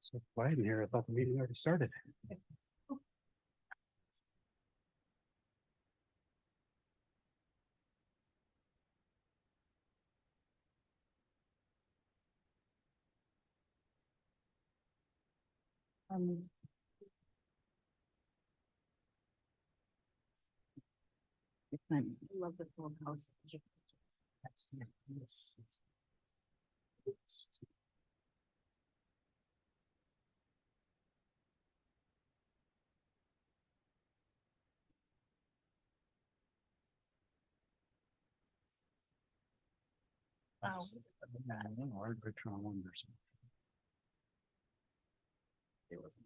So quiet in here. I thought the meeting already started. I love the full house. Wow. Or Patron or something. It wasn't.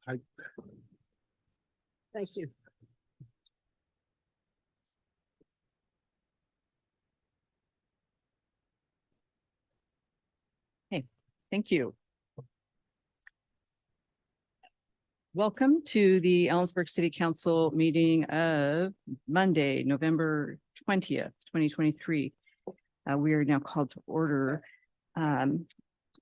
I, Thank you. Hey, thank you. Welcome to the Ellensburg City Council meeting of Monday, November 20th, 2023. We are now called to order.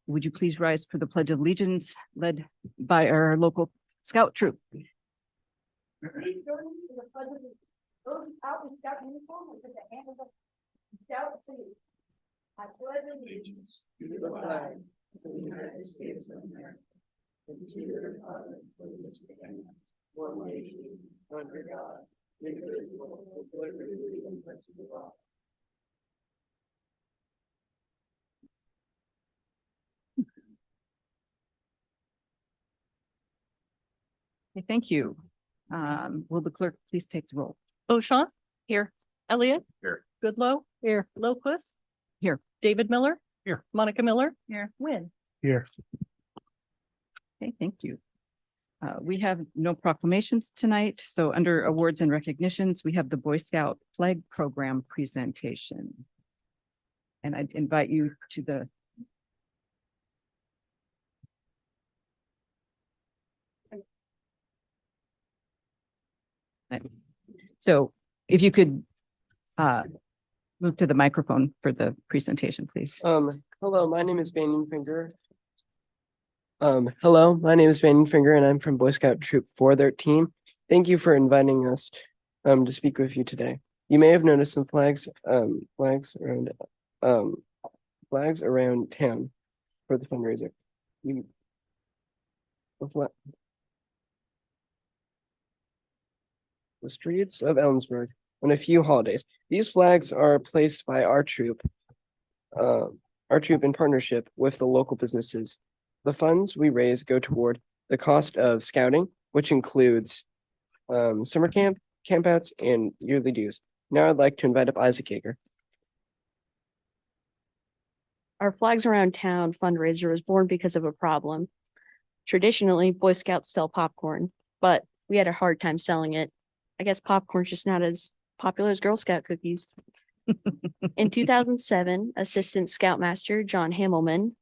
Would you please rise for the Pledge of Allegiance led by our local scout troop? I pledge allegiance to the flag of the United States of America and to the republic for which it stands, one nation, under God, indivisible, with liberty and justice for all. Okay, thank you. Will the clerk please take the roll? O'Shawn. Here. Elliott. Here. Goodlow. Here. Lowquist. Here. David Miller. Here. Monica Miller. Here. Wynn. here. Okay, thank you. We have no proclamations tonight, so under awards and recognitions, we have the Boy Scout Flag Program presentation. And I'd invite you to the so if you could move to the microphone for the presentation, please. Hello, my name is Banyan Finger. Hello, my name is Banyan Finger and I'm from Boy Scout Troop 413. Thank you for inviting us to speak with you today. You may have noticed some flags around town for the fundraiser. The streets of Ellensburg on a few holidays. These flags are placed by our troop in partnership with the local businesses. The funds we raise go toward the cost of scouting, which includes summer camp, campouts, and yearly dues. Now I'd like to invite up Isaac Yeager. Our Flags Around Town fundraiser was born because of a problem. Traditionally, Boy Scouts sell popcorn, but we had a hard time selling it. I guess popcorn's just not as popular as Girl Scout cookies. In 2007, Assistant Scoutmaster John Hammelman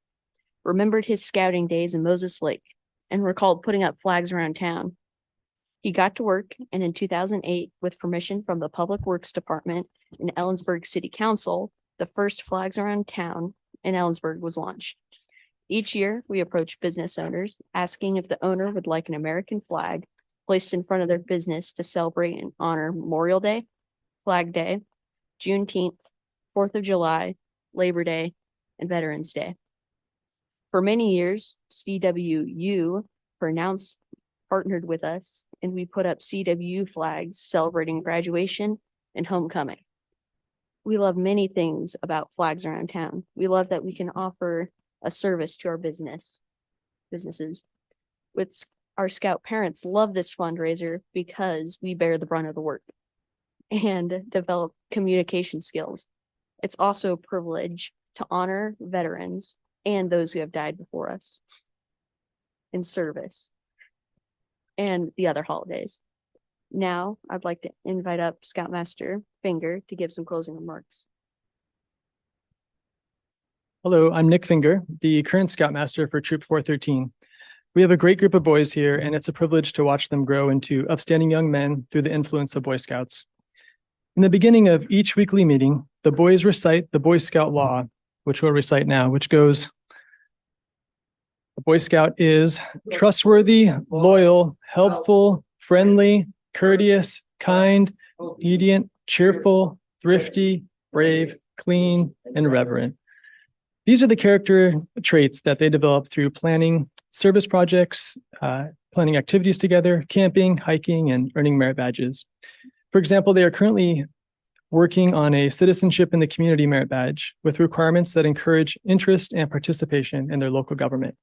remembered his scouting days in Moses Lake and recalled putting up flags around town. He got to work, and in 2008, with permission from the Public Works Department and Ellensburg City Council, the first Flags Around Town in Ellensburg was launched. Each year, we approach business owners asking if the owner would like an American flag placed in front of their business to celebrate and honor Memorial Day, Flag Day, Juneteenth, 4th of July, Labor Day, and Veterans Day. For many years, CWU partnered with us, and we put up CWU flags celebrating graduation and homecoming. We love many things about Flags Around Town. We love that we can offer a service to our businesses. Our Scout parents love this fundraiser because we bear the brunt of the work. and develop communication skills. It's also a privilege to honor veterans and those who have died before us in service and the other holidays. Now, I'd like to invite up Scoutmaster Finger to give some closing remarks. Hello, I'm Nick Finger, the current Scoutmaster for Troop 413. We have a great group of boys here, and it's a privilege to watch them grow into upstanding young men through the influence of Boy Scouts. In the beginning of each weekly meeting, the boys recite the Boy Scout law, which we'll recite now, which goes, "A Boy Scout is trustworthy, loyal, helpful, friendly, courteous, kind, obedient, cheerful, thrifty, brave, clean, and reverent." These are the character traits that they develop through planning service projects, planning activities together, camping, hiking, and earning merit badges. For example, they are currently working on a citizenship in the community merit badge with requirements that encourage interest and participation in their local government.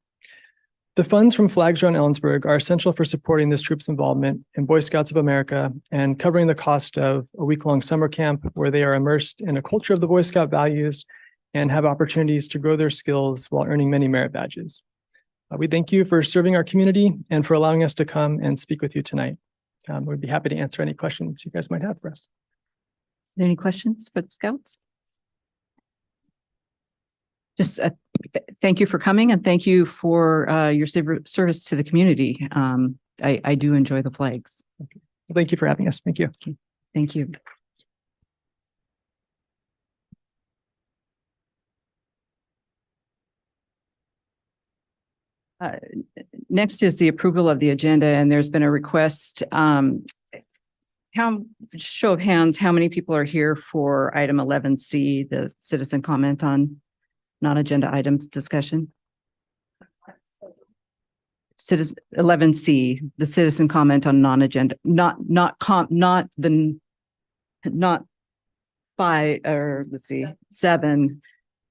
The funds from Flags Around Ellensburg are essential for supporting this troop's involvement in Boy Scouts of America and covering the cost of a week-long summer camp where they are immersed in a culture of the Boy Scout values and have opportunities to grow their skills while earning many merit badges. We thank you for serving our community and for allowing us to come and speak with you tonight. We'd be happy to answer any questions you guys might have for us. Any questions for the Scouts? Just thank you for coming and thank you for your service to the community. I do enjoy the flags. Thank you for having us. Thank you. Thank you. Next is the approval of the agenda, and there's been a request. Show of hands, how many people are here for item 11C, the citizen comment on non-agenda items discussion? Citizen 11C, the citizen comment on non-agenda, not by, or let's see, 7,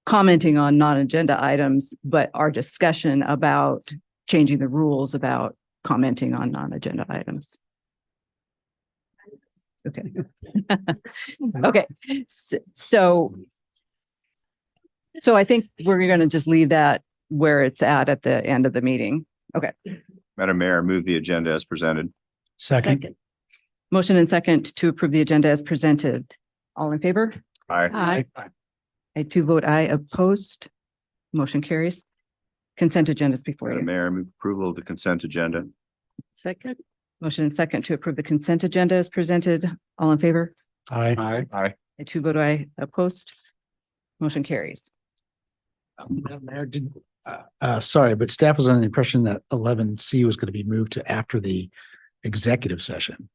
commenting on non-agenda items, but our discussion about changing the rules about commenting on non-agenda items. Okay. Okay. So I think we're going to just leave that where it's at the end of the meeting. Okay. Madam Mayor, move the agenda as presented. Second. Motion and second to approve the agenda as presented. All in favor? Aye. I too vote aye. Opposed? Motion carries. Consent agenda is before Madam you. Mayor, move approval of the consent agenda. Second. Motion and second to approve the consent agenda as presented. All in favor? Aye. Aye. I too vote aye. Opposed? Motion carries. Madam Mayor, sorry, but staff was under the impression that 11C was going to be moved to after the executive session.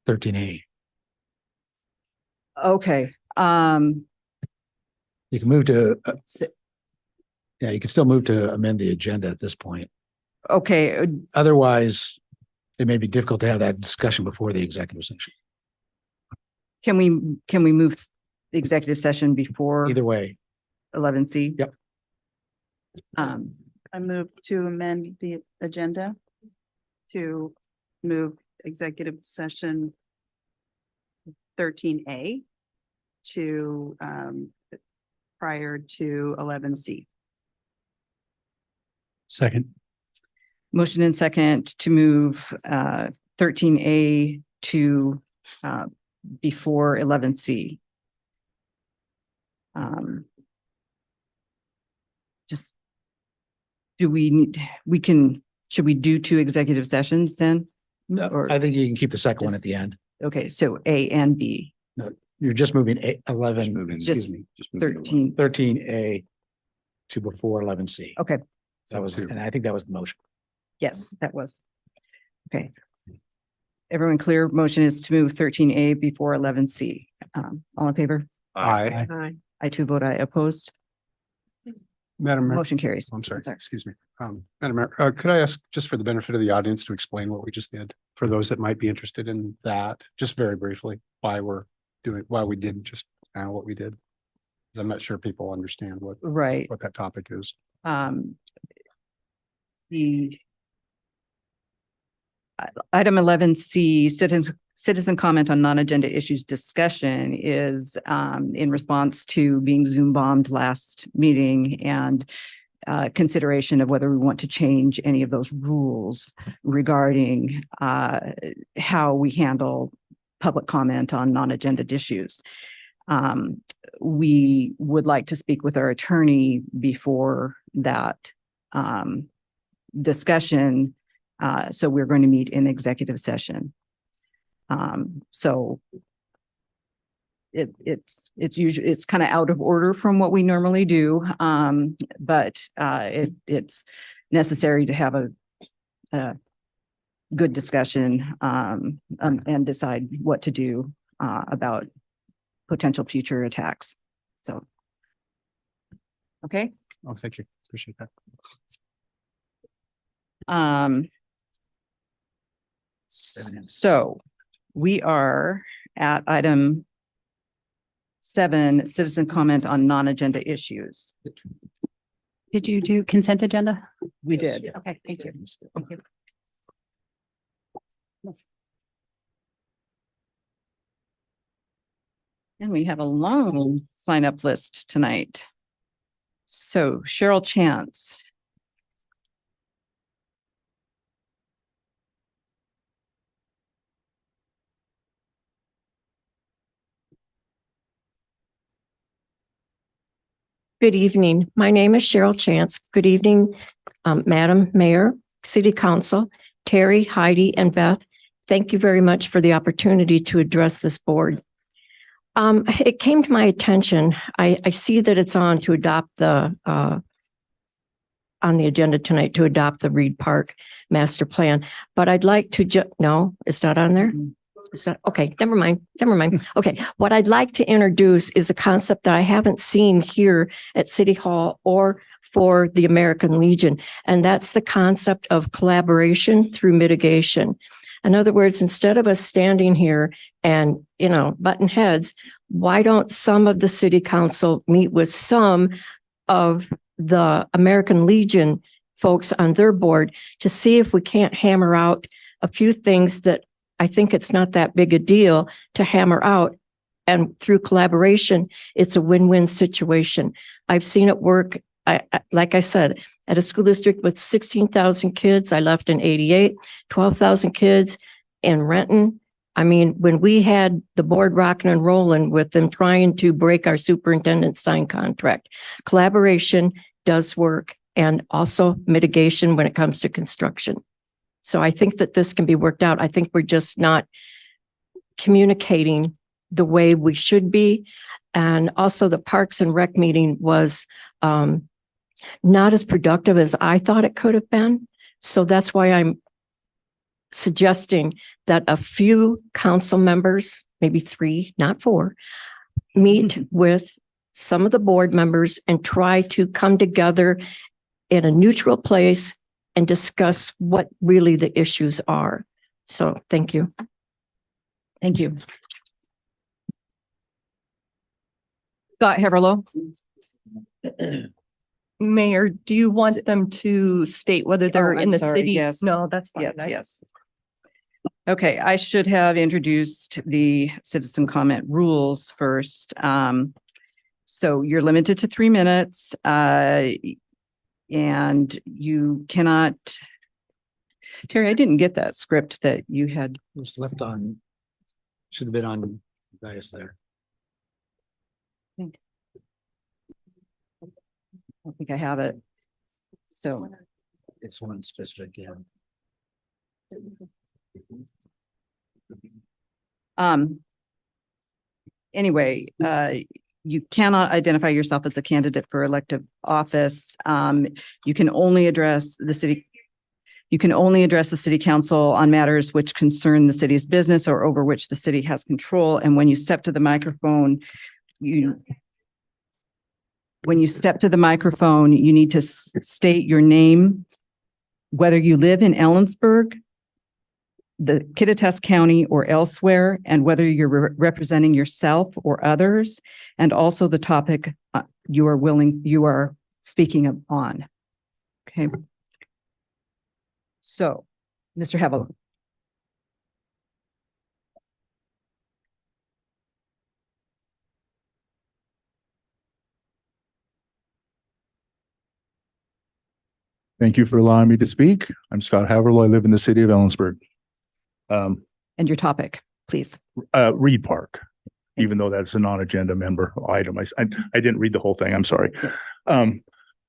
13A. Okay. You can move to, S- yeah, you can still move to amend the agenda at this point. Okay. Otherwise, it may be difficult to have that discussion before the executive session. Can we move the executive session before Either way, 11C? Yep. I move to amend the agenda to move executive session 13A to prior to 11C. Second. Motion and second to move 13A to before 11C. Just do we need, should we do 2 executive sessions then? no, Or- I think you can keep the second one at Just- the end. Okay, so A and B, You're just moving Just 11, moving. Just just moving the 13. 13A to before 11C. Okay, That was, and I think that was the motion. yes, that was. Okay. Everyone clear? Motion is to move 13A before 11C. All in favor? Aye. I too vote aye. Opposed? Madam Mayor, Motion carries. I'm sorry, excuse me. Madam Mayor, could I ask, just for the benefit of the audience, to explain what we just did? For those that might be interested in that, just very briefly, why we did just now what we did. Because I'm not sure people understand what Right. that topic is. The item 11C, citizen comment on non-agenda issues discussion is in response to being Zoom bombed last meeting and consideration of whether we want to change any of those rules regarding how we handle public comment on non-agenda issues. We would like to speak with our attorney before that discussion. So we're going to meet in executive session. So it's usually, it's kind of out of order from what we normally do. But it's necessary to have a good discussion and decide what to do about potential future attacks. So. Okay. Oh, thank you. Appreciate that. So we are at item 7, citizen comment on non-agenda issues. Did you do consent agenda? We did. Okay, thank you. Thank you. And we have a long sign up list tonight. So Cheryl Chance. Good evening. My name is Cheryl Chance. Good evening, Madam Mayor, City Council, Terry, Heidi, and Beth. Thank you very much for the opportunity to address this board. It came to my attention, I see that it's on to adopt the on the agenda tonight to adopt the Reed Park Master Plan, but I'd like to no, it's not on there? It's not, okay, never mind. Okay, what I'd like to introduce is a concept that I haven't seen here at City Hall or for the American Legion, and that's the concept of collaboration through mitigation. In other words, instead of us standing here and, button heads, why don't some of the city council meet with some of the American Legion folks on their board to see if we can't hammer out a few things that I think it's not that big a deal to hammer out. And through collaboration, it's a win-win situation. I've seen it work. Like I said, at a school district with 16,000 kids, I left in 88, 12,000 kids in Renton. I mean, when we had the board rocking and rolling with them trying to break our superintendent sign contract, collaboration does work, and also mitigation when it comes to construction. So I think that this can be worked out. I think we're just not communicating the way we should be. And also the Parks and Rec meeting was not as productive as I thought it could have been. So that's why I'm suggesting that a few council members, maybe 3, not 4, meet with some of the board members and try to come together in a neutral place and discuss what really the issues are. So thank you. Thank you. Scott Haverlo. Mayor, do you want them to state whether they're in I'm the sorry, city? yes. No, that's fine. Yes, yes. Okay, I should have introduced the citizen comment rules first. So you're limited to 3 minutes, and you cannot. Terry, I didn't get that script that you had. It was left on, should have been on bias there. I don't think I have it. So. It's one specific, yeah. Anyway, you cannot identify yourself as a candidate for elective office. You can only address the city. You can only address the city council on matters which concern the city's business or over which the city has control. And when you step to the microphone, you need to state your name, whether you live in Ellensburg, the Kittitas County, or elsewhere, and whether you're representing yourself or others, and also the topic you are speaking on. Okay. So, Mr. Haviland. Thank you for allowing me to speak. I'm Scott Haverlo. I live in the city of Ellensburg. And your topic, please. Reed Park, even though that's a non-agenda member item. I didn't read the whole thing. I'm sorry. Yes.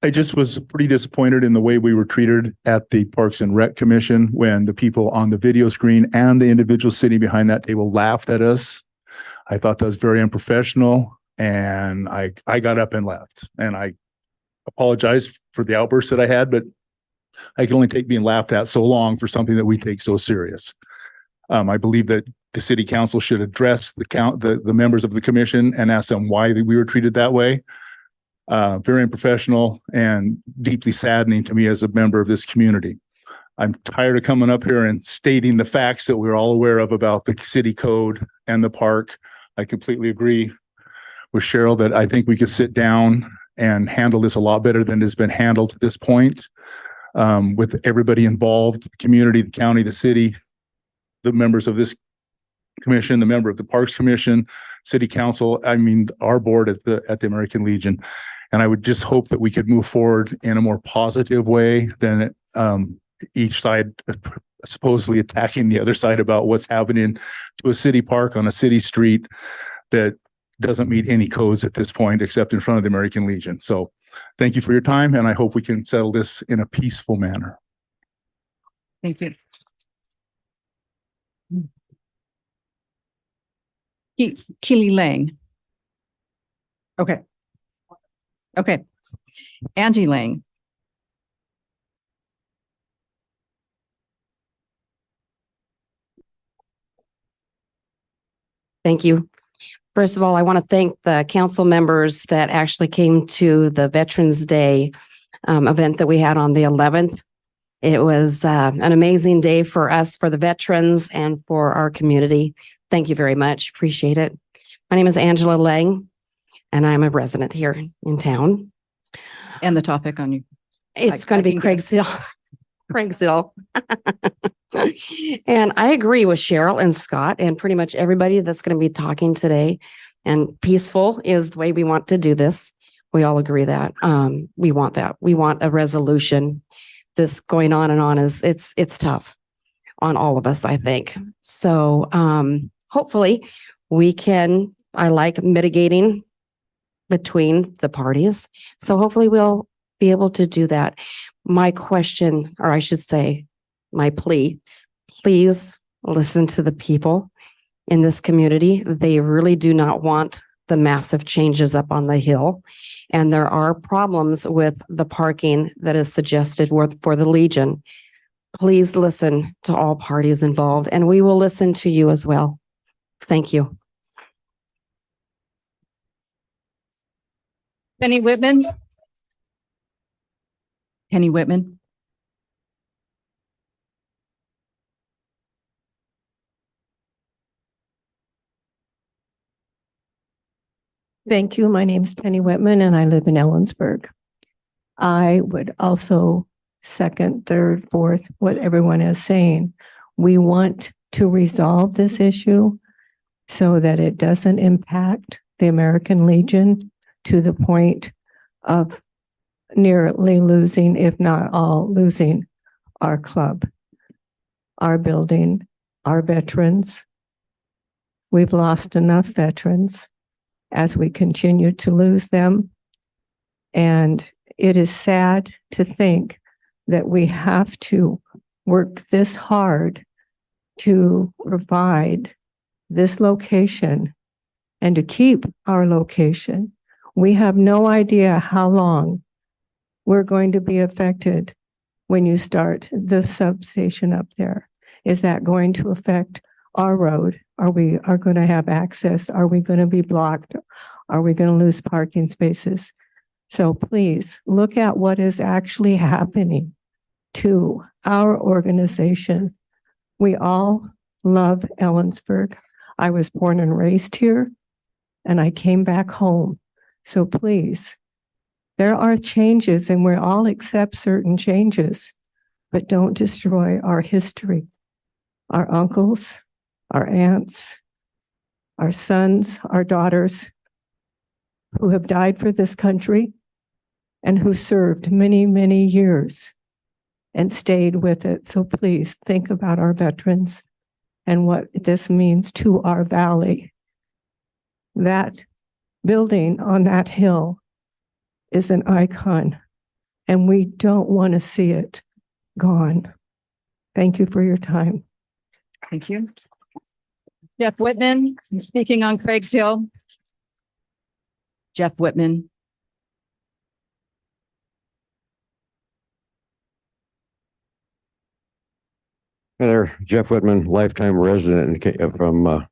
I just was pretty disappointed in the way we were treated at the Parks and Rec Commission when the people on the video screen and the individuals sitting behind that table laughed at us. I thought that was very unprofessional, and I got up and left. And I apologize for the outburst that I had, but I can only take being laughed at so long for something that we take so serious. I believe that the city council should address the members of the commission and ask them why we were treated that way. Very unprofessional and deeply saddening to me as a member of this community. I'm tired of coming up here and stating the facts that we're all aware of about the city code and the park. I completely agree with Cheryl that I think we could sit down and handle this a lot better than it has been handled to this point. With everybody involved, the community, the county, the city, the members of this commission, the member of the Parks Commission, City Council, I mean, our board at the American Legion. And I would just hope that we could move forward in a more positive way than each side supposedly attacking the other side about what's happening to a city park on a city street that doesn't meet any codes at this point, except in front of the American Legion. So thank you for your time, and I hope we can settle this in a peaceful manner. Thank you. Keely Lang. Okay. Okay. Angie Lang. Thank you. First of all, I want to thank the council members that actually came to the Veterans Day event that we had on the 11th. It was an amazing day for us, for the veterans, and for our community. Thank you very much. Appreciate it. My name is Angela Lang, and I'm a resident here in town. And the topic on you. It's going to be Craigsville. Craigsville. And I agree with Cheryl and Scott and pretty much everybody that's going to be talking today. And peaceful is the way we want to do this. We all agree that we want that. We want a resolution. This going on and on is it's tough on all of us, I think. So hopefully we can, I like mitigating between the parties. So hopefully we'll be able to do that. My question, or I should say, my plea, please listen to the people in this community. They really do not want the massive changes up on the hill. And there are problems with the parking that is suggested for the Legion. Please listen to all parties involved, and we will listen to you as well. Thank you. Penny Whitman. Penny Whitman. Thank you. My name is Penny Whitman and I live in Ellensburg. I would also second, third, fourth, what everyone is saying. We want to resolve this issue so that it doesn't impact the American Legion to the point of nearly losing, if not all losing, our club, our building, our veterans. We've lost enough veterans as we continue to lose them. And it is sad to think that we have to work this hard to provide this location and to keep our location. We have no idea how long we're going to be affected when you start the substation up there. Is that going to affect our road? Are we going to have access? Are we going to be blocked? Are we going to lose parking spaces? So please look at what is actually happening to our organization. We all love Ellensburg. I was born and raised here, and I came back home. So please, there are changes, and we all accept certain changes, but don't destroy our history. Our uncles, our aunts, our sons, our daughters, who have died for this country and who served many, many years and stayed with it. So please think about our veterans and what this means to our valley. That building on that hill is an icon, and we don't want to see it gone. Thank you for your time. Thank you. Jeff Whitman, speaking on Craig's Hill. Jeff Whitman. Hi there, Jeff Whitman, lifetime resident from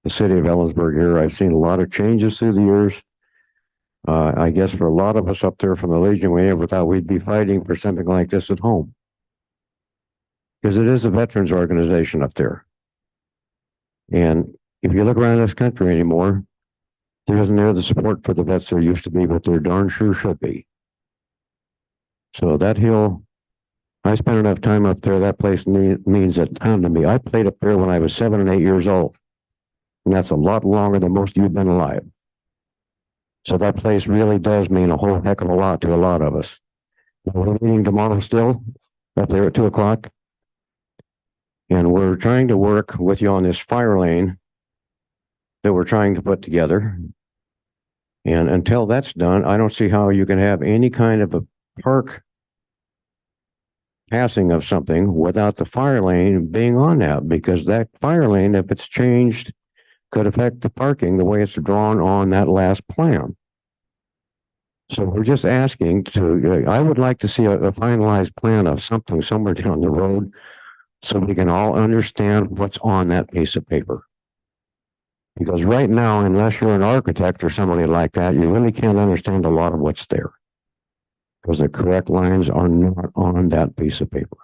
the city of Ellensburg here. I've seen a lot of changes through the years. I guess for a lot of us up there from the Legion, we never thought we'd be fighting for something like this at home. Because it is a veterans organization up there. And if you look around this country anymore, there isn't near the support for the vets there used to be, but there darn sure should be. So that hill, I spent enough time up there. That place means a ton to me. I played up there when I was 7 and 8 years old. And that's a lot longer than most of you have been alive. So that place really does mean a whole heck of a lot to a lot of us. We're meeting tomorrow still up there at 2:00. And we're trying to work with you on this fire lane that we're trying to put together. And until that's done, I don't see how you can have any kind of a park passing of something without the fire lane being on that, because that fire lane, if it's changed, could affect the parking the way it's drawn on that last plan. So we're just asking to, I would like to see a finalized plan of something somewhere down the road so we can all understand what's on that piece of paper. Because right now, unless you're an architect or somebody like that, you really can't understand a lot of what's there. Because the correct lines are not on that piece of paper.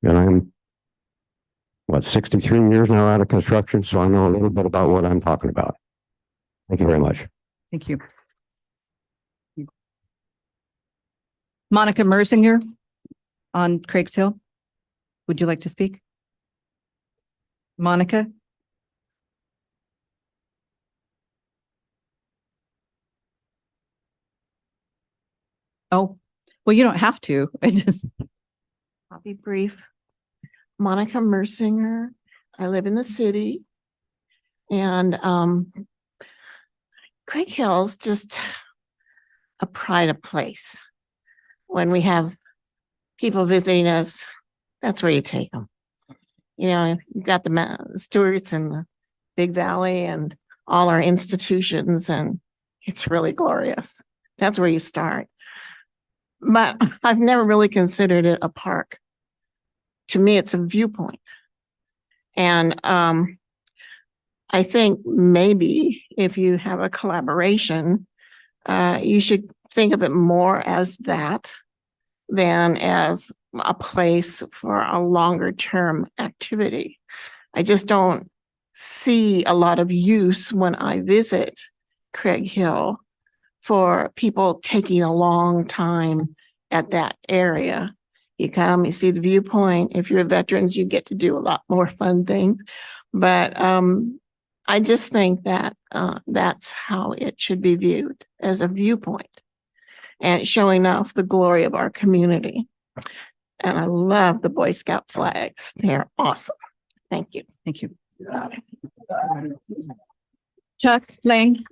And I'm, 63 years now out of construction, so I know a little bit about what I'm talking about. Thank you very much. Thank you. Monica Mersinger on Craig's Hill. Would you like to speak? Monica? Oh, well, you don't have to. I just, I'll be brief. Monica Mersinger. I live in the city. And Craig Hill's just a pride of place. When we have people visiting us, that's where you take them. You know, you've got the Stewarts and the Big Valley and all our institutions, and it's really glorious. That's where you start. But I've never really considered it a park. To me, it's a viewpoint. And I think maybe if you have a collaboration, you should think of it more as that than as a place for a longer term activity. I just don't see a lot of use when I visit Craig Hill for people taking a long time at that area. You come, you see the viewpoint. If you're a veteran, you get to do a lot more fun things. But I just think that that's how it should be viewed, as a viewpoint and showing off the glory of our community. And I love the Boy Scout flags. They're awesome. Thank you. thank you. Chuck Lang.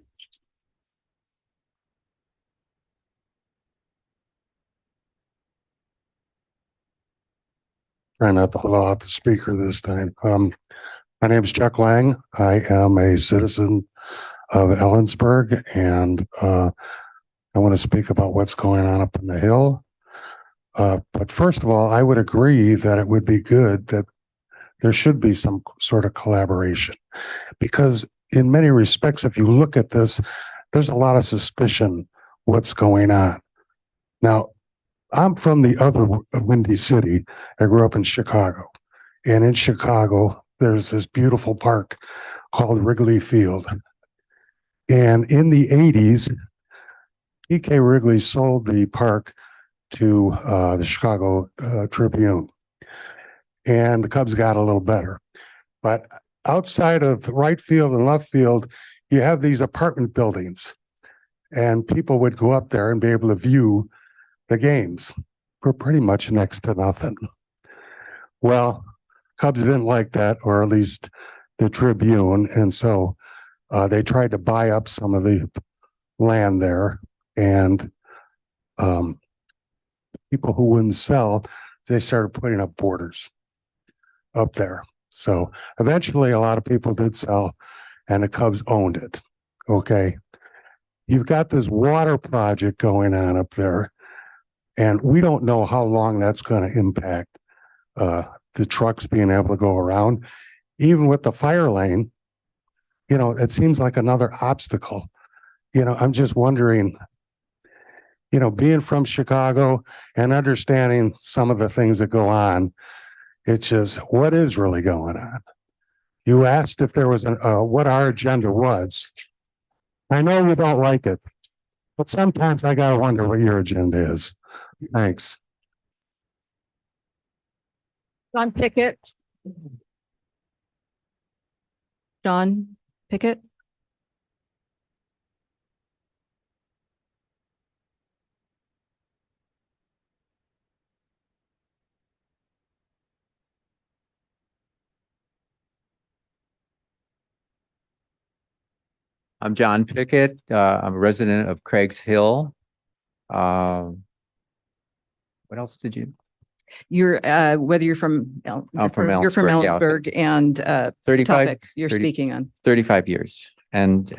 Try not to blow out the speaker this time. My name is Chuck Lang. I am a citizen of Ellensburg, and I want to speak about what's going on up in the hill. But first of all, I would agree that it would be good that there should be some sort of collaboration, because in many respects, if you look at this, there's a lot of suspicion what's going on. Now, I'm from the other Windy City. I grew up in Chicago. And in Chicago, there's this beautiful park called Wrigley Field. And in the 80s, P.K. Wrigley sold the park to the Chicago Tribune. And the Cubs got a little better. But outside of right field and left field, you have these apartment buildings. And people would go up there and be able to view the games. for pretty much next to nothing. Well, Cubs didn't like that, or at least the Tribune, and so they tried to buy up some of the land there, and people who wouldn't sell, they started putting up borders up there. So eventually a lot of people did sell and the Cubs owned it. Okay. You've got this water project going on up there, and we don't know how long that's going to impact the trucks being able to go around. Even with the fire lane, you know, it seems like another obstacle. You know, I'm just wondering, you know, being from Chicago and understanding some of the things that go on, it's just, what is really going on? You asked if there was what our agenda was. I know you don't like it, but sometimes I gotta wonder what your agenda is. Thanks. John Pickett. John Pickett. I'm John Pickett. I'm a resident of Craig's Hill. What else did you? You're whether you're from I'm from you're from Ellensburg, yeah. Ellensburg, and 35 topic you're 30 speaking on. 35 years. And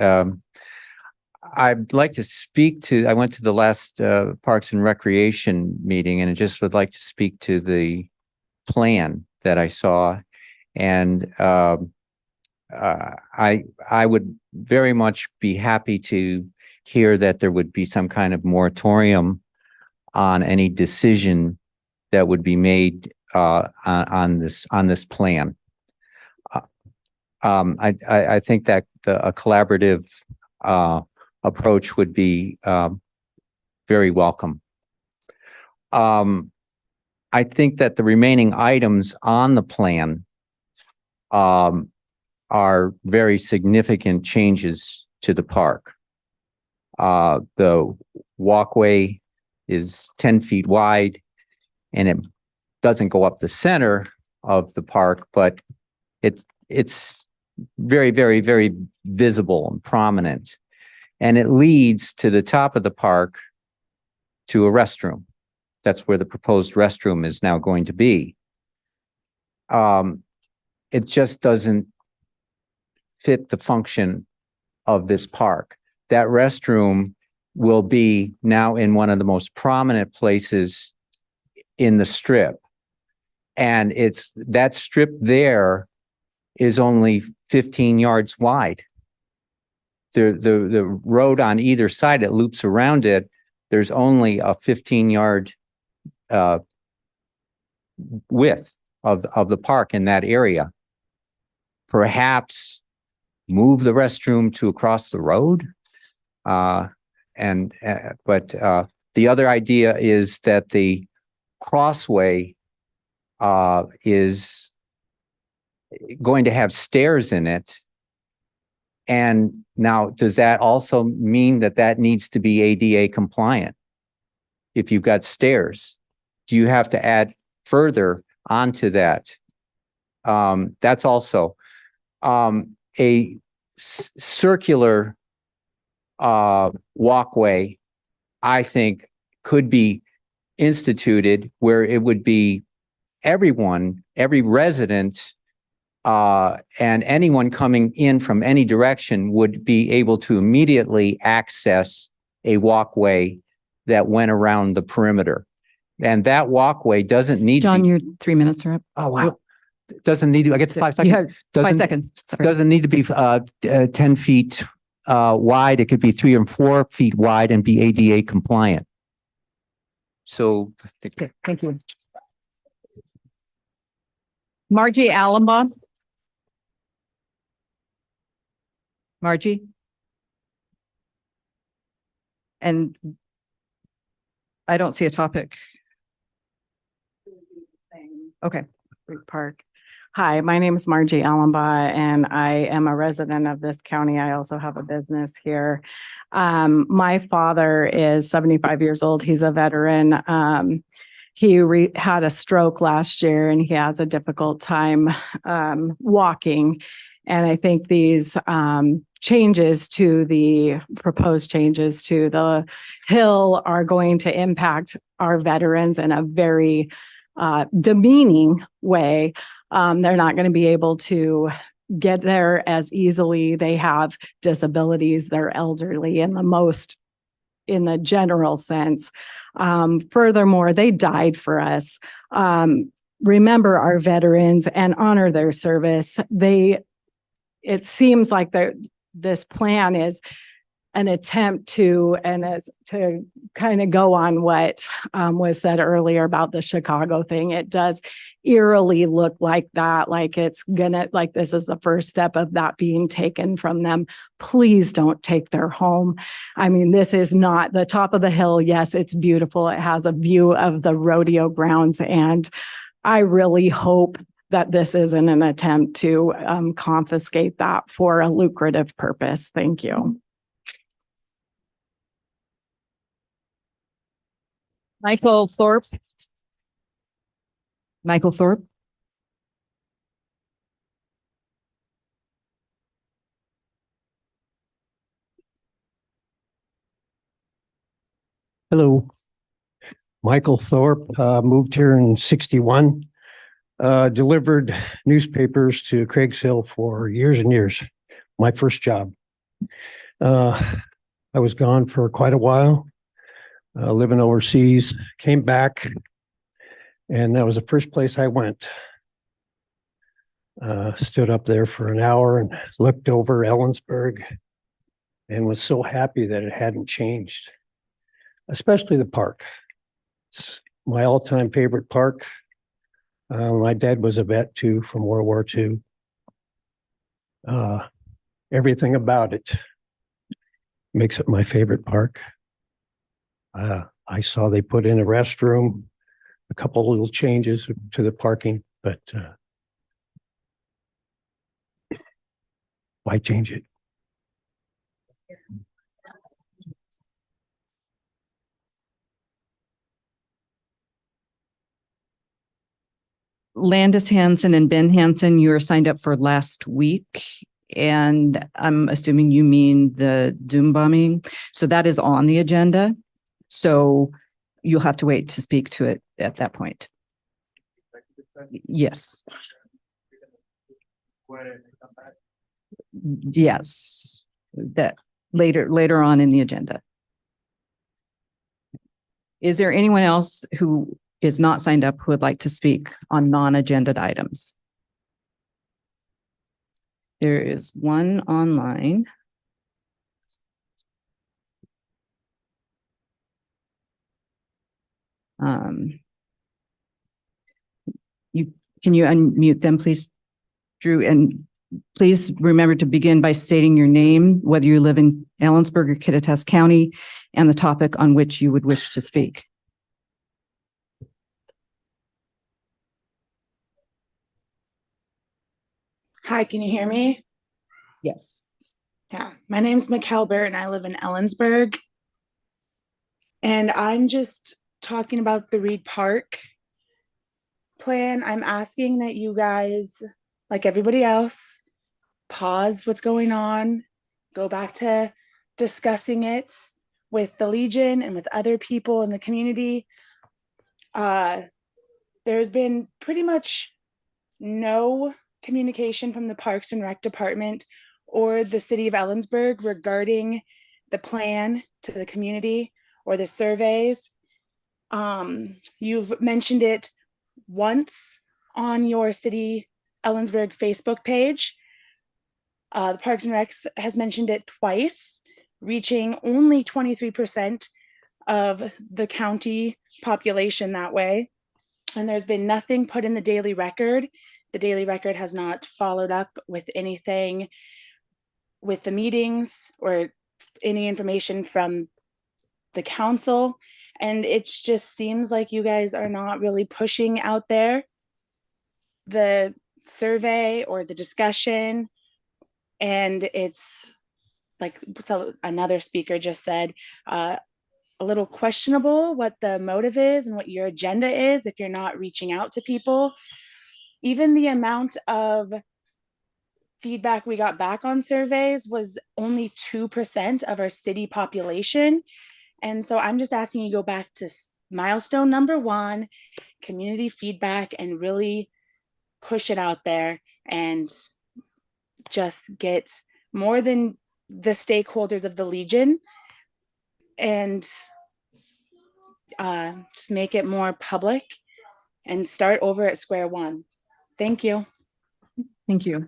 I'd like to speak to, I went to the last Parks and Recreation meeting, and I just would like to speak to the plan that I saw. And I would very much be happy to hear that there would be some kind of moratorium on any decision that would be made on this plan. I think that a collaborative approach would be very welcome. I think that the remaining items on the plan are very significant changes to the park. The walkway is 10 feet wide, and it doesn't go up the center of the park, but it's very, very, very visible and prominent. And it leads to the top of the park to a restroom. That's where the proposed restroom is now going to be. It just doesn't fit the function of this park. That restroom will be now in one of the most prominent places in the strip. And that strip there is only 15 yards wide. The road on either side that loops around it, there's only a 15-yard width of the park in that area. Perhaps move the restroom to across the road. But the other idea is that the crossway is going to have stairs in it. And now, does that also mean that needs to be ADA compliant? If you've got stairs, do you have to add further onto that? That's also a circular walkway, I think, could be instituted where it would be everyone, every resident, and anyone coming in from any direction would be able to immediately access a walkway that went around the perimeter. And that walkway doesn't need John, your 3 minutes are up. Oh, wow. Doesn't need to, I get to 5 seconds. You have 5 seconds. Sorry. Doesn't need to be 10 feet wide. It could be 3 or 4 feet wide and be ADA compliant. So Okay, thank you. Margie Allenbaugh. Margie? And I don't see a topic. Okay. Park. Hi, my name is Margie Allenbaugh, and I am a resident of this county. I also have a business here. My father is 75 years old. He's a veteran. had a stroke last year and he has a difficult time walking. And I think these proposed changes to the hill are going to impact our veterans in a very demeaning way. They're not going to be able to get there as easily. They have disabilities, they're elderly in the general sense. Furthermore, they died for us. Remember our veterans and honor their service. It seems like this plan is an attempt to kind of go on what was said earlier about the Chicago thing. It does eerily look like that, like this is the first step of that being taken from them. Please don't take their home. I mean, this is not the top of the hill. Yes, it's beautiful. It has a view of the rodeo grounds, and I really hope that this isn't an attempt to confiscate that for a lucrative purpose. Thank you. Michael Thorpe. Michael Thorpe. Hello. Michael Thorpe, moved here in 61, delivered newspapers to Craigs Hill for years and years. My first job. I was gone for quite a while. Living overseas, came back, and that was the first place I went. Stood up there for an hour and looked over Ellensburg and was so happy that it hadn't changed, especially the park. It's my all-time favorite park. My dad was a vet too from World War II. Everything about it makes it my favorite park. I saw they put in a restroom, a couple of little changes to the parking, but why change it? Landis Hansen and Ben Hansen, you were signed up for last week. And I'm assuming you mean the Doom bombing. So that is on the agenda. So you'll have to wait to speak to it at that point. Yes. Yes. That later on in the agenda. Is there anyone else who is not signed up who would like to speak on non-agenda items? There is one online. Can you unmute them, please, Drew? And please remember to begin by stating your name, whether you live in Ellensburg or Kittitas County, and the topic on which you would wish to speak. Hi, can you hear me? Yes. Yeah, my name's McKelbert and I live in Ellensburg. And I'm just talking about the Reed Park plan. I'm asking that you guys, like everybody else, pause what's going on, go back to discussing it with the Legion and with other people in the community. There's been pretty much no communication from the Parks and Rec Department or the city of Ellensburg regarding the plan to the community or the surveys. You've mentioned it once on your city Ellensburg Facebook page. The Parks and Recs has mentioned it twice, reaching only 23% of the county population that way. And there's been nothing put in the Daily Record. The Daily Record has not followed up with anything with the meetings or any information from the council. And it just seems like you guys are not really pushing out there the survey or the discussion. And it's like, so another speaker just said, a little questionable what the motive is and what your agenda is if you're not reaching out to people. Even the amount of feedback we got back on surveys was only 2% of our city population. And so I'm just asking you to go back to milestone number 1, community feedback, and really push it out there and just get more than the stakeholders of the Legion and just make it more public and start over at square one. Thank you. Thank you.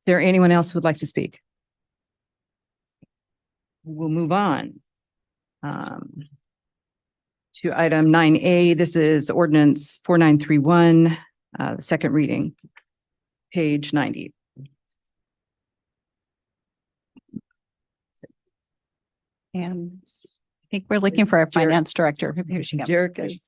Is there anyone else who would like to speak? We'll move on to item 9A. This is ordinance 4931, second reading, page 90. And I think we're looking for a finance director. Here she comes. Jerica.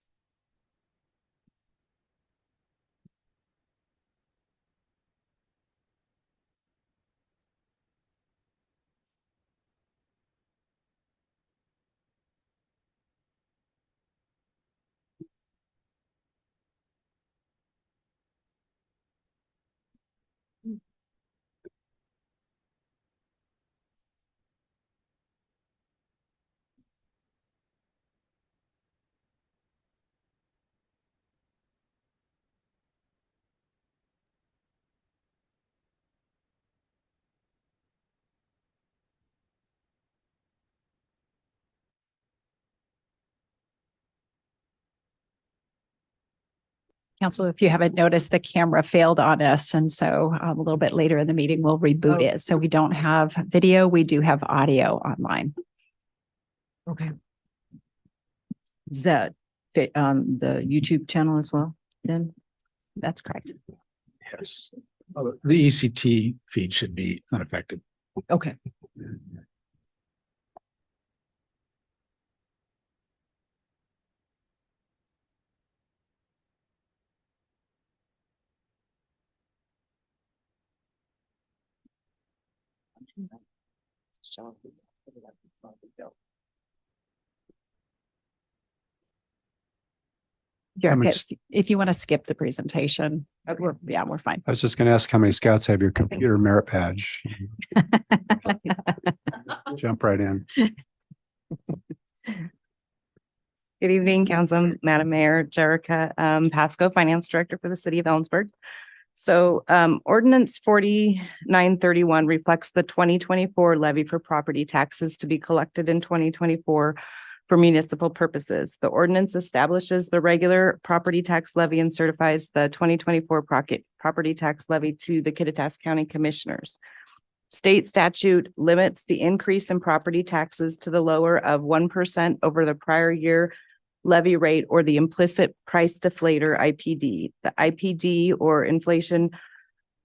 Council, if you haven't noticed, the camera failed on us. And so a little bit later in the meeting, we'll reboot it. So we don't have video. We do have audio online. Okay. Is that the YouTube channel as well then? That's correct. Yes. The ECT feed should be unaffected. Okay. If you want to skip the presentation, we're fine. I was just going to ask how many scouts have your computer merit badge? Jump right in. Good evening, Council, Madam Mayor, Jerica Pasco, Finance Director for the City of Ellensburg. So ordinance 4931 reflects the 2024 levy for property taxes to be collected in 2024 for municipal purposes. The ordinance establishes the regular property tax levy and certifies the 2024 property tax levy to the Kittitas County Commissioners. State statute limits the increase in property taxes to the lower of 1% over the prior year levy rate or the implicit price deflator IPD. The IPD or inflation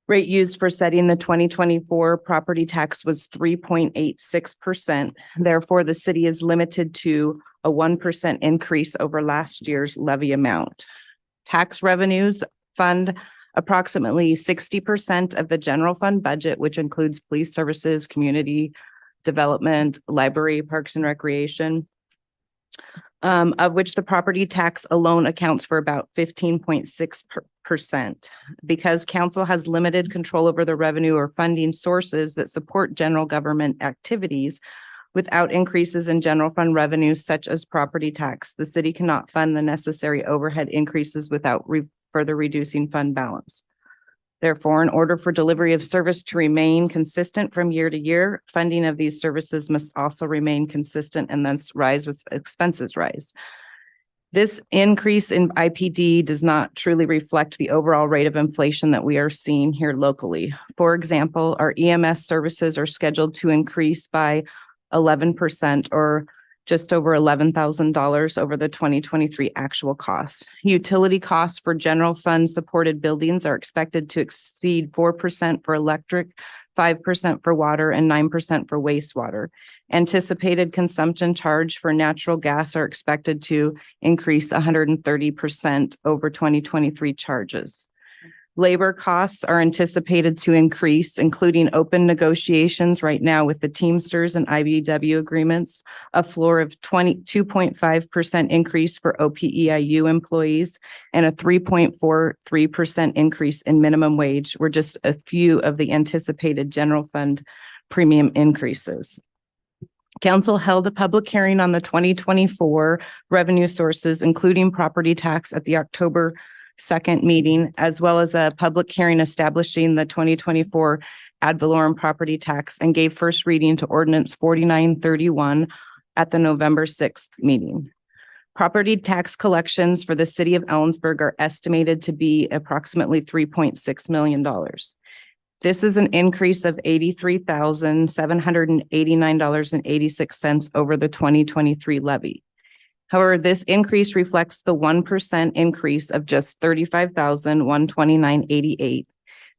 rate used for setting the 2024 property tax was 3.86%. Therefore, the city is limited to a 1% increase over last year's levy amount. Tax revenues fund approximately 60% of the general fund budget, which includes police services, community development, library, parks and recreation, of which the property tax alone accounts for about 15.6%. Because council has limited control over the revenue or funding sources that support general government activities without increases in general fund revenues such as property tax, the city cannot fund the necessary overhead increases without further reducing fund balance. Therefore, in order for delivery of service to remain consistent from year to year, funding of these services must also remain consistent and thus rise with expenses rise. This increase in IPD does not truly reflect the overall rate of inflation that we are seeing here locally. For example, our EMS services are scheduled to increase by 11% or just over $11,000 over the 2023 actual costs. Utility costs for general fund supported buildings are expected to exceed 4% for electric, 5% for water, and 9% for wastewater. Anticipated consumption charge for natural gas are expected to increase 130% over 2023 charges. Labor costs are anticipated to increase, including open negotiations right now with the Teamsters and IBEW agreements, a floor of 22.5% increase for OPEIU employees, and a 3.43% increase in minimum wage were just a few of the anticipated general fund premium increases. Council held a public hearing on the 2024 revenue sources, including property tax, at the October 2nd meeting, as well as a public hearing establishing the 2024 ad valorem property tax, and gave first reading to ordinance 4931 at the November 6th meeting. Property tax collections for the city of Ellensburg are estimated to be approximately $3.6 million. This is an increase of $83,789.86 over the 2023 levy. However, this increase reflects the 1% increase of just $35,129.88.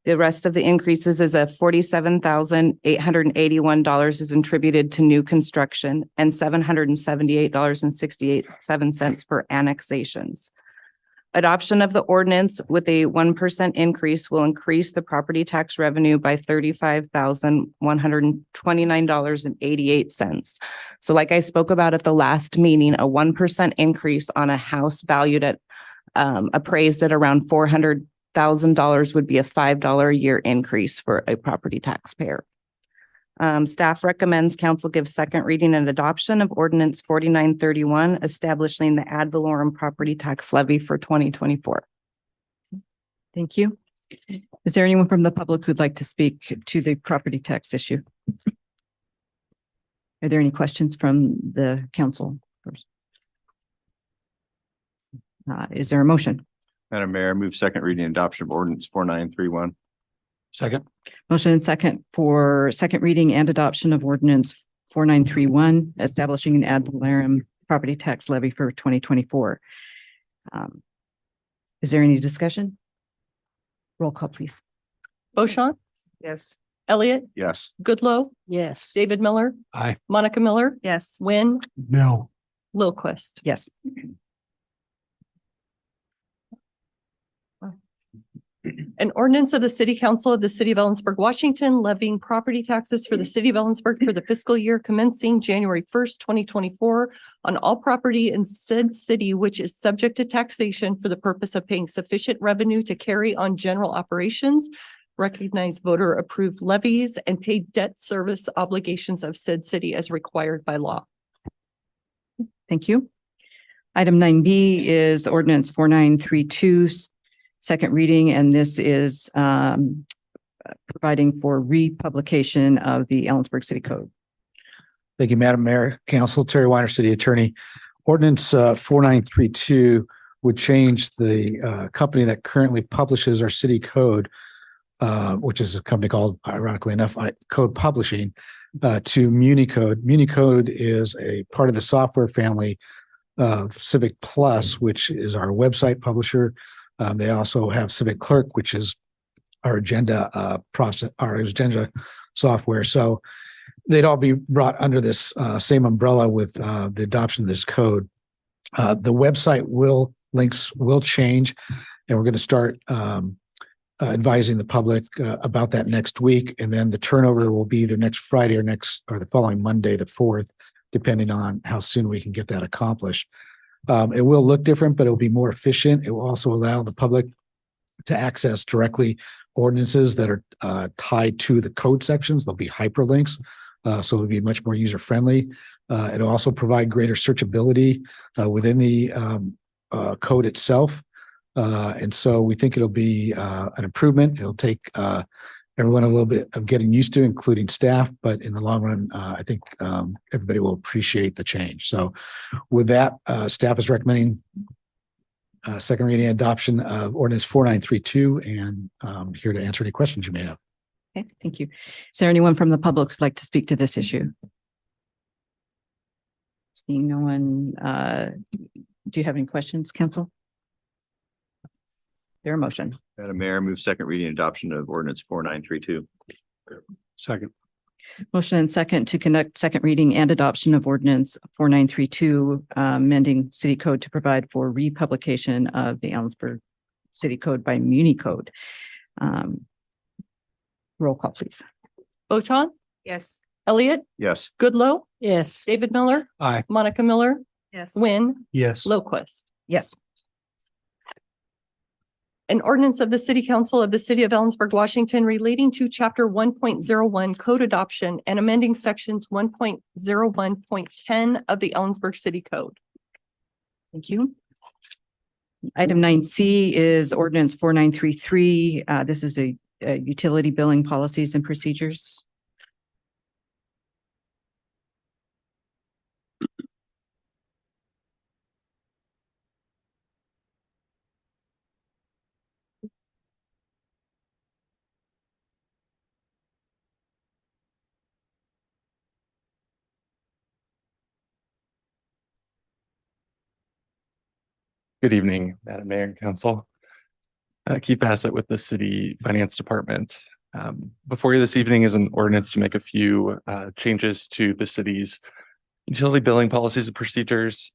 The rest of the increases is a $47,881 is attributed to new construction and $778.67 for annexations. Adoption of the ordinance with a 1% increase will increase the property tax revenue by $35,129.88. So like I spoke about at the last meeting, a 1% increase on a house valued at appraised at around $400,000 would be a $5 a year increase for a property taxpayer. Staff recommends council give second reading and adoption of ordinance 4931, establishing the ad valorem property tax levy for 2024. Thank you. Is there anyone from the public who'd like to speak to the property tax issue? Are there any questions from the council first? Is there a motion? Madam Mayor, move second reading and adoption of ordinance 4931. Second. Motion and second for second reading and adoption of ordinance 4931, establishing an ad valorem property tax levy for 2024. Is there any discussion? Roll call, please. Beauchamp, Yes. Elliott, Yes. Goodlow, Yes. David Miller, Aye. Monica Miller, Yes. Wynn, No. Lilquist. Yes. An ordinance of the City Council of the City of Ellensburg, Washington, levying property taxes for the City of Ellensburg for the fiscal year commencing January 1st, 2024 on all property in said city which is subject to taxation for the purpose of paying sufficient revenue to carry on general operations, recognize voter approved levies, and pay debt service obligations of said city as required by law. Thank you. Item 9B is ordinance 4932, second reading, and this is providing for republication of the Ellensburg City Code. Thank you, Madam Mayor, Council, Terry Weiner, City Attorney. Ordinance 4932 would change the company that currently publishes our city code, which is a company called, ironically enough, Code Publishing, to MuniCode. MuniCode is a part of the software family of Civic Plus, which is our website publisher. They also have Civic Clerk, which is our agenda agenda software. So they'd all be brought under this same umbrella with the adoption of this code. The website links will change, and we're going to start advising the public about that next week. And then the turnover will be either next Friday or the following Monday, the 4th, depending on how soon we can get that accomplished. It will look different, but it will be more efficient. It will also allow the public to access directly ordinances that are tied to the code sections. There'll be hyperlinks, so it'll be much more user-friendly. It'll also provide greater searchability within the code itself. And so we think it'll be an improvement. It'll take everyone a little bit of getting used to, including staff, but in the long run, I think everybody will appreciate the change. So with that, staff is recommending second reading and adoption of ordinance 4932, and here to answer any questions you may have. Okay, thank you. Is there anyone from the public who'd like to speak to this issue? Seeing no one, do you have any questions, council? Their motion. Madam Mayor, move second reading and adoption of ordinance 4932. Second. Motion and second to conduct second reading and adoption of ordinance 4932, amending city code to provide for republication of the Ellensburg City Code by MuniCode. Roll call, please. Bochan, Yes. Elliott, Yes. Goodlow, Yes. David Miller, Aye. Monica Miller, Yes. Wynn, Yes. Lowquist. Yes. An ordinance of the City Council of the City of Ellensburg, Washington relating to Chapter 1.01 Code Adoption and amending Sections 1.01.10 of the Ellensburg City Code. Thank you. Item 9C is ordinance 4933. This is a utility billing policies and procedures. Good evening, Madam Mayor and Council. Keith Bassett with the City Finance Department. Before you this evening is an ordinance to make a few changes to the city's utility billing policies and procedures.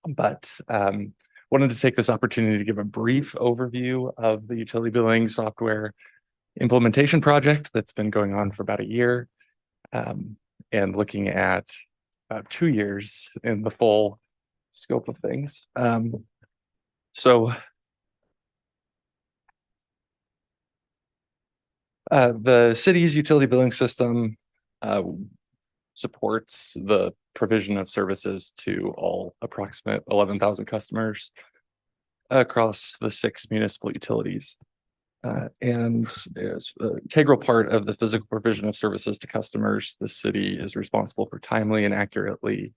But wanted to take this opportunity to give a brief overview of the utility billing software implementation project that's been going on for about a year, and looking at about 2 years in the full scope of things. The city's utility billing system supports the provision of services to all approximate 11,000 customers across the 6 municipal utilities. And as an integral part of the physical provision of services to customers, the city is responsible for timely and accurately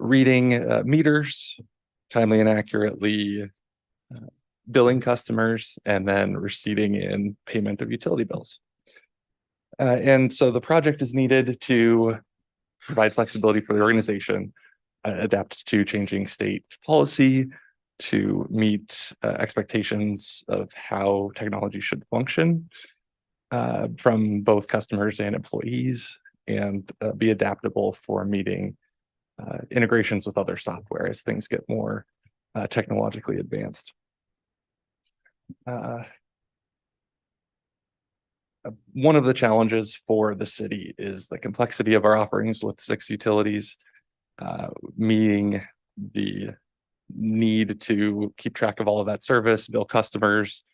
reading meters, timely and accurately billing customers, and then receiving in payment of utility bills. And so the project is needed to provide flexibility for the organization, adapt to changing state policy, to meet expectations of how technology should function from both customers and employees, and be adaptable for meeting integrations with other software as things get more technologically advanced. One of the challenges for the city is the complexity of our offerings with 6 utilities, meeting the need to keep track of all of that service, bill customers,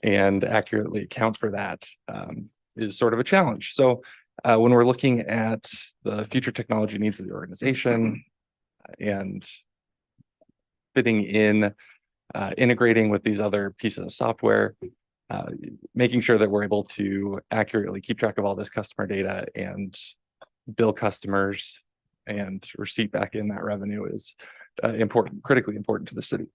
and accurately account for that is sort of a challenge. So when we're looking at the future technology needs of the organization and fitting in, integrating with these other pieces of software, making sure that we're able to accurately keep track of all this customer data and bill customers and receipt back in that revenue is important, critically important to the city.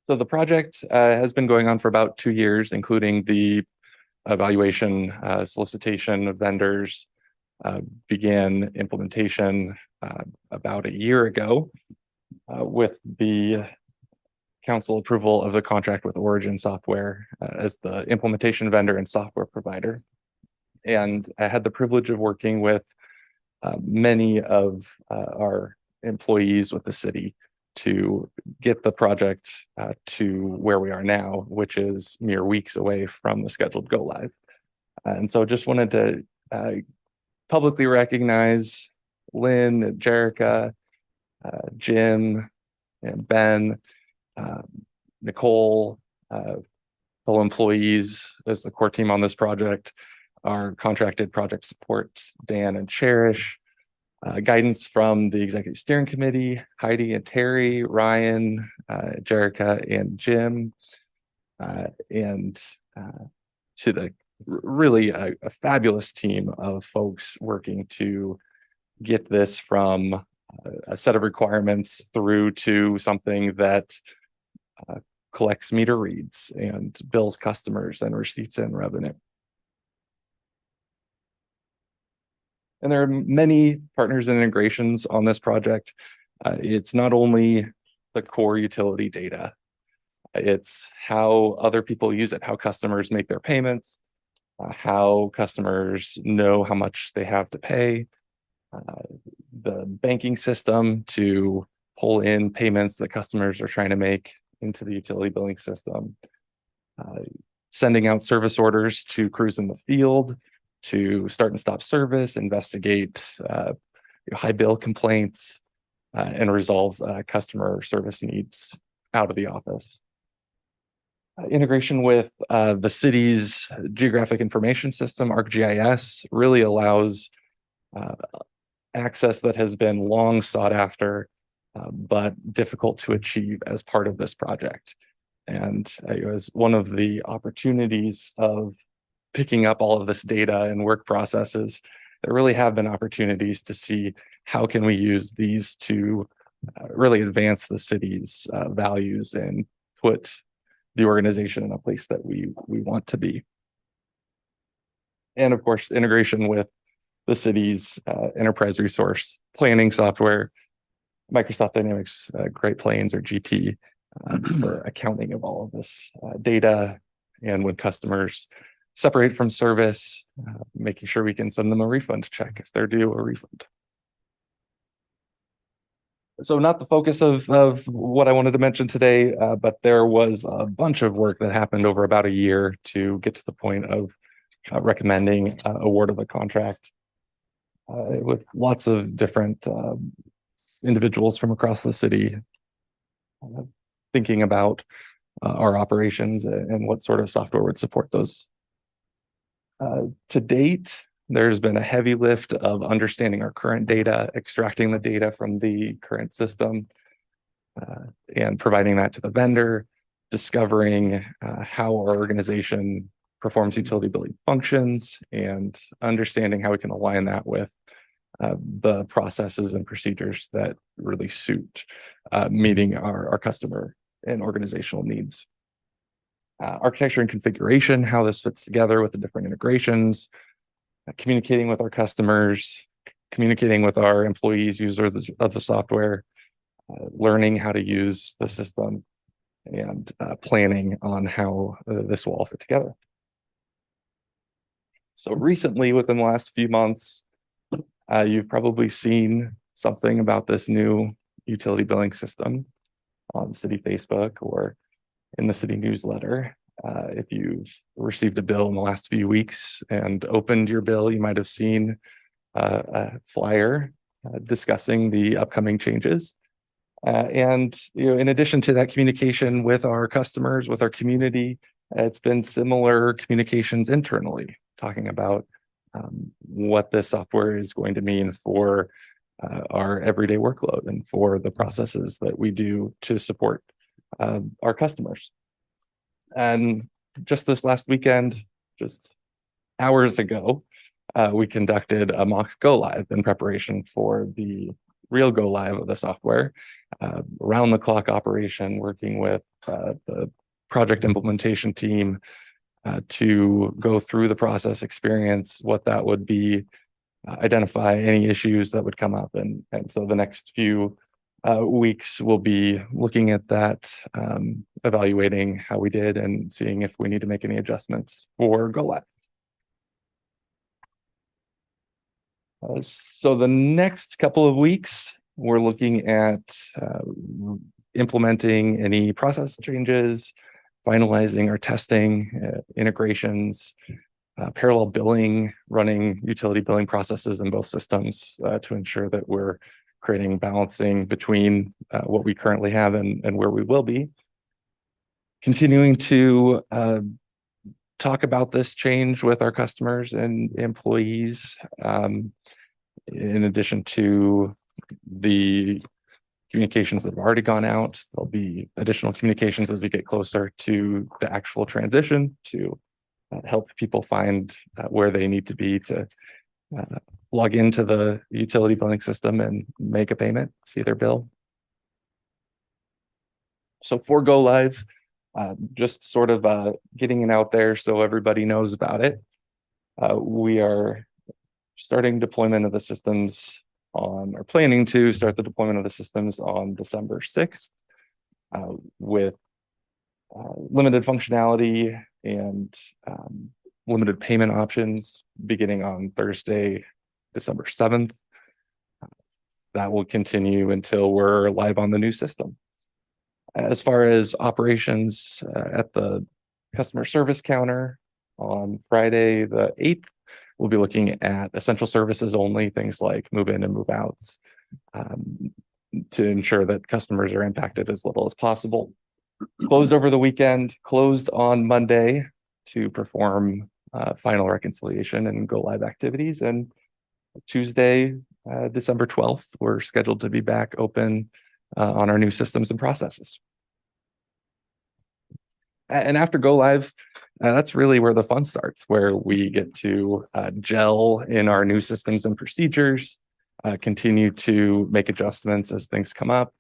So the project has been going on for about 2 years, including the evaluation, solicitation of vendors, began implementation about a year ago with the council approval of the contract with Origin Software as the implementation vendor and software provider. And I had the privilege of working with many of our employees with the city to get the project to where we are now, which is mere weeks away from the scheduled go live. And so just wanted to publicly recognize Lynn, Jerica, Jim, and Ben, Nicole, fellow employees as the core team on this project, our contracted project support, Dan and Cherish, guidance from the executive steering committee, Heidi and Terry, Ryan, Jerica and Jim, and to the really a fabulous team of folks working to get this from a set of requirements through to something that collects meter reads and bills customers and receipts and revenue. And there are many partners and integrations on this project. It's not only the core utility data, it's how other people use it, how customers make their payments, how customers know how much they have to pay, the banking system to pull in payments that customers are trying to make into the utility billing system, sending out service orders to crews in the field to start and stop service, investigate high bill complaints, and resolve customer service needs out of the office. Integration with the city's geographic information system, ArcGIS, really allows access that has been long sought after, but difficult to achieve as part of this project. And it was one of the opportunities of picking up all of this data and work processes. There really have been opportunities to see how can we use these to really advance the city's values and put the organization in a place that we want to be. And of course, integration with the city's enterprise resource planning software, Microsoft Dynamics Great Plains, or GP, for accounting of all of this data. And when customers separate from service, making sure we can send them a refund check if they're due a refund. So not the focus of what I wanted to mention today, but there was a bunch of work that happened over about a year to get to the point of recommending award of a contract with lots of different individuals from across the city thinking about our operations and what sort of software would support those. To date, there's been a heavy lift of understanding our current data, extracting the data from the current system, and providing that to the vendor, discovering how our organization performs utility billing functions, and understanding how we can align that with the processes and procedures that really suit meeting our customer and organizational needs. Architecture and configuration, how this fits together with the different integrations, communicating with our customers, communicating with our employees, users of the software, learning how to use the system, and planning on how this will all fit together. So recently, within the last few months, you've probably seen something about this new utility billing system on city Facebook or in the city newsletter. If you've received a bill in the last few weeks and opened your bill, you might have seen a flyer discussing the upcoming changes. And in addition to that communication with our customers, with our community, it's been similar communications internally, talking about what this software is going to mean for our everyday workload and for the processes that we do to support our customers. And just this last weekend, just hours ago, we conducted a mock go live in preparation for the real go live of the software, round the clock operation, working with the project implementation team to go through the process, experience what that would be, identify any issues that would come up. And so the next few weeks we'll be looking at that, evaluating how we did and seeing if we need to make any adjustments for go live. So the next couple of weeks, we're looking at implementing any process changes, finalizing our testing, integrations, parallel billing, running utility billing processes in both systems to ensure that we're creating balancing between what we currently have and where we will be. Continuing to talk about this change with our customers and employees, in addition to the communications that have already gone out. There'll be additional communications as we get closer to the actual transition to help people find where they need to be to log into the utility billing system and make a payment, see their bill. So for go live, just sort of getting it out there so everybody knows about it. We are starting deployment of the systems on, or planning to start the deployment of the systems on December 6th with limited functionality and limited payment options beginning on Thursday, December 7th. That will continue until we're live on the new system. As far as operations at the customer service counter on Friday, the 8th, we'll be looking at essential services only, things like move in and move outs, to ensure that customers are impacted as little as possible. Closed over the weekend, closed on Monday to perform final reconciliation and go live activities. And Tuesday, December 12th, we're scheduled to be back open on our new systems and processes. And after go live, that's really where the fun starts, where we get to gel in our new systems and procedures, continue to make adjustments as things come up,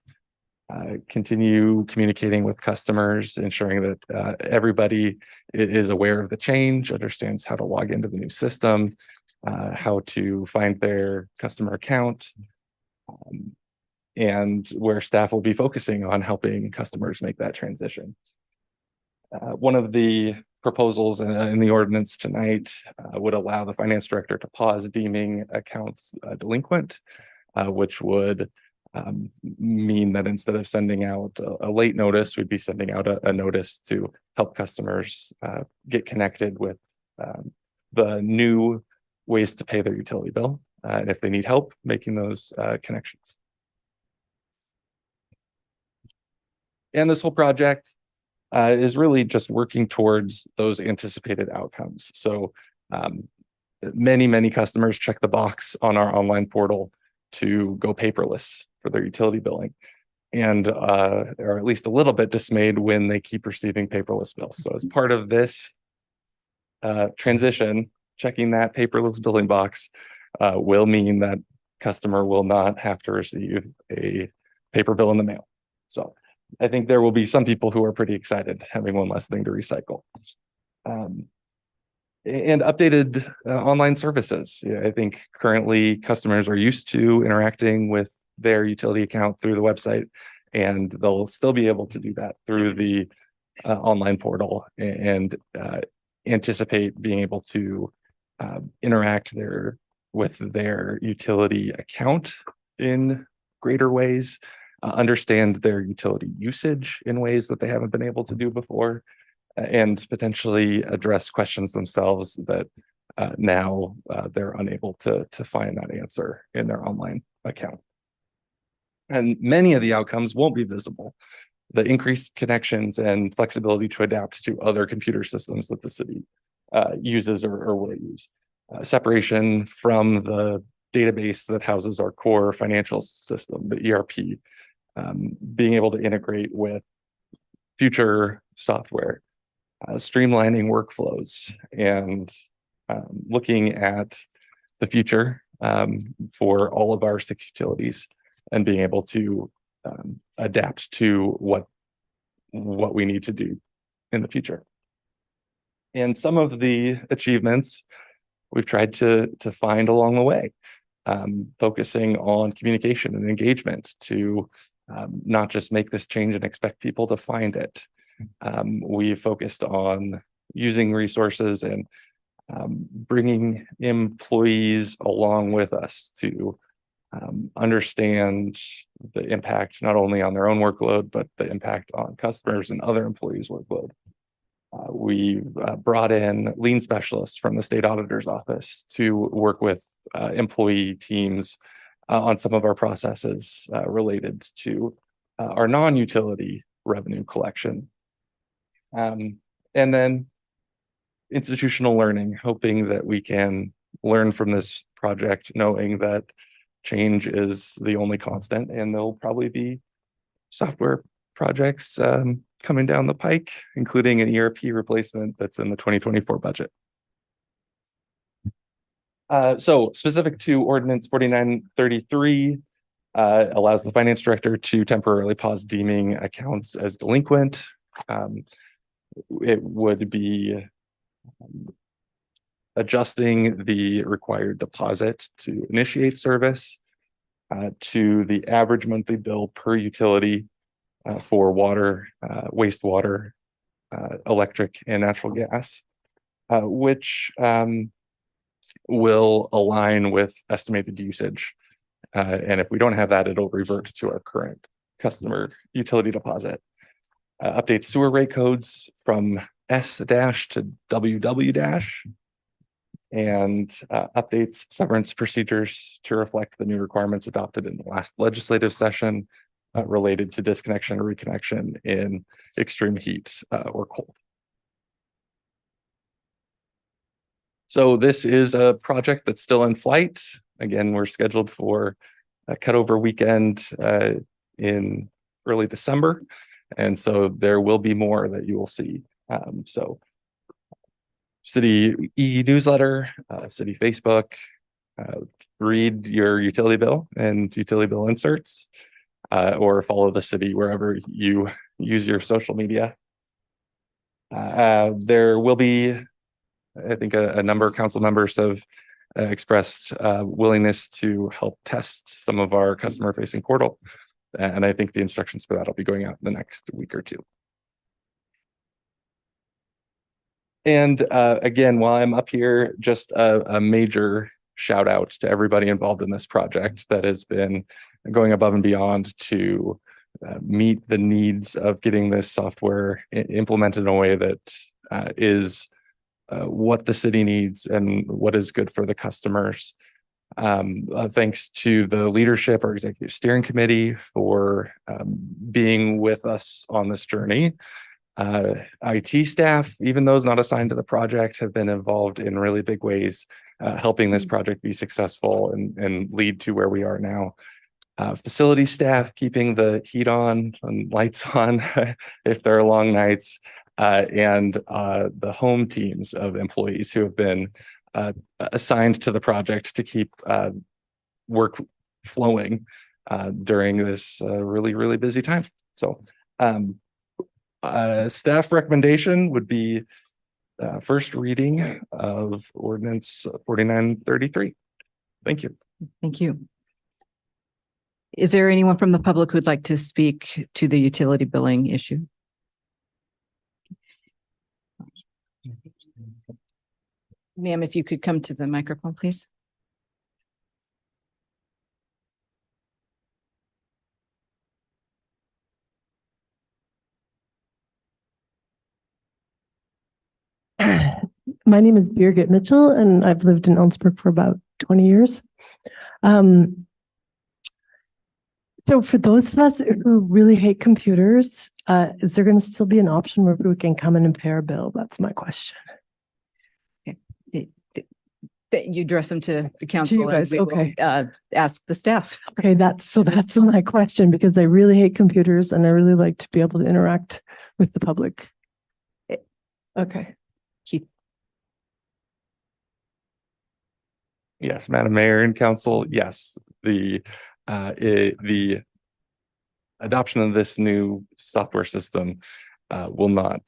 continue communicating with customers, ensuring that everybody is aware of the change, understands how to log into the new system, how to find their customer account, and where staff will be focusing on helping customers make that transition. One of the proposals in the ordinance tonight would allow the finance director to pause deeming accounts delinquent, which would mean that instead of sending out a late notice, we'd be sending out a notice to help customers get connected with the new ways to pay their utility bill, and if they need help making those connections. And this whole project is really just working towards those anticipated outcomes. So many customers check the box on our online portal to go paperless for their utility billing, and are at least a little bit dismayed when they keep receiving paperless bills. So as part of this transition, checking that paperless billing box will mean that customer will not have to receive a paper bill in the mail. So I think there will be some people who are pretty excited having one less thing to recycle. And updated online services. Yeah, I think currently customers are used to interacting with their utility account through the website, and they'll still be able to do that through the online portal, and anticipate being able to interact with their utility account in greater ways, understand their utility usage in ways that they haven't been able to do before, and potentially address questions themselves that now they're unable to find that answer in their online account. And many of the outcomes won't be visible. The increased connections and flexibility to adapt to other computer systems that the city uses or will use. Separation from the database that houses our core financial system, the ERP, being able to integrate with future software, streamlining workflows, and looking at the future for all of our 6 utilities, and being able to adapt to what we need to do in the future. And some of the achievements we've tried to find along the way, focusing on communication and engagement to not just make this change and expect people to find it. We focused on using resources and bringing employees along with us to understand the impact not only on their own workload, but the impact on customers and other employees' workload. We brought in lien specialists from the state auditor's office to work with employee teams on some of our processes related to our non-utility revenue collection. And then institutional learning, hoping that we can learn from this project, knowing that change is the only constant, and there'll probably be software projects coming down the pike, including an ERP replacement that's in the 2024 budget. So specific to Ordinance 4933, allows the finance director to temporarily pause deeming accounts as delinquent. It would be adjusting the required deposit to initiate service to the average monthly bill per utility for water, wastewater, electric, and natural gas, which will align with estimated usage. And if we don't have that, it'll revert to our current customer utility deposit. update sewer rate codes from S dash to WW dash, and updates severance procedures to reflect the new requirements adopted in the last legislative session related to disconnection or reconnection in extreme heat or cold. So this is a project that's still in flight. Again, we're scheduled for a cutover weekend in early December. And so there will be more that you will see. So city e-newsletter, city Facebook, read your utility bill and utility bill inserts, or follow the city wherever you use your social media. There will be, I think a number of council members have expressed willingness to help test some of our customer facing portal. And I think the instructions for that will be going out in the next week or two. And again, while I'm up here, just a major shout out to everybody involved in this project that has been going above and beyond to meet the needs of getting this software implemented in a way that is what the city needs and what is good for the customers. Thanks to the leadership, our executive steering committee, for being with us on this journey. IT staff, even those not assigned to the project, have been involved in really big ways, helping this project be successful and lead to where we are now. Facility staff, keeping the heat on and lights on if there are long nights, and the home teams of employees who have been assigned to the project to keep work flowing during this really, really busy time. So staff recommendation would be first reading of ordinance 4933. Thank you. Thank you. Is there anyone from the public who'd like to speak to the utility billing issue? Ma'am, if you could come to the microphone, please. My name is Birgit Mitchell, and I've lived in Ellensburg for about 20 years. So for those of us who really hate computers, is there going to still be an option where we can come in and pay our bill? That's my question. You address them to the council. you guys, and we will, okay. ask the staff. Okay, that's my question, because I really hate computers and I really like to be able to interact with the public. Okay. Keith. Yes, Madam Mayor and Council. Yes, the adoption of this new software system will not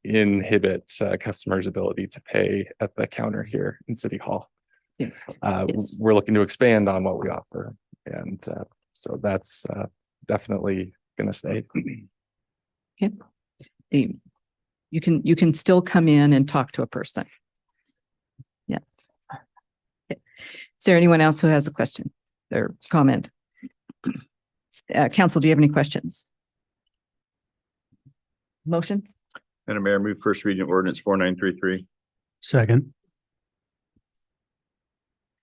inhibit customers' ability to pay at the counter here in City Hall. Yeah. Yes. We're looking to expand on what we offer, and so that's definitely going to stay. Okay. You can still come in and talk to a person. Yes. Okay. Is there anyone else who has a question or comment? Council, do you have any questions? Motions? Madam Mayor, move first reading of ordinance 4933. Second.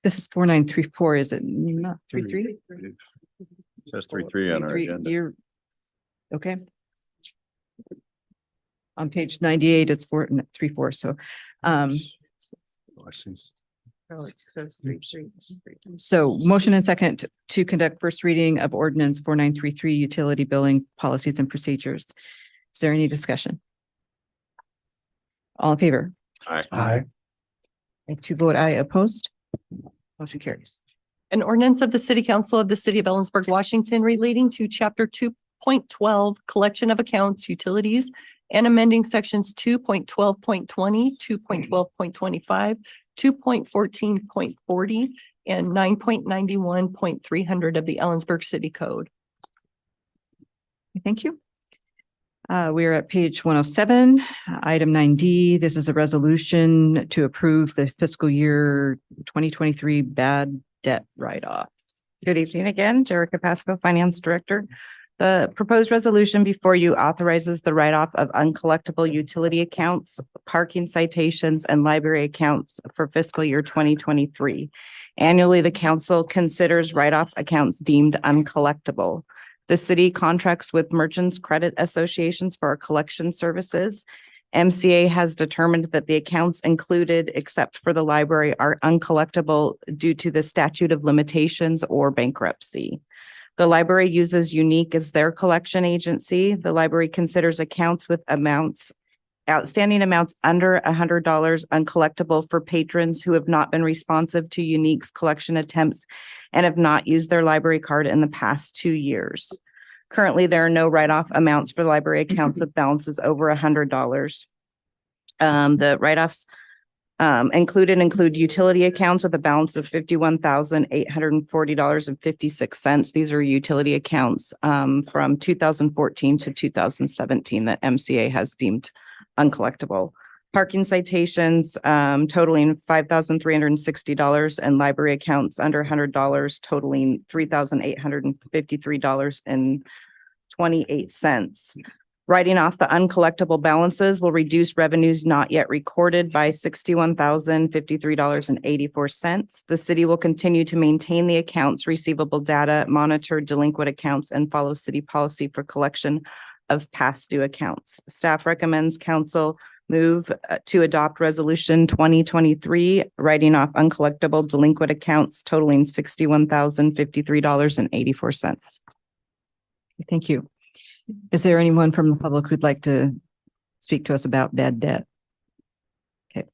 This is 4934, is it not 33? Says 33 on our agenda. You're okay. On page 98, it's 434. So, so motion and second to conduct first reading of ordinance 4933 utility billing policies and procedures. Is there any discussion? All in favor? Aye. Aye. And to vote aye, opposed? Motion carries. An ordinance of the City Council of the City of Ellensburg, Washington, relating to Chapter 2.12 Collection of Accounts, Utilities, and amending sections 2.12.20, 2.12.25, 2.14.40, and 9.91.300 of the Ellensburg City Code. Thank you. We are at page 107, item 9D. This is a resolution to approve the fiscal year 2023 bad debt write-off. Good evening again, Jerica Pasco, Finance Director. The proposed resolution before you authorizes the write-off of uncollectible utility accounts, parking citations, and library accounts for fiscal year 2023. Annually, the council considers write-off accounts deemed uncollectible. The city contracts with merchants credit associations for our collection services. MCA has determined that the accounts included, except for the library, are uncollectible due to the statute of limitations or bankruptcy. The library uses Unique as their collection agency. The library considers accounts with outstanding amounts under $100 uncollectible for patrons who have not been responsive to Unique's collection attempts and have not used their library card in the past 2 years. Currently, there are no write-off amounts for library accounts with balances over $100. The write-offs include utility accounts with a balance of $51,840.56. These are utility accounts from 2014 to 2017 that MCA has deemed uncollectible. Parking citations totaling $5,360 and library accounts under $100 totaling $3,853.28. Writing off the uncollectible balances will reduce revenues not yet recorded by $61,053.84. The city will continue to maintain the accounts receivable data, monitor delinquent accounts, and follow city policy for collection of past due accounts. Staff recommends council move to adopt resolution 2023, writing off uncollectible delinquent accounts totaling $61,053.84. Thank you. Is there anyone from the public who'd like to speak to us about bad debt? Okay,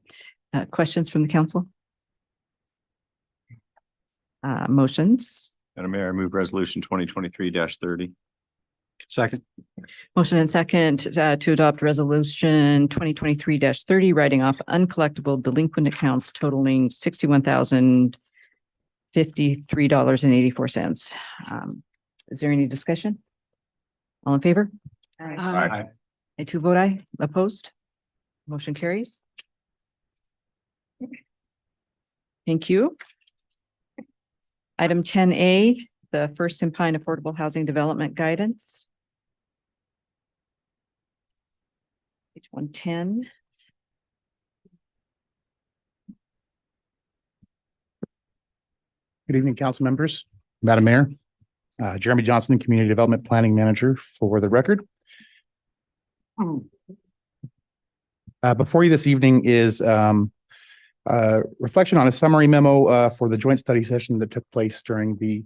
questions from the council? Motions? Madam Mayor, I move resolution 2023-30. Second. Motion and second to adopt resolution 2023-30, writing off uncollectible delinquent accounts totaling $61,053.84. Is there any discussion? All in favor? Aye. I too vote aye. Opposed? Motion carries. Thank you. Item 10A, the First and Pine Affordable Housing Development Guidance. Page 110. Good evening, council members, Madam Mayor. Jeremy Johnson, Community Development Planning Manager for the record. Before you this evening is reflection on a summary memo for the joint study session that took place during the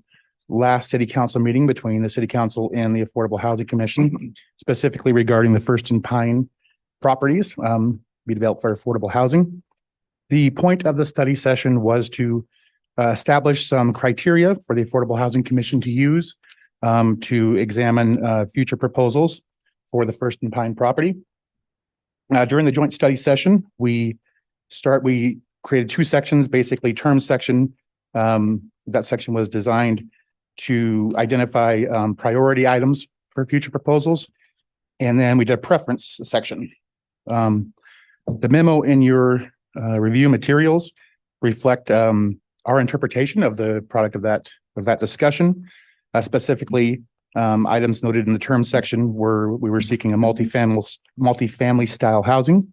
last city council meeting between the city council and the Affordable Housing Commission, specifically regarding the First and Pine properties be developed for affordable housing. The point of the study session was to establish some criteria for the Affordable Housing Commission to use to examine future proposals for the First and Pine property. During the joint study session, we created two sections, basically term section. That section was designed to identify priority items for future proposals. And then we did a preference section. The memo in your review materials reflect our interpretation of the product of that discussion. Specifically, items noted in the term section were we were seeking a multifamily style housing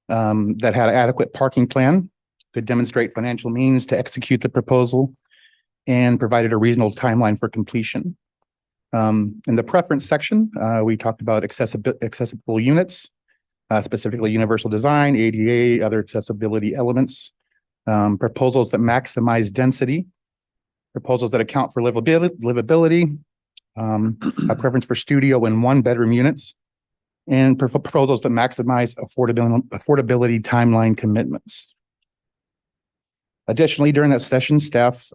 that had an adequate parking plan, could demonstrate financial means to execute the proposal, and provided a reasonable timeline for completion. In the preference section, we talked about accessible units, specifically universal design, ADA, other accessibility elements, proposals that maximize density, proposals that account for livability, a preference for studio and one-bedroom units, and proposals that maximize affordability timeline commitments. Additionally, during that session, staff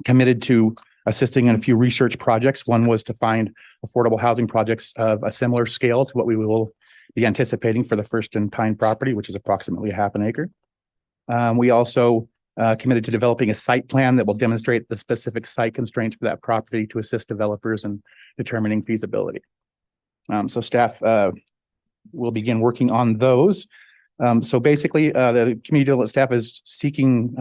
committed to assisting in a few research projects. One was to find affordable housing projects of a similar scale to what we will be anticipating for the First and Pine property, which is approximately a half an acre. We also committed to developing a site plan that will demonstrate the specific site constraints for that property to assist developers in determining feasibility. So staff will begin working on those. So basically, the community development staff is seeking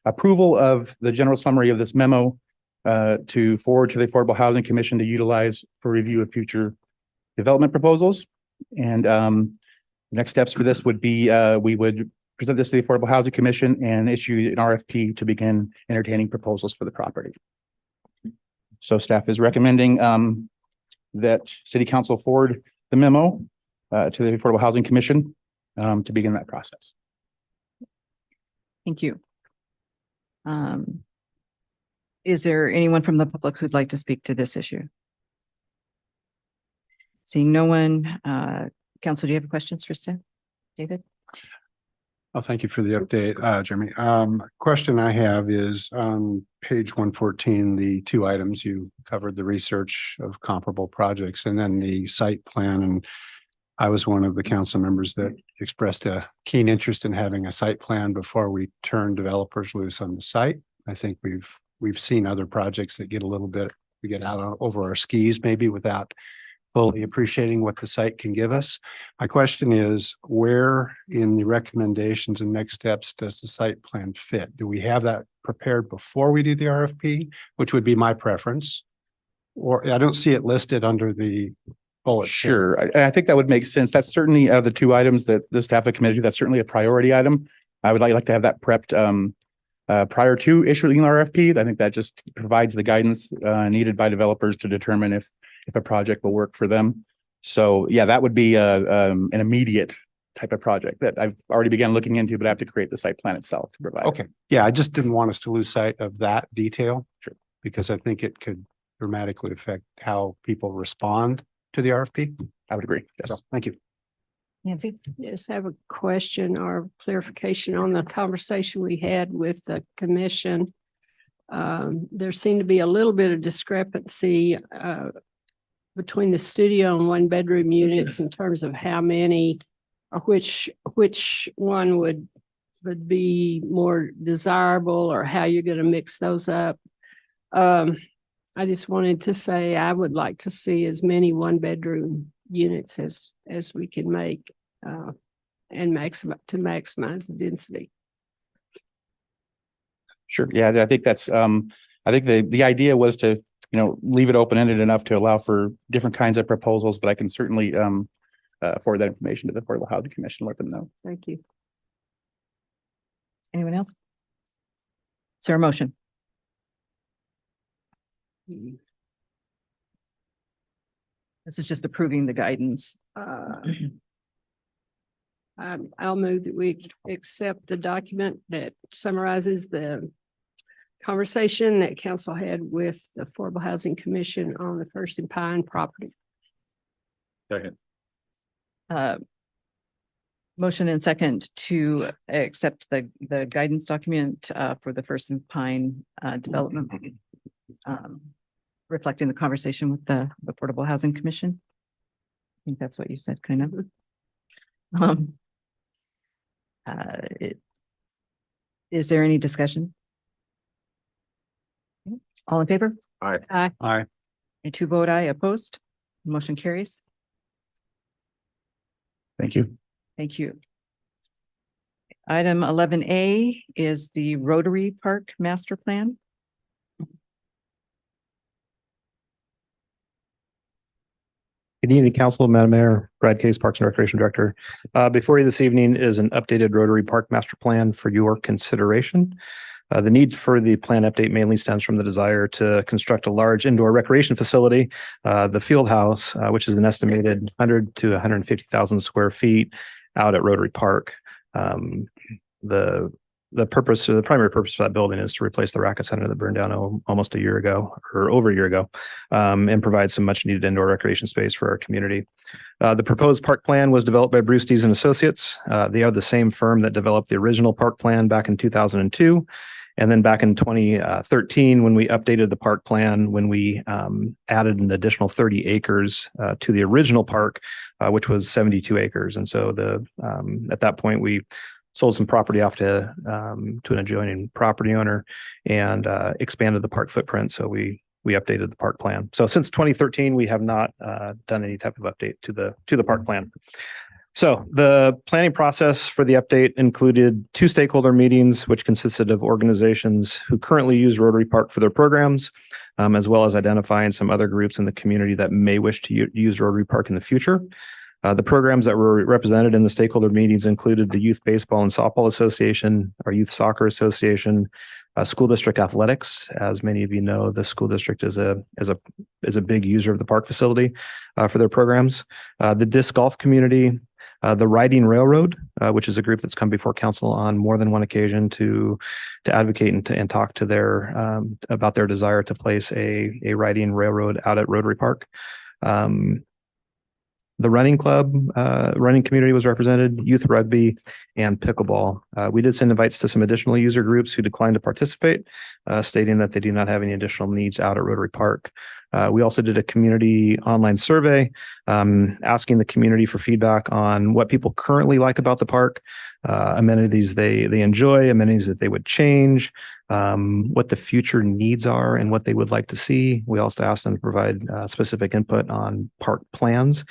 approval of the general summary of this memo to forward to the Affordable Housing Commission to utilize for review of future development proposals. And next steps for this would be we would present this to the Affordable Housing Commission and issue an RFP to begin entertaining proposals for the property. So staff is recommending that City Council forward the memo to the Affordable Housing Commission to begin that process. Thank you. Is there anyone from the public who'd like to speak to this issue? Seeing no one, Council, do you have questions for staff? David? Oh, thank you for the update, Jeremy. Question I have is on page 114, the two items you covered, the research of comparable projects and then the site plan. And I was one of the council members that expressed a keen interest in having a site plan before we turn developers loose on the site. I think we've seen other projects that get a little bit, we get out over our skis maybe without fully appreciating what the site can give us. My question is, where in the recommendations and next steps does the site plan fit? Do we have that prepared before we do the RFP, which would be my preference? Or I don't see it listed under the bullet. Sure. I think that would make sense. That's certainly out of the two items that the staff have committed to, that's certainly a priority item. I would like to have that prepped prior to issuing an RFP. I think that just provides the guidance needed by developers to determine if a project will work for them. So yeah, that would be an immediate type of project that I've already began looking into, but I have to create the site plan itself to provide. Okay. Yeah, I just didn't want us to lose sight of that detail. Sure. Because I think it could dramatically affect how people respond to the RFP. I would agree. Yes. So, thank you. Nancy? Yes, I have a question or clarification on the conversation we had with the commission. There seemed to be a little bit of discrepancy between the studio and one bedroom units in terms of how many or which one would be more desirable or how you're going to mix those up. I just wanted to say I would like to see as many one bedroom units as we can make and maximize the density. Sure. Yeah, I think that's I think the idea was to, leave it open-ended enough to allow for different kinds of proposals, but I can certainly forward that information to the Affordable Housing Commission, let them know. Thank you. Anyone else? Is there a motion? This is just approving the guidance. I'll move that we accept the document that summarizes the conversation that council had with the Affordable Housing Commission on the First and Pine property. Second. Motion and second to accept the guidance document for the First and Pine development. Reflecting the conversation with the Affordable Housing Commission. I think that's what you said, kind of. Is there any discussion? All in favor? Aye. Aye. Aye. A two vote aye, opposed. Motion carries. Thank you. Thank you. Item 11A is the Rotary Park Master Plan. Good evening, Council, Madam Mayor, Brad Case, Parks and Recreation Director. Before you this evening is an updated Rotary Park Master Plan for your consideration. The need for the plan update mainly stems from the desire to construct a large indoor recreation facility, the Field House, which is an estimated 100 to 150,000 square feet out at Rotary Park. The primary purpose for that building is to replace the Racquet Center that burned down almost a year ago or over a year ago, and provide some much needed indoor recreation space for our community. The proposed park plan was developed by Bruce Dees and Associates. They are the same firm that developed the original park plan back in 2002. And then back in 2013, when we updated the park plan, when we added an additional 30 acres to the original park, which was 72 acres. And so at that point, we sold some property off to an adjoining property owner and expanded the park footprint. So we updated the park plan. So since 2013, we have not done any type of update to the park plan. So the planning process for the update included 2 stakeholder meetings, which consisted of organizations who currently use Rotary Park for their programs, as well as identifying some other groups in the community that may wish to use Rotary Park in the future. The programs that were represented in the stakeholder meetings included the Youth Baseball and Softball Association, our Youth Soccer Association, School District Athletics. As many of you know, the school district is a big user of the park facility for their programs. The disc golf community, the Riding Railroad, which is a group that's come before council on more than one occasion to advocate and talk to their about their desire to place a riding railroad out at Rotary Park. The running club, running community was represented, youth rugby, and pickleball. We did send invites to some additional user groups who declined to participate, stating that they do not have any additional needs out at Rotary Park. We also did a community online survey, asking the community for feedback on what people currently like about the park, amenities they enjoy, amenities that they would change, what the future needs are and what they would like to see. We also asked them to provide specific input on park plans.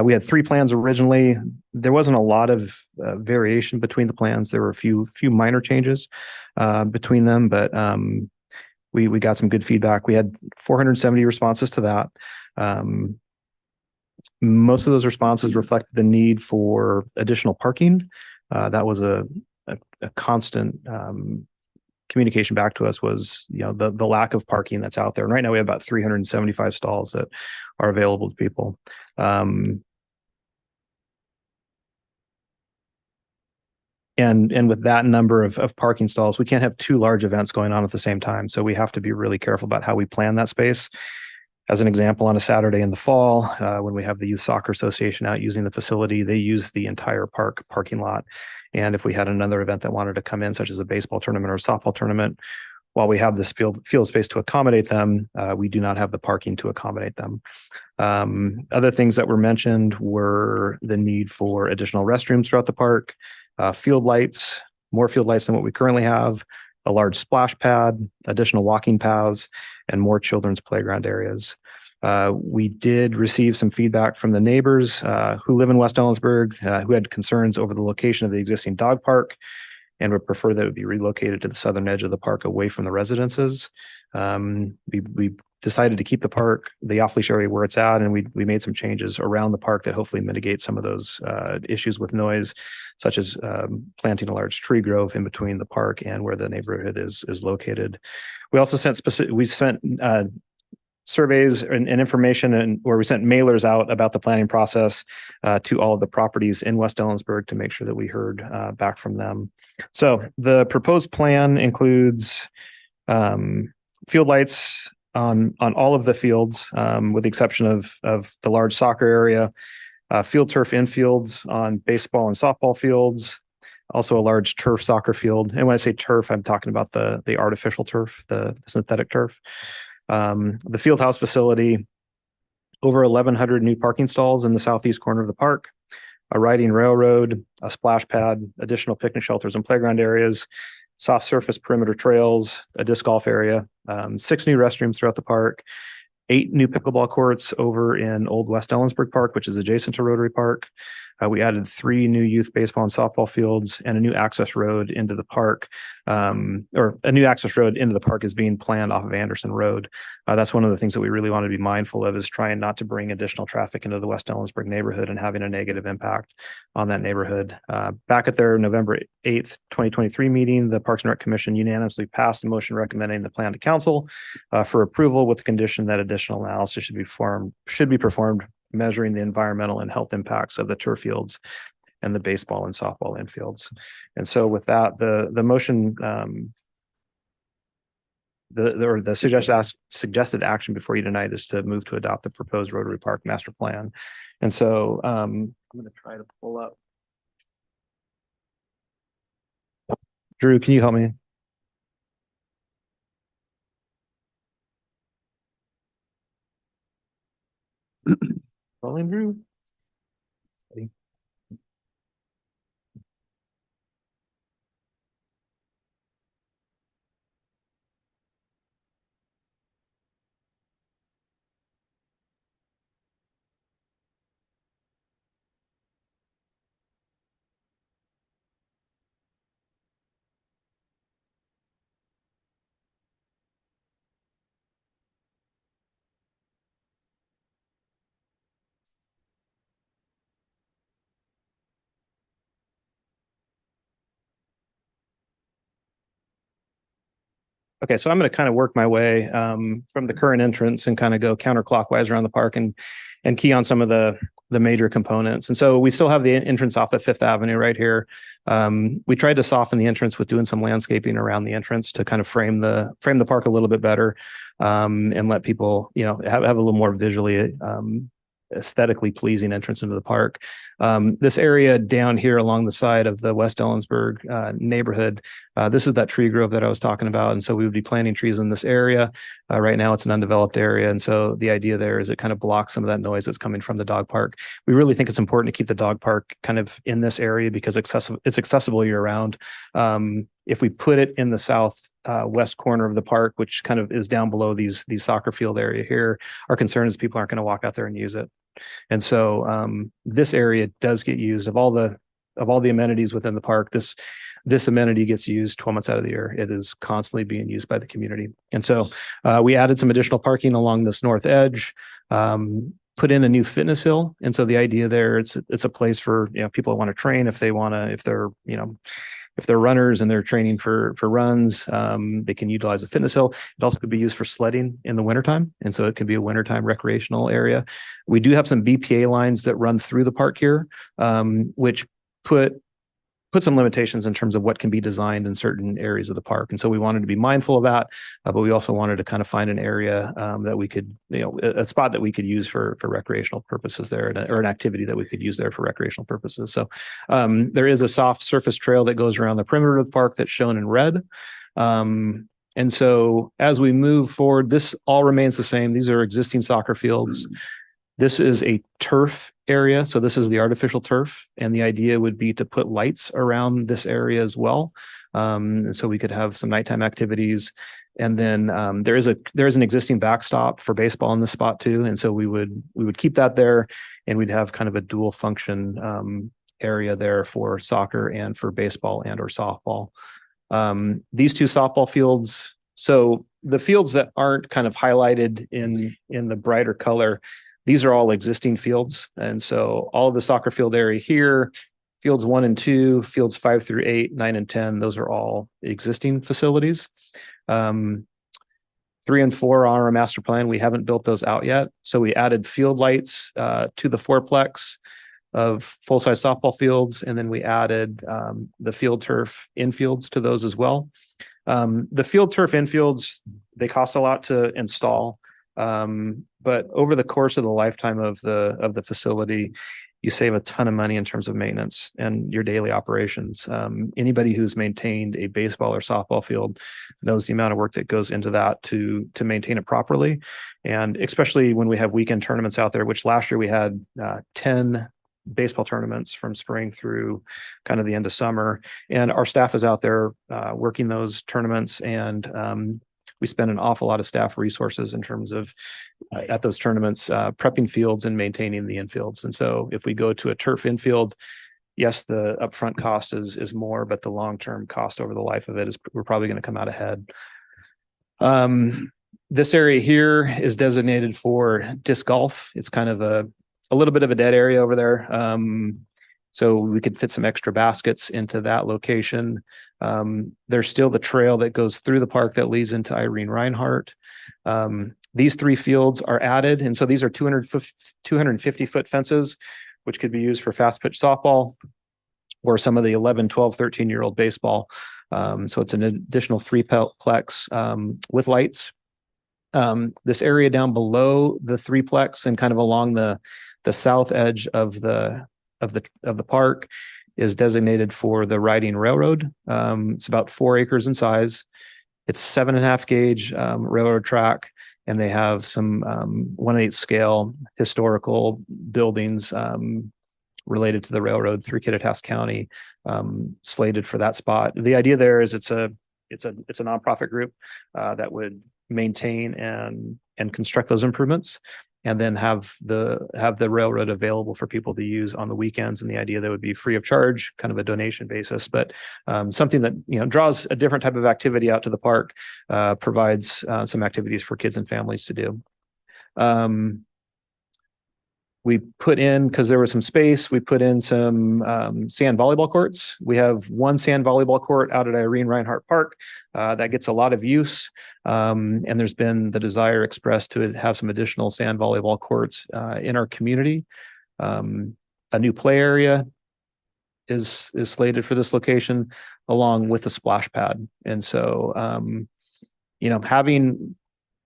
We had 3 plans originally. There wasn't a lot of variation between the plans. There were a few minor changes between them, but we got some good feedback. We had 470 responses to that. Most of those responses reflected the need for additional parking. That was a constant communication back to us was, the lack of parking that's out there. And right now we have about 375 stalls that are available to people. And with that number of parking stalls, we can't have 2 large events going on at the same time. So we have to be really careful about how we plan that space. As an example, on a Saturday in the fall, when we have the Youth Soccer Association out using the facility, they use the entire parking lot. And if we had another event that wanted to come in, such as a baseball tournament or a softball tournament, while we have this field space to accommodate them, we do not have the parking to accommodate them. Other things that were mentioned were the need for additional restrooms throughout the park, field lights, more field lights than what we currently have, a large splash pad, additional walking paths, and more children's playground areas. We did receive some feedback from the neighbors who live in West Ellensburg, who had concerns over the location of the existing dog park and would prefer that it be relocated to the southern edge of the park away from the residences. We decided to keep the park, the off-leash area where it's at, and we made some changes around the park that hopefully mitigate some of those issues with noise, such as planting a large tree grove in between the park and where the neighborhood is located. We also sent surveys and information, and where we sent mailers out about the planning process to all of the properties in West Ellensburg to make sure that we heard back from them. So the proposed plan includes field lights on all of the fields, with the exception of the large soccer area, field turf infields on baseball and softball fields, also a large turf soccer field. And when I say turf, I'm talking about the artificial turf, the synthetic turf. The field house facility, over 1,100 new parking stalls in the southeast corner of the park, a riding railroad, a splash pad, additional picnic shelters and playground areas, soft surface perimeter trails, a disc golf area, 6 new restrooms throughout the park, 8 new pickleball courts over in Old West Ellensburg Park, which is adjacent to Rotary Park. We added 3 new youth baseball and softball fields and a new access road into the park, or a new access road into the park is being planned off of Anderson Road. That's one of the things that we really want to be mindful of, is trying not to bring additional traffic into the West Ellensburg neighborhood and having a negative impact on that neighborhood. Back at their November 8th, 2023 meeting, the Parks and Rec Commission unanimously passed a motion recommending the plan to council for approval, with the condition that additional analysis should be performed measuring the environmental and health impacts of the turf fields and the baseball and softball infields. And so with that, the motion, the suggested action before you tonight is to move to adopt the proposed Rotary Park master plan. And so I'm going to try to pull up. Drew, can you help me? Rolling, Drew. Okay, so I'm going to kind of work my way from the current entrance and kind of go counterclockwise around the park and key on some of the major components. And so we still have the entrance off of Fifth Avenue right here. We tried to soften the entrance with doing some landscaping around the entrance to kind of frame the park a little bit better, and let people, you know, have a little more visually aesthetically pleasing entrance into the park. This area down here along the side of the West Ellensburg neighborhood, this is that tree grove that I was talking about. And so we would be planting trees in this area. Right now it's an undeveloped area. And so the idea there is it kind of blocks some of that noise that's coming from the dog park. We really think it's important to keep the dog park kind of in this area because it's accessible year round. If we put it in the south west corner of the park, which kind of is down below these soccer field area here, our concern is people aren't going to walk out there and use it. And so this area does get used of all the amenities within the park. This amenity gets used 12 months out of the year. It is constantly being used by the community. And so we added some additional parking along this north edge, put in a new fitness hill. And so the idea there, it's a place for, you know, people that want to train if they're runners and they're training for runs, they can utilize the fitness hill. It also could be used for sledding in the wintertime. And so it could be a wintertime recreational area. We do have some BPA lines that run through the park here, which put some limitations in terms of what can be designed in certain areas of the park. And so we wanted to be mindful of that, but we also wanted to kind of find an area that we could, you know, a spot that we could use for recreational purposes there, or an activity that we could use there for recreational purposes. So there is a soft surface trail that goes around the perimeter of the park that's shown in red. And so as we move forward, this all remains the same. These are existing soccer fields. This is a turf area. So this is the artificial turf. And the idea would be to put lights around this area as well. So we could have some nighttime activities. And then there is an existing backstop for baseball in this spot too. And so we would keep that there, and we'd have kind of a dual function area there for soccer and for baseball and or softball. These two softball fields. So the fields that aren't kind of highlighted in the brighter color, these are all existing fields. And so all of the soccer field area here, fields 1 and 2, fields 5 through 8, 9 and 10, those are all existing facilities. 3 and 4 on our master plan, we haven't built those out yet. So we added field lights to the fourplex of full-size softball fields. And then we added the field turf infields to those as well. The field turf infields, they cost a lot to install. But over the course of the lifetime of the facility, you save a ton of money in terms of maintenance and your daily operations. Anybody who's maintained a baseball or softball field knows the amount of work that goes into that to maintain it properly. And especially when we have weekend tournaments out there, which last year we had 10 baseball tournaments from spring through kind of the end of summer. And our staff is out there working those tournaments, and we spend an awful lot of staff resources in terms of at those tournaments, prepping fields and maintaining the infields. And so if we go to a turf infield, yes, the upfront cost is more, but the long-term cost over the life of it is we're probably going to come out ahead. This area here is designated for disc golf. It's kind of a little bit of a dead area over there. So we could fit some extra baskets into that location. There's still the trail that goes through the park that leads into Irene Reinhardt. These 3 fields are added. And so these are 250-foot fences, which could be used for fast pitch softball or some of the 11, 12, 13-year-old baseball. So it's an additional 3-plex with lights. This area down below the 3-plex and kind of along the south edge of the park is designated for the riding railroad. It's about 4 acres in size. It's 7.5 gauge railroad track, and they have some 1/8 scale historical buildings related to the railroad through Kittitas County, slated for that spot. The idea there is it's a nonprofit group that would maintain and construct those improvements, and then have the railroad available for people to use on the weekends. And the idea that would be free of charge, kind of a donation basis, but something that, you know, draws a different type of activity out to the park, provides some activities for kids and families to do. we put in, because there was some space, we put in some sand volleyball courts. We have one sand volleyball court out at Irene Reinhardt Park that gets a lot of use. And there's been the desire expressed to have some additional sand volleyball courts in our community. A new play area is slated for this location, along with a splash pad. And so, having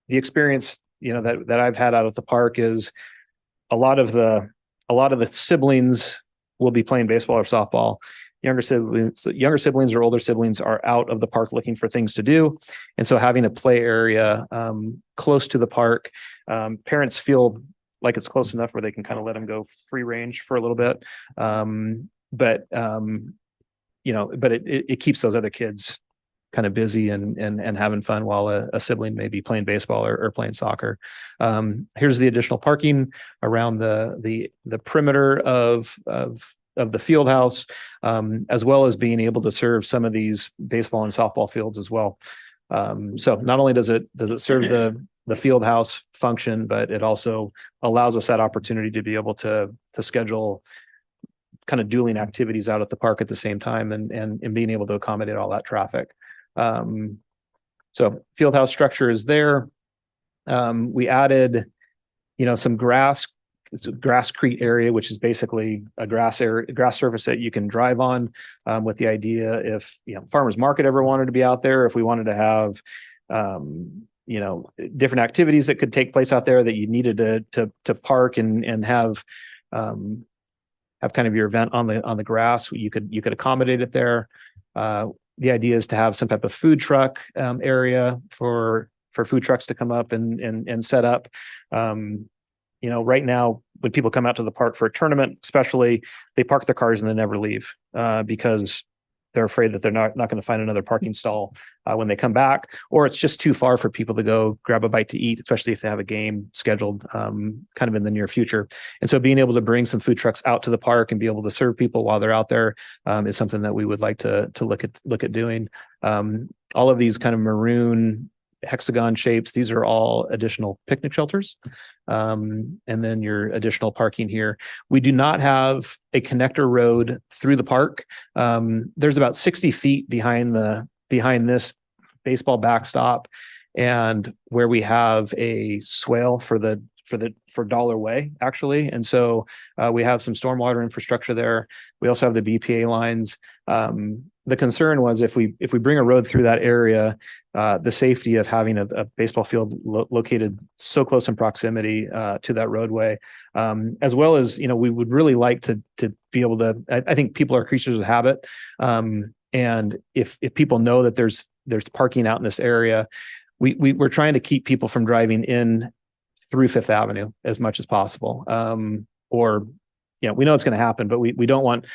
the experience, that I've had out at the park is a lot of the siblings will be playing baseball or softball. Younger siblings or older siblings are out of the park looking for things to do. And so having a play area close to the park, parents feel like it's close enough where they can kind of let them go free range for a little bit. But it keeps those other kids kind of busy and having fun while a sibling may be playing baseball or playing soccer. Here's the additional parking around the perimeter of the field house, as well as being able to serve some of these baseball and softball fields as well. So not only does it serve the field house function, but it also allows us that opportunity to be able to schedule kind of dueling activities out at the park at the same time and being able to accommodate all that traffic. So field house structure is there. We added, some grasscrete area, which is basically a grass surface that you can drive on, with the idea if, farmers market ever wanted to be out there, if we wanted to have, different activities that could take place out there that you needed to park and have kind of your event on the grass, you could accommodate it there. The idea is to have some type of food truck area for food trucks to come up and set up. Right now, when people come out to the park for a tournament, especially, they park their cars and they never leave because they're afraid that they're not going to find another parking stall when they come back, or it's just too far for people to go grab a bite to eat, especially if they have a game scheduled kind of in the near future. And so being able to bring some food trucks out to the park and be able to serve people while they're out there is something that we would like to look at doing. All of these kind of maroon hexagon shapes, these are all additional picnic shelters. And then your additional parking here. We do not have a connector road through the park. There's about 60 feet behind this baseball backstop, and where we have a swale for Dollar Way, actually. And so we have some stormwater infrastructure there. We also have the BPA lines. The concern was if we bring a road through that area, the safety of having a baseball field located so close in proximity to that roadway, as well as, we would really like to be able to, I think people are creatures of habit. And if people know that there's parking out in this area, we're trying to keep people from driving in through Fifth Avenue as much as possible. We know it's going to happen, but we don't want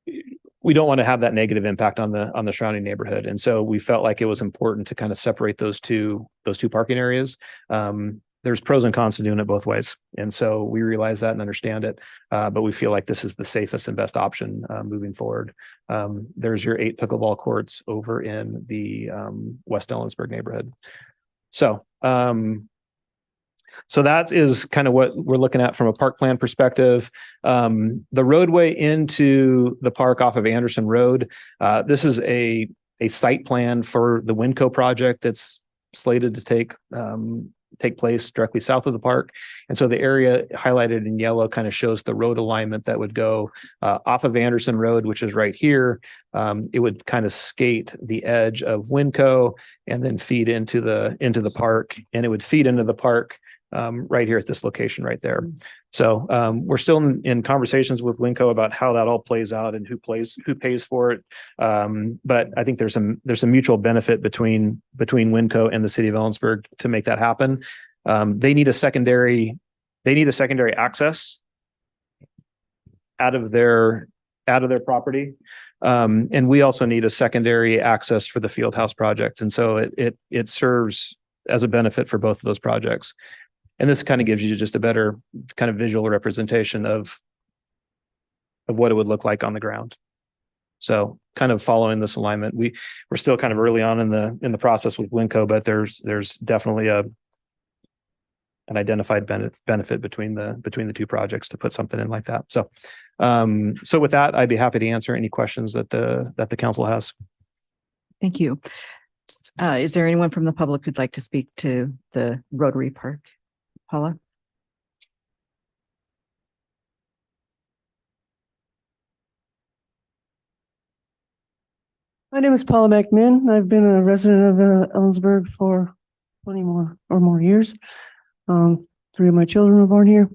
to have that negative impact on the surrounding neighborhood. And so we felt like it was important to kind of separate those two parking areas. There's pros and cons to doing it both ways. And so we realize that and understand it. But we feel like this is the safest and best option moving forward. There's your 8 pickleball courts over in the West Ellensburg neighborhood. So that is kind of what we're looking at from a park plan perspective. The roadway into the park off of Anderson Road, this is a site plan for the Winco project that's slated to take place directly south of the park. And so the area highlighted in yellow kind of shows the road alignment that would go off of Anderson Road, which is right here. It would kind of skate the edge of Winco and then feed into the park, and it would feed into the park right here at this location right there. So we're still in conversations with Winco about how that all plays out and who pays for it. But I think there's some mutual benefit between Winco and the city of Ellensburg to make that happen. They need a secondary access out of their property. And we also need a secondary access for the field house project. And so it serves as a benefit for both of those projects. And this kind of gives you just a better kind of visual representation of what it would look like on the ground. So kind of following this alignment, we're still kind of early on in the process with Winco, but there's definitely an identified benefit between the two projects to put something in like that. So, so with that, I'd be happy to answer any questions that the council has. Thank you. Is there anyone from the public who'd like to speak to the Rotary Park? Paula? My name is Paula McMinn. I've been a resident of Ellensburg for 20 more years. 3 of my children were born here.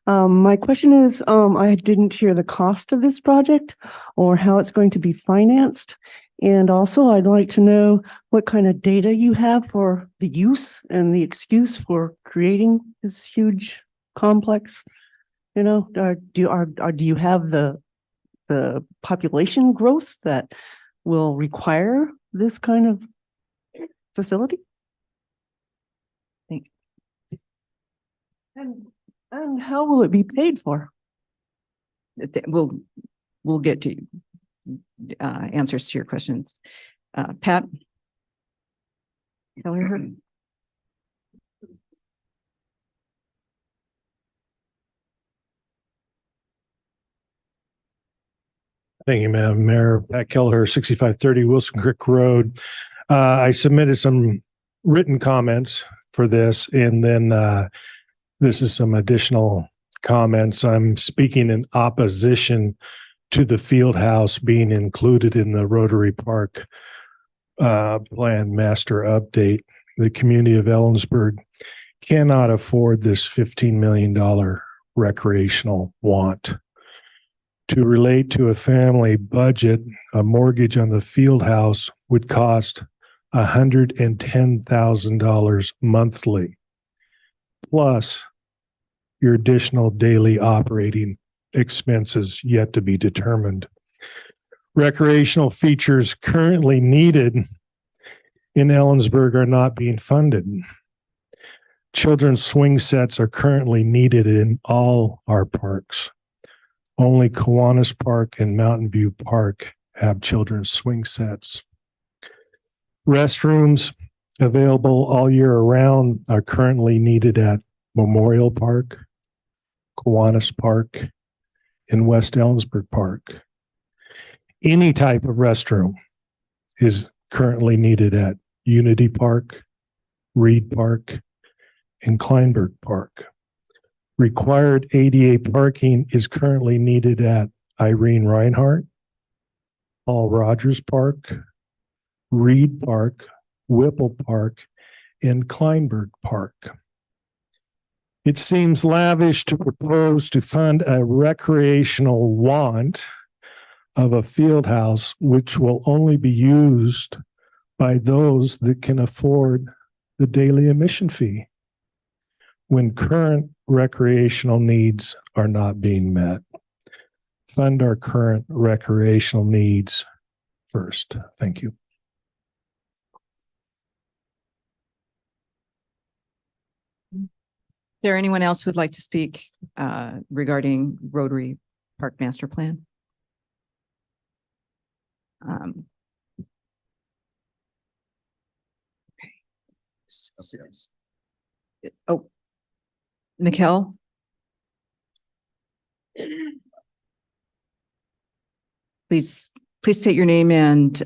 My question is, I didn't hear the cost of this project or how it's going to be financed. And also I'd like to know what kind of data you have for the use and the excuse for creating this huge complex. You know, do you have the population growth that will require this kind of facility? Thank you. And how will it be paid for? We'll get to answers to your questions. Pat? Kelleher? Thank you, Madam Mayor. Pat Kelleher, 6530 Wilson Creek Road. I submitted some written comments for this, and then this is some additional comments. I'm speaking in opposition to the field house being included in the Rotary Park Plan Master Update. The community of Ellensburg cannot afford this $15 million recreational want. To relate to a family budget, a mortgage on the field house would cost $110,000 monthly, plus your additional daily operating expenses yet to be determined. Recreational features currently needed in Ellensburg are not being funded. Children's swing sets are currently needed in all our parks. Only Kiwanis Park and Mountain View Park have children's swing sets. Restrooms available all year around are currently needed at Memorial Park, Kiwanis Park, and West Ellensburg Park. Any type of restroom is currently needed at Unity Park, Reed Park, and Kleinberg Park. Required ADA parking is currently needed at Irene Reinhardt, Paul Rogers Park, Reed Park, Whipple Park, and Kleinberg Park. It seems lavish to propose to fund a recreational want of a field house, which will only be used by those that can afford the daily admission fee, when current recreational needs are not being met. Fund our current recreational needs first. Thank you. Is there anyone else who would like to speak regarding Rotary Park Master Plan? Okay. Oh, Mikkel? Please state your name and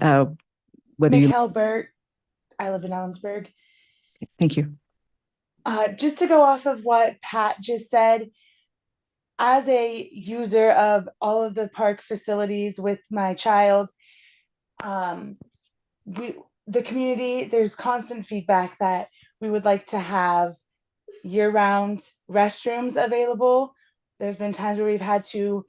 whether you. Mikkel Burt. I live in Ellensburg. Thank you. Just to go off of what Pat just said, as a user of all of the park facilities with my child, the community, there's constant feedback that we would like to have year-round restrooms available. There's been times where we've had to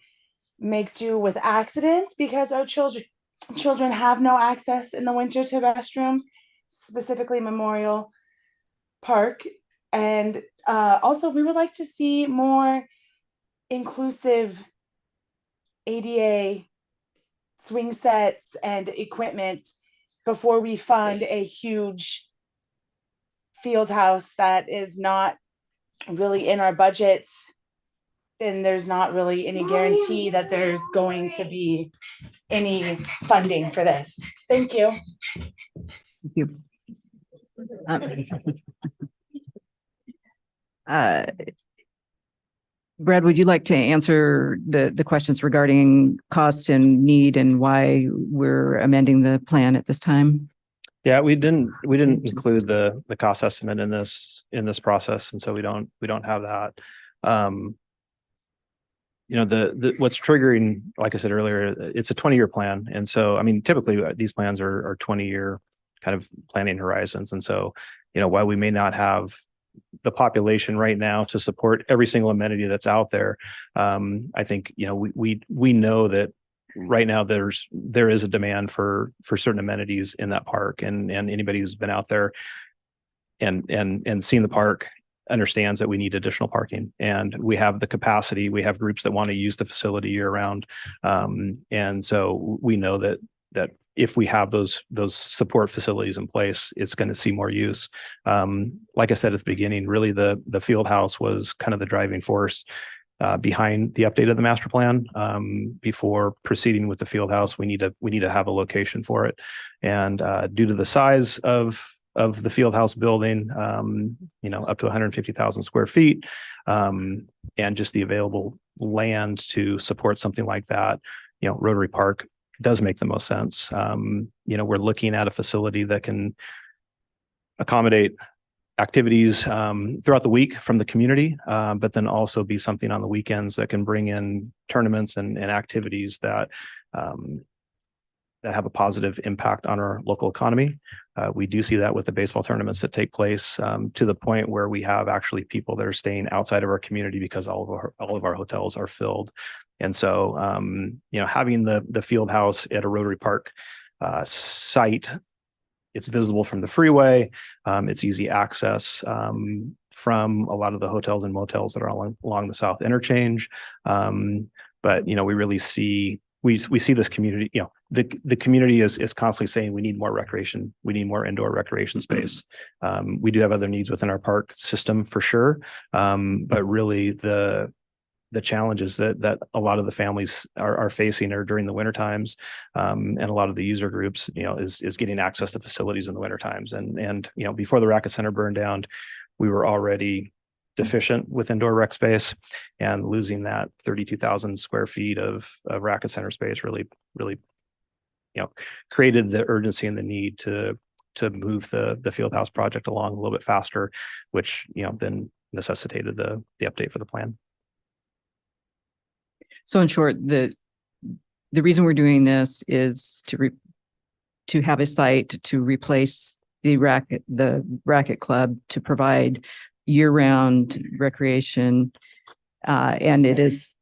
make do with accidents because our children have no access in the winter to restrooms, specifically Memorial Park. And also we would like to see more inclusive ADA swing sets and equipment before we fund a huge field house that is not really in our budgets. Then there's not really any guarantee that there's going to be any funding for this. Thank you. Thank you. Brad, would you like to answer the questions regarding cost and need and why we're amending the plan at this time? Yeah, we didn't include the cost estimate in this process, and so we don't have that. You know, the what's triggering, like I said earlier, it's a 20-year plan. And so, I mean, typically these plans are 20-year kind of planning horizons. And so, you know, while we may not have the population right now to support every single amenity that's out there, I think, you know, we know that right now there is a demand for certain amenities in that park, and anybody who's been out there and seen the park understands that we need additional parking, and we have the capacity. We have groups that want to use the facility year round. And so we know that if we have those support facilities in place, it's going to see more use. Like I said at the beginning, really the field house was kind of the driving force behind the update of the master plan. Before proceeding with the field house, we need to have a location for it. And due to the size of the field house building, you know, up to 150,000 square feet, and just the available land to support something like that, you know, Rotary Park does make the most sense. You know, we're looking at a facility that can accommodate activities throughout the week from the community, but then also be something on the weekends that can bring in tournaments and activities that have a positive impact on our local economy. We do see that with the baseball tournaments that take place, to the point where we have actually people that are staying outside of our community because all of our hotels are filled. And so, you know, having the field house at a Rotary Park site, it's visible from the freeway. It's easy access from a lot of the hotels and motels that are along the South Interchange. But, you know, we really see, we see this community, you know, the community is constantly saying we need more recreation. We need more indoor recreation space. We do have other needs within our park system for sure. But really the challenges that a lot of the families are facing are during the winter times, and a lot of the user groups, you know, is getting access to facilities in the winter times. And you know, before the Racket Center burned down, we were already deficient with indoor rec space, and losing that 32,000 square feet of Racket Center space really, you know, created the urgency and the need to move the field house project along a little bit faster, which, you know, then necessitated the update for the plan. So in short, the reason we're doing this is to have a site to replace the racket club, to provide year-round recreation, and it is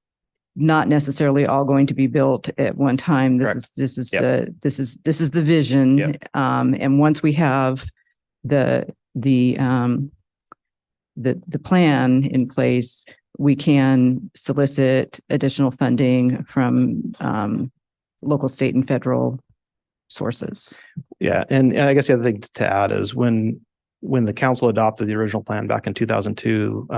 not necessarily all going to be built at one time. This is the vision. Yep. And once we have the plan in place, we can solicit additional funding from local, state, and federal sources. Yeah, and I guess the other thing to add is when the council adopted the original plan back in 2002,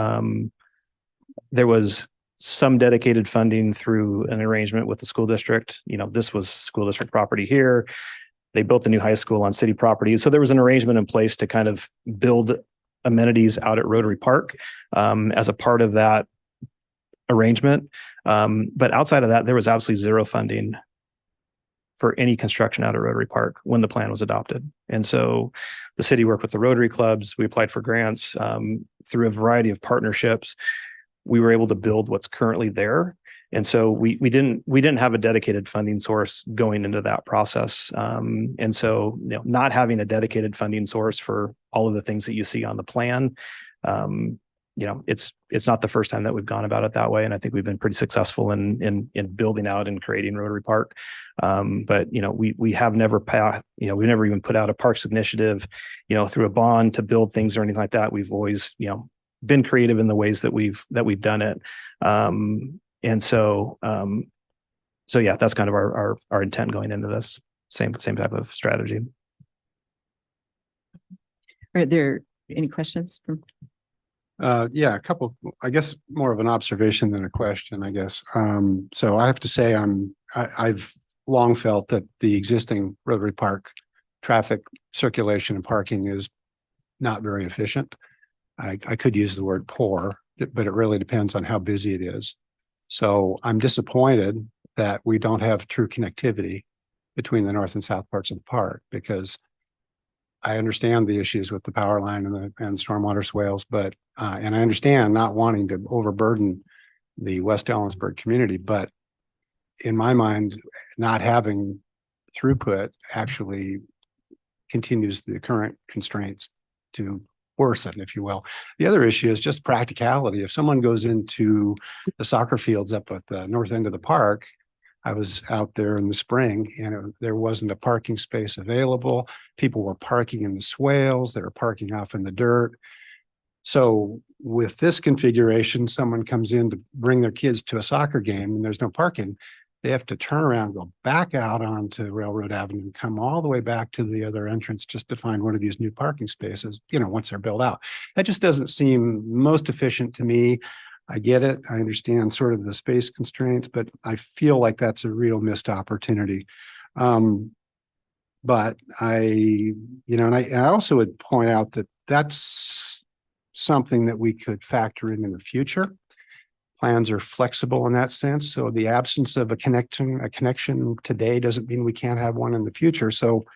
there was some dedicated funding through an arrangement with the school district. You know, this was school district property here. They built the new high school on city property. So there was an arrangement in place to kind of build amenities out at Rotary Park as a part of that arrangement. But outside of that, there was absolutely zero funding for any construction out at Rotary Park when the plan was adopted. And so the city worked with the Rotary clubs. We applied for grants through a variety of partnerships. We were able to build what's currently there. And so we didn't have a dedicated funding source going into that process. And so, you know, not having a dedicated funding source for all of the things that you see on the plan, you know, it's not the first time that we've gone about it that way. And I think we've been pretty successful in building out and creating Rotary Park. But, you know, we have never we've never even put out a parks initiative, you know, through a bond to build things or anything like that. We've always, you know, been creative in the ways that we've done it. And so yeah, that's kind of our intent going into this same type of strategy. Are there any questions from? Yeah, a couple, I guess more of an observation than a question, I guess. So I have to say I've long felt that the existing Rotary Park traffic circulation and parking is not very efficient. I could use the word poor, but it really depends on how busy it is. So I'm disappointed that we don't have true connectivity between the north and south parts of the park, because I understand the issues with the power line and stormwater swales, but and I understand not wanting to overburden the West Ellensburg community, but in my mind, not having throughput actually continues the current constraints to worsen, if you will. The other issue is just practicality. If someone goes into the soccer fields up at the north end of the park, I was out there in the spring and there wasn't a parking space available. People were parking in the swales, they were parking off in the dirt. So with this configuration, someone comes in to bring their kids to a soccer game and there's no parking. They have to turn around, go back out onto Railroad Avenue and come all the way back to the other entrance just to find one of these new parking spaces, once they're built out. That just doesn't seem most efficient to me. I get it. I understand sort of the space constraints, but I feel like that's a real missed opportunity. But I also would point out that that's something that we could factor in the future. Plans are flexible in that sense. So the absence of a connection today doesn't mean we can't have one in the future. So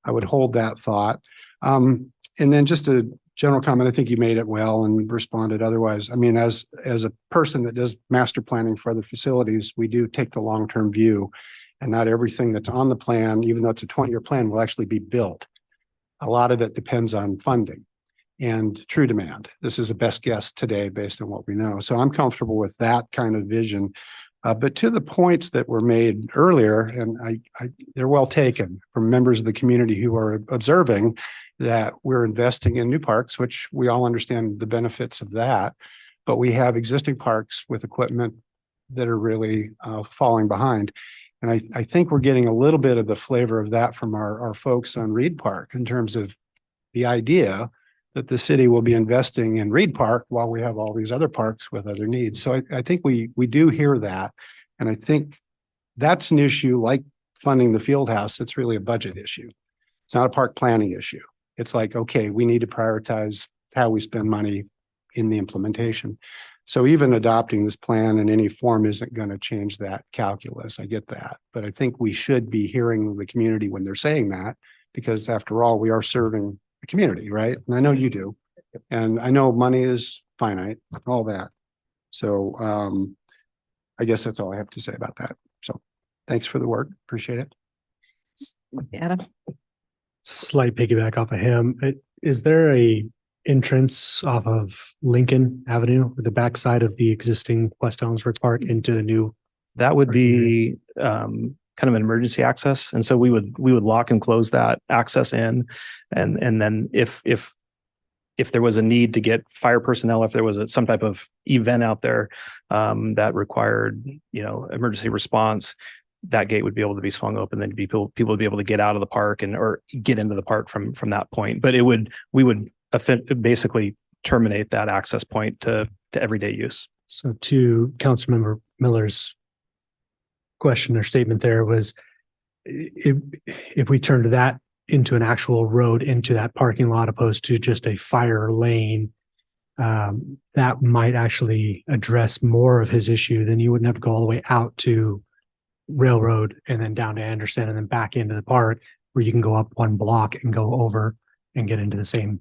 I would hold that thought. And then just a general comment, I think you made it well and responded otherwise. I mean, as a person that does master planning for other facilities, we do take the long-term view, and not everything that's on the plan, even though it's a 20-year plan, will actually be built. A lot of it depends on funding and true demand. This is a best guess today based on what we know. So I'm comfortable with that kind of vision. But to the points that were made earlier, and they're well taken from members of the community who are observing that we're investing in new parks, which we all understand the benefits of that. But we have existing parks with equipment that are really falling behind. And I think we're getting a little bit of the flavor of that from our folks on Reed Park in terms of the idea that the city will be investing in Reed Park while we have all these other parks with other needs. So I think we do hear that. And I think that's an issue like funding the field house. That's really a budget issue. It's not a park planning issue. It's like, okay, we need to prioritize how we spend money in the implementation. So even adopting this plan in any form isn't going to change that calculus. I get that. But I think we should be hearing the community when they're saying that, because after all, we are serving the community, right? And I know you do. And I know money is finite, all that. So I guess that's all I have to say about that. So thanks for the work. Appreciate it. Adam? Slight piggyback off of him. Is there a entrance off of Lincoln Avenue, the backside of the existing West Ellensburg Park into the new? That would be kind of an emergency access. And so we would lock and close that access in. And then if there was a need to get fire personnel, if there was some type of event out there that required, emergency response, that gate would be able to be swung open. Then people would be able to get out of the park or get into the park from that point. But we would basically terminate that access point to everyday use. So to Councilmember Miller's question or statement there was, if we turned that into an actual road into that parking lot opposed to just a fire lane, that might actually address more of his issue. Then you wouldn't have to go all the way out to Railroad and then down to Anderson and then back into the park, where you can go up one block and go over and get into the same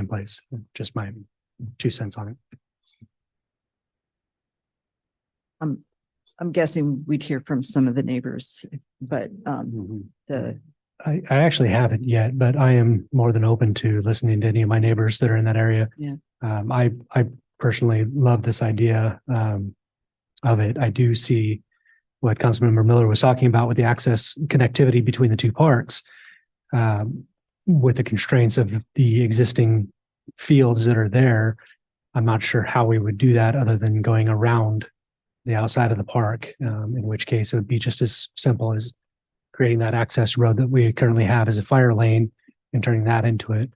place. Just my 2 cents on it. I'm guessing we'd hear from some of the neighbors, but I actually haven't yet, but I am more than open to listening to any of my neighbors that are in that area. Yeah. I personally love this idea of it. I do see what Councilmember Miller was talking about with the access connectivity between the two parks, with the constraints of the existing fields that are there. I'm not sure how we would do that other than going around the outside of the park, in which case it would be just as simple as creating that access road that we currently have as a fire lane and turning that into it.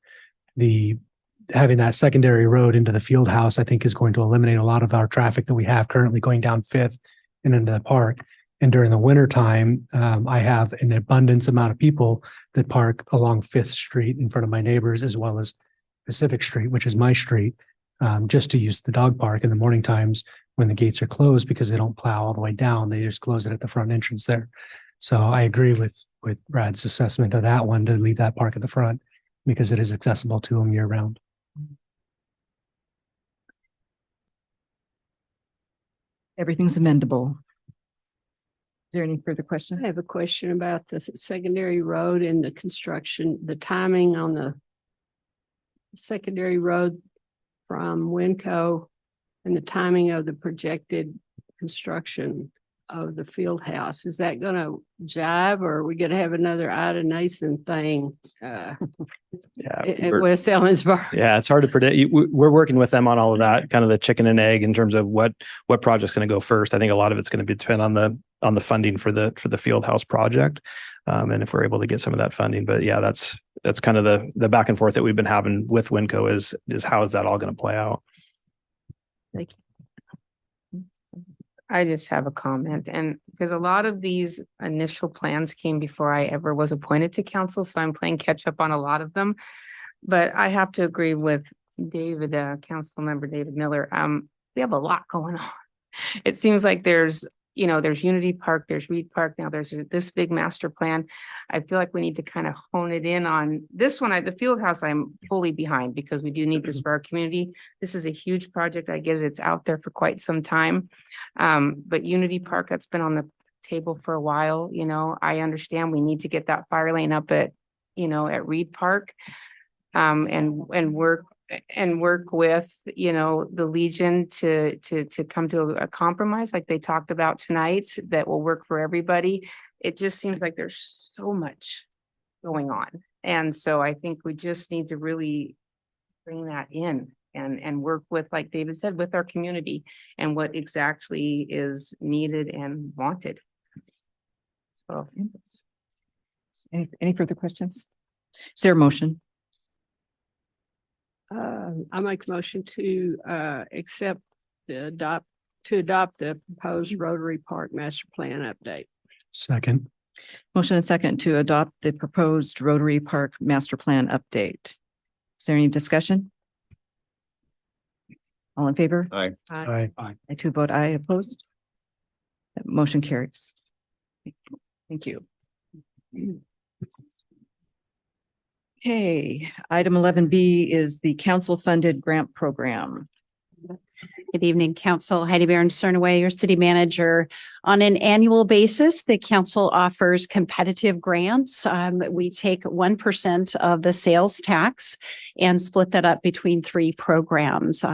Having that secondary road into the field house, I think, is going to eliminate a lot of our traffic that we have currently going down Fifth and into the park. And during the winter time, I have an abundance amount of people that park along Fifth Street in front of my neighbors, as well as Pacific Street, which is my street, just to use the dog park in the morning times when the gates are closed because they don't plow all the way down. They just close it at the front entrance there. So I agree with Brad's assessment of that one, to leave that park at the front because it is accessible to them year round. Everything's amendable. Is there any further questions? I have a question about the secondary road and the construction, the timing on the secondary road from Winco and the timing of the projected construction of the field house. Is that gonna jive, or are we gonna have another Ida Nason thing? At West Ellensburg? Yeah, it's hard to predict. We're working with them on all of that, kind of the chicken and egg in terms of what project's going to go first. I think a lot of it's going to depend on the funding for the field house project, and if we're able to get some of that funding. But yeah, that's kind of the back and forth that we've been having with Winco is how is that all going to play out? Thank you. I just have a comment, and because a lot of these initial plans came before I ever was appointed to council, so I'm playing catch up on a lot of them. But I have to agree with David, Council Member David Miller. We have a lot going on. It seems like there's Unity Park, there's Reed Park, now there's this big master plan. I feel like we need to kind of hone it in on this one. The field house, I'm fully behind because we do need this for our community. This is a huge project. I get it. It's out there for quite some time. But Unity Park, that's been on the table for a while. I understand we need to get that fire lane up at Reed Park. And work with, the Legion to come to a compromise like they talked about tonight that will work for everybody. It just seems like there's so much going on. And so I think we just need to really bring that in and work with, like David said, with our community and what exactly is needed and wanted. So Any further questions? Is there a motion? I make a motion to adopt the proposed Rotary Park Master Plan update. Second. Motion and second to adopt the proposed Rotary Park Master Plan update. Is there any discussion? All in favor? Aye. Aye. I too vote aye. Opposed? That motion carries. Thank you. Okay, item 11B is the council-funded grant program. Good evening, Council. Heidi Baron Cernaway, your city manager. On an annual basis, the council offers competitive grants. We take 1% of the sales tax and split that up between 3 programs.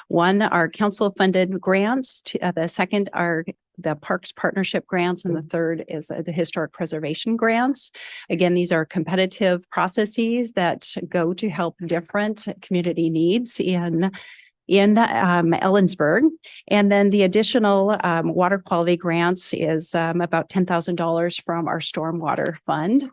One are council-funded grants. The second are the Parks Partnership grants, and the third is the Historic Preservation grants. Again, these are competitive processes that go to help different community needs in Ellensburg. And then the additional water quality grants is about $10,000 from our stormwater fund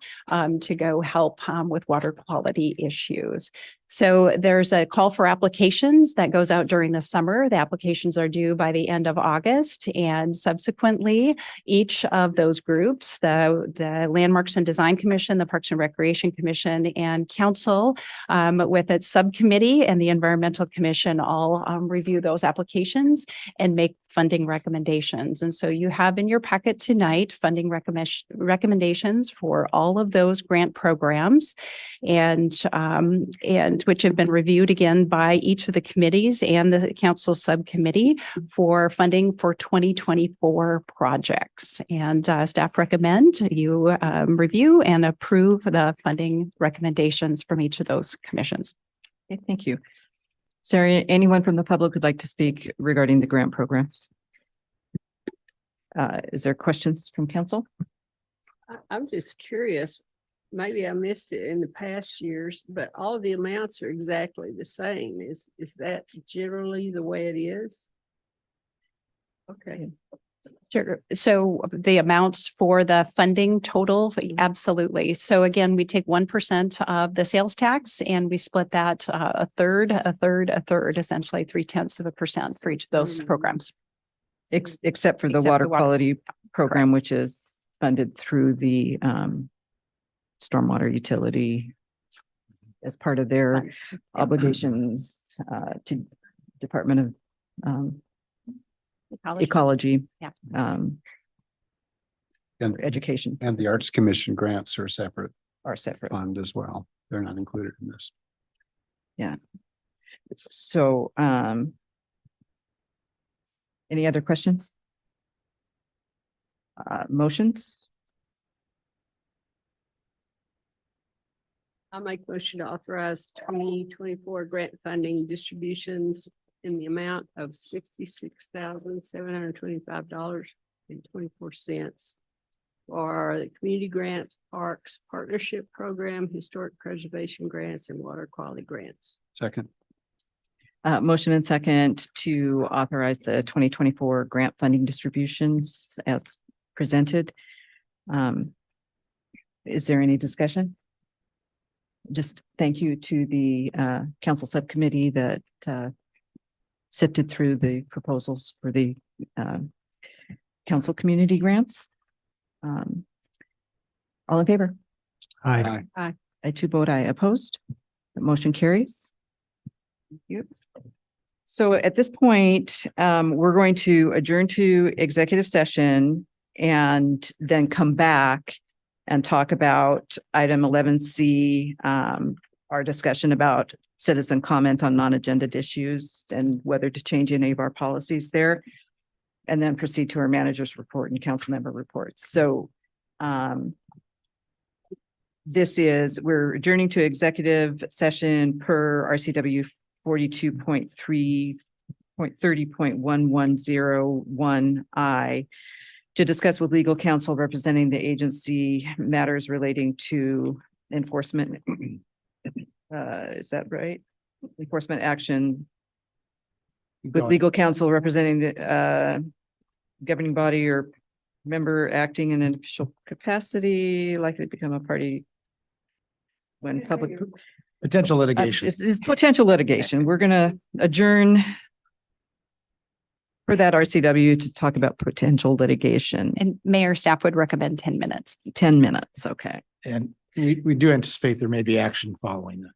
to go help with water quality issues. So there's a call for applications that goes out during the summer. The applications are due by the end of August, and subsequently each of those groups, the Landmarks and Design Commission, the Parks and Recreation Commission, and Council with its subcommittee and the Environmental Commission all review those applications and make funding recommendations. And so you have in your packet tonight funding recommendations for all of those grant programs, and which have been reviewed again by each of the committees and the council subcommittee for funding for 2024 projects. And staff recommend you review and approve the funding recommendations from each of those commissions. Okay, thank you. Is there anyone from the public who'd like to speak regarding the grant programs? Is there questions from council? I'm just curious, maybe I missed it in the past years, but all of the amounts are exactly the same. Is that generally the way it is? Okay. Sure. So the amounts for the funding total, absolutely. So again, we take 1% of the sales tax and we split that a third, essentially 0.3% for each of those programs. Except for the water quality program, which is funded through the stormwater utility as part of their obligations to Department of Ecology. Yeah. And Education and the Arts Commission grants are separate separate. fund as well. They're not included in this. Yeah. So, any other questions? Motions? I'll make motion to authorize 2024 grant funding distributions in the amount of $66,725.24 for the community grants, parks, partnership program, historic preservation grants, and water quality grants. Second. Motion and second to authorize the 2024 grant funding distributions as presented. Is there any discussion? Just thank you to the council subcommittee that sifted through the proposals for the council community grants. All in favor? Aye. Aye. I too vote aye. Opposed? The motion carries. Thank you. So at this point, we're going to adjourn to executive session and then come back and talk about item 11C, our discussion about citizen comment on non-agenda issues and whether to change any of our policies there. And then proceed to our manager's report and council member reports. So we're adjourning to executive session per RCW 42.3.30.1101I to discuss with legal counsel representing the agency matters relating to enforcement. Is that right? Enforcement action with legal counsel representing the governing body or member acting in an official capacity, likely to become a party when public. Potential litigation. It's potential litigation. We're gonna adjourn for that RCW to talk about potential litigation. And mayor staff would recommend 10 minutes. 10 minutes, okay. And we do anticipate there may be action following that.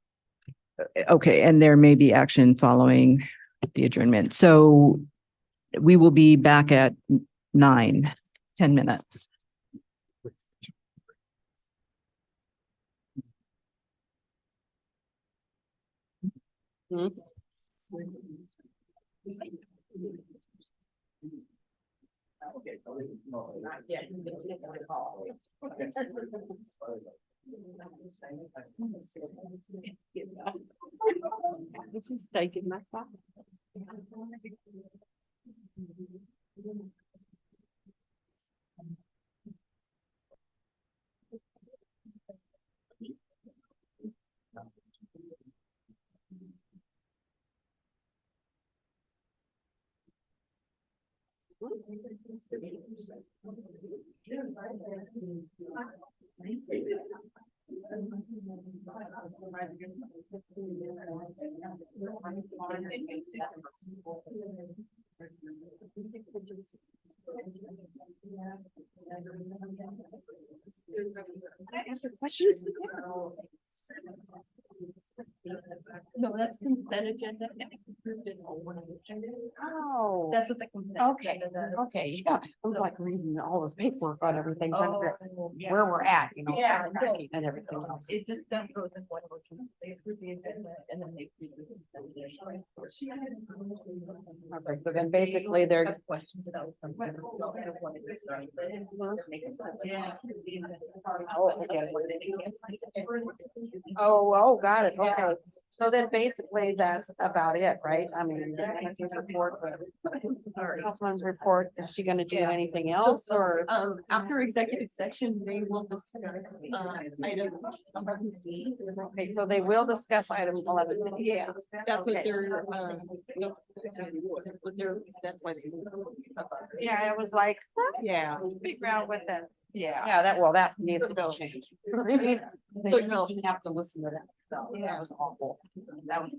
Okay, and there may be action following the adjournment. So we will be back at 10 minutes. It's just taking my thought. No, that's consent agenda. Oh. That's what the consent. Okay, okay, yeah, I'm like reading all this paperwork on everything, trying to figure out where we're at, you know. Yeah. And everything else. It just that goes in one motion. They approve the agenda and then they. approve the consent agenda. Okay, so then basically they're. Questions about. Yeah. Oh, got it, okay. So then basically that's about it, right? I mean, the manager's report, but councilman's report, is she gonna do anything else or? After executive session, they will discuss, item 11C. Okay, so they will discuss item 11. Yeah, that's what Okay. they're, that's why they. Yeah, it was like, Yeah. figure out what the. Yeah. Yeah, that needs to be changed. They shouldn't have to listen to that. So that was awful. That was.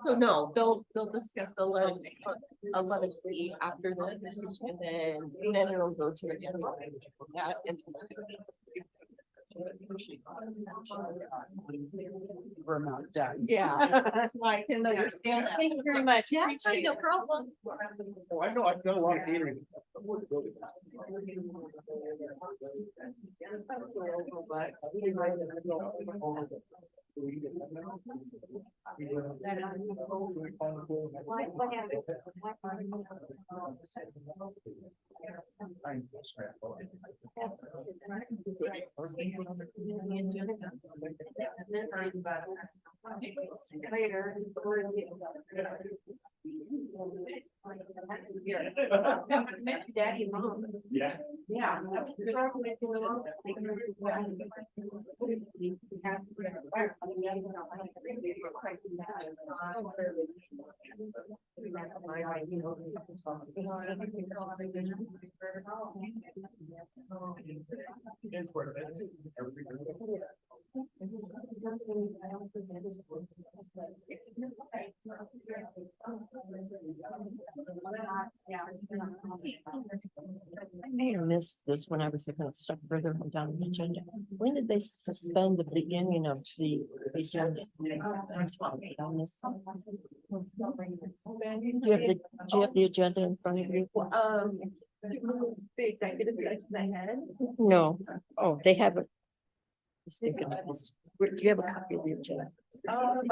So no, they'll discuss the 11C after this, and then it'll go to. Vermont done. Yeah. I can understand that. Thank you very much. Yeah, no problem. Oh, I know, I've done a lot of catering. Daddy and mom. Yeah. Yeah. I may have missed this when I was looking at stuff further down the agenda. When did they suspend the beginning of the agenda? I missed that. Do you have the agenda in front of you? The executive session I had. No. Oh, they have it. I was thinking of this. Do you have a copy of the agenda?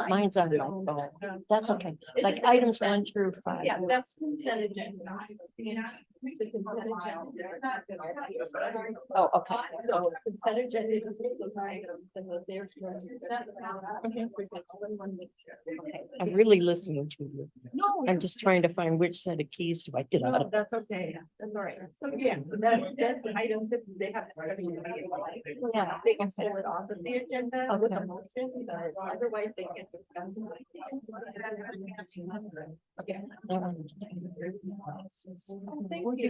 Mine's on my phone. That's okay. Like items 1 through 5. Yeah, that's consent agenda. The consent agenda. Oh, okay. So consent agenda. is the items and then there's. Okay. I'm really listening to you. No. I'm just trying to find which set of keys do I get out No, of. that's okay. That's all right. So yeah, that's the items that they have. Yeah. They can pull it off of the agenda with a Okay. motion, but otherwise they can discuss. Okay. Thank you.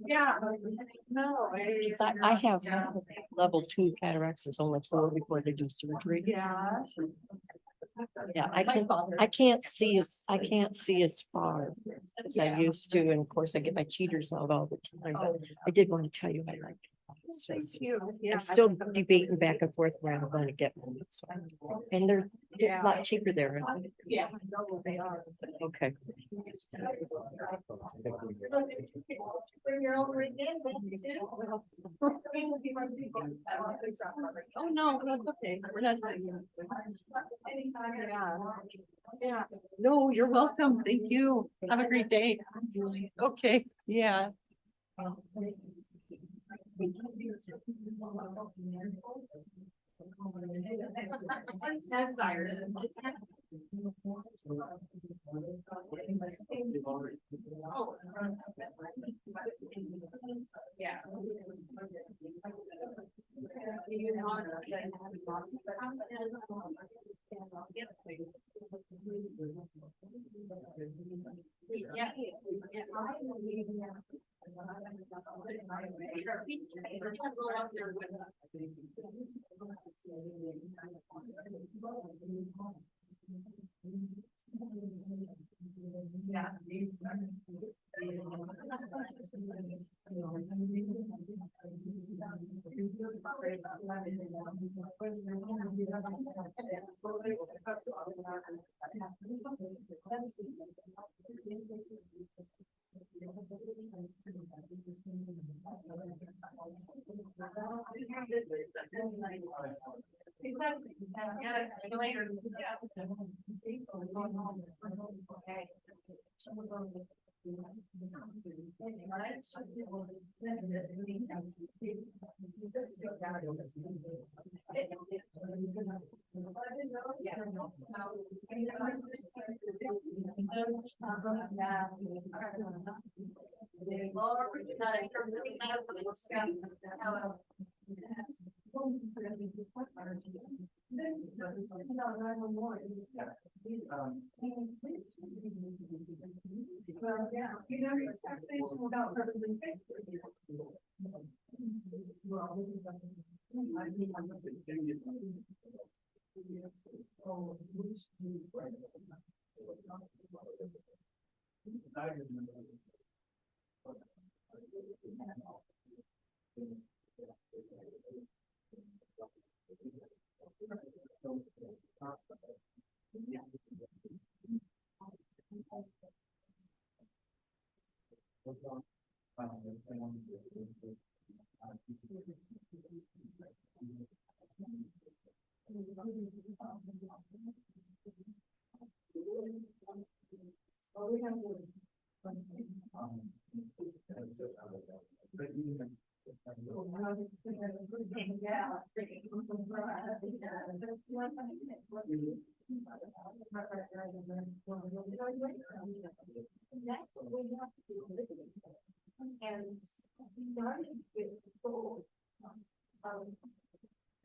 Yeah. No. I have level 2 cataracts. There's only 4 before they do surgery. Yeah. Yeah, I can't see as far as I used to. And of course I get my cheaters out all the time, but I did want to tell you I like. So I'm still debating back and forth where I'm going to get one. So, and they're a lot cheaper there. Yeah, no, they are. Okay. Bring your own Oh, no, that's okay. We're not. Yeah. Yeah. No, you're welcome. Thank you. Have a great day. Okay, yeah. Yeah.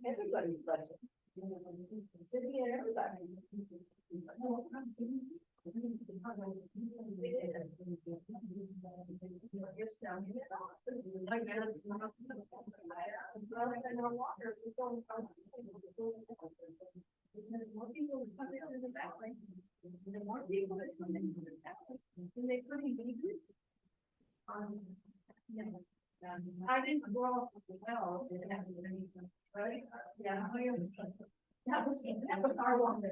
Everybody's budget. City and everybody. You're sounding it off. More people would come into the valley. The more people that come into the valley, and they pretty big. Yeah. I didn't grow up with the well, it happened to me, right? Yeah. That was our one.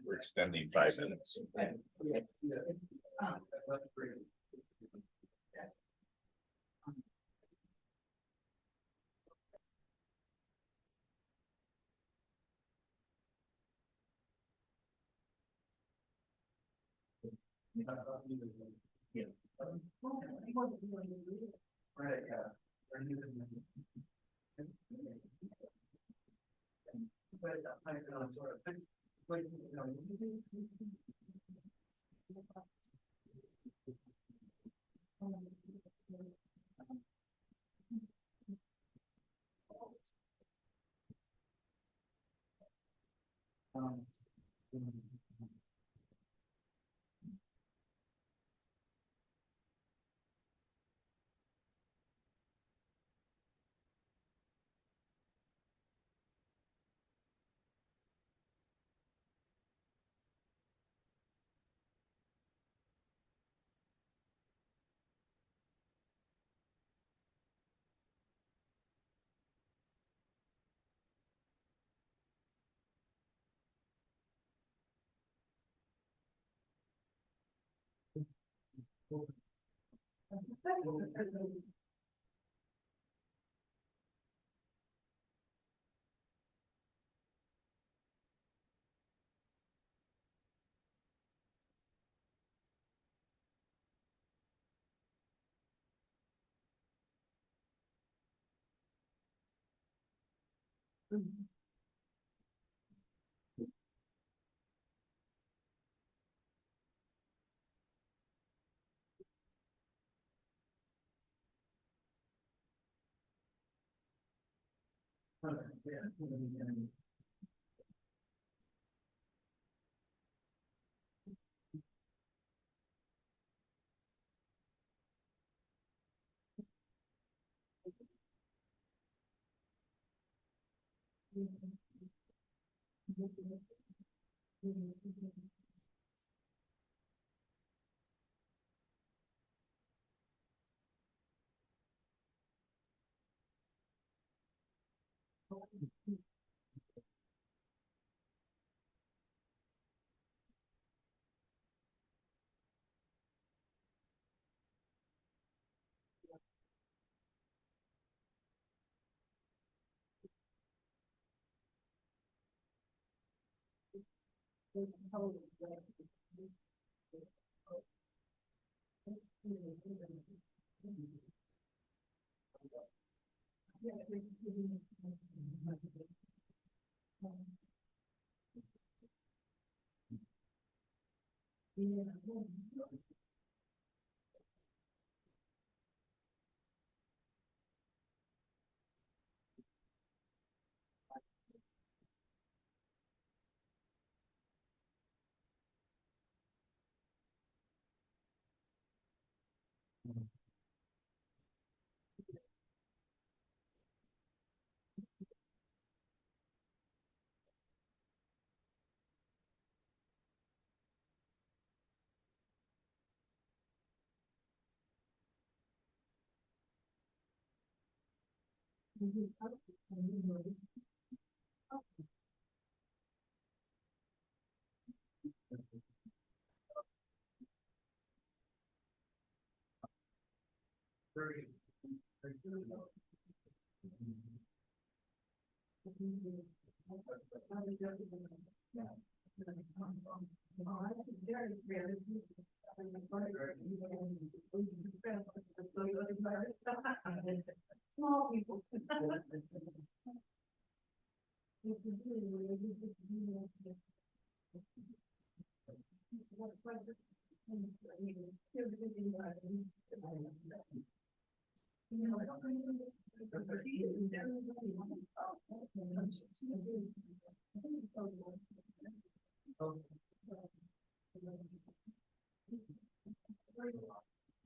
We're extending 5 minutes. Small people.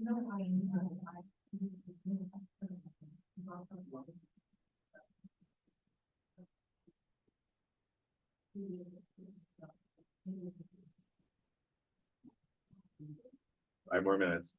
No, I know. Five more minutes.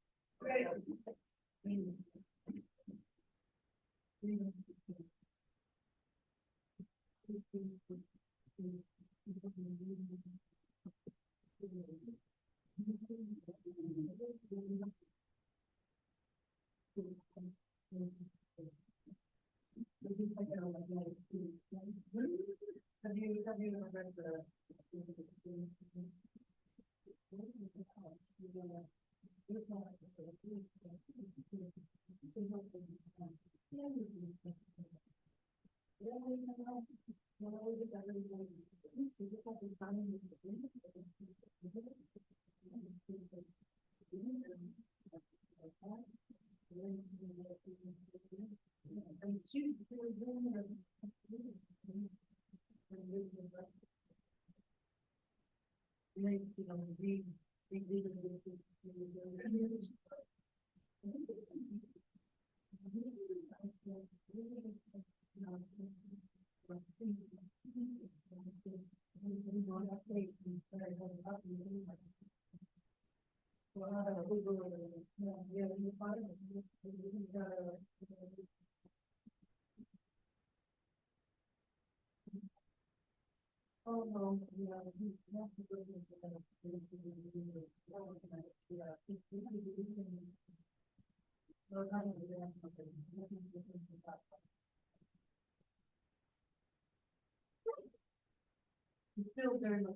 Still very much.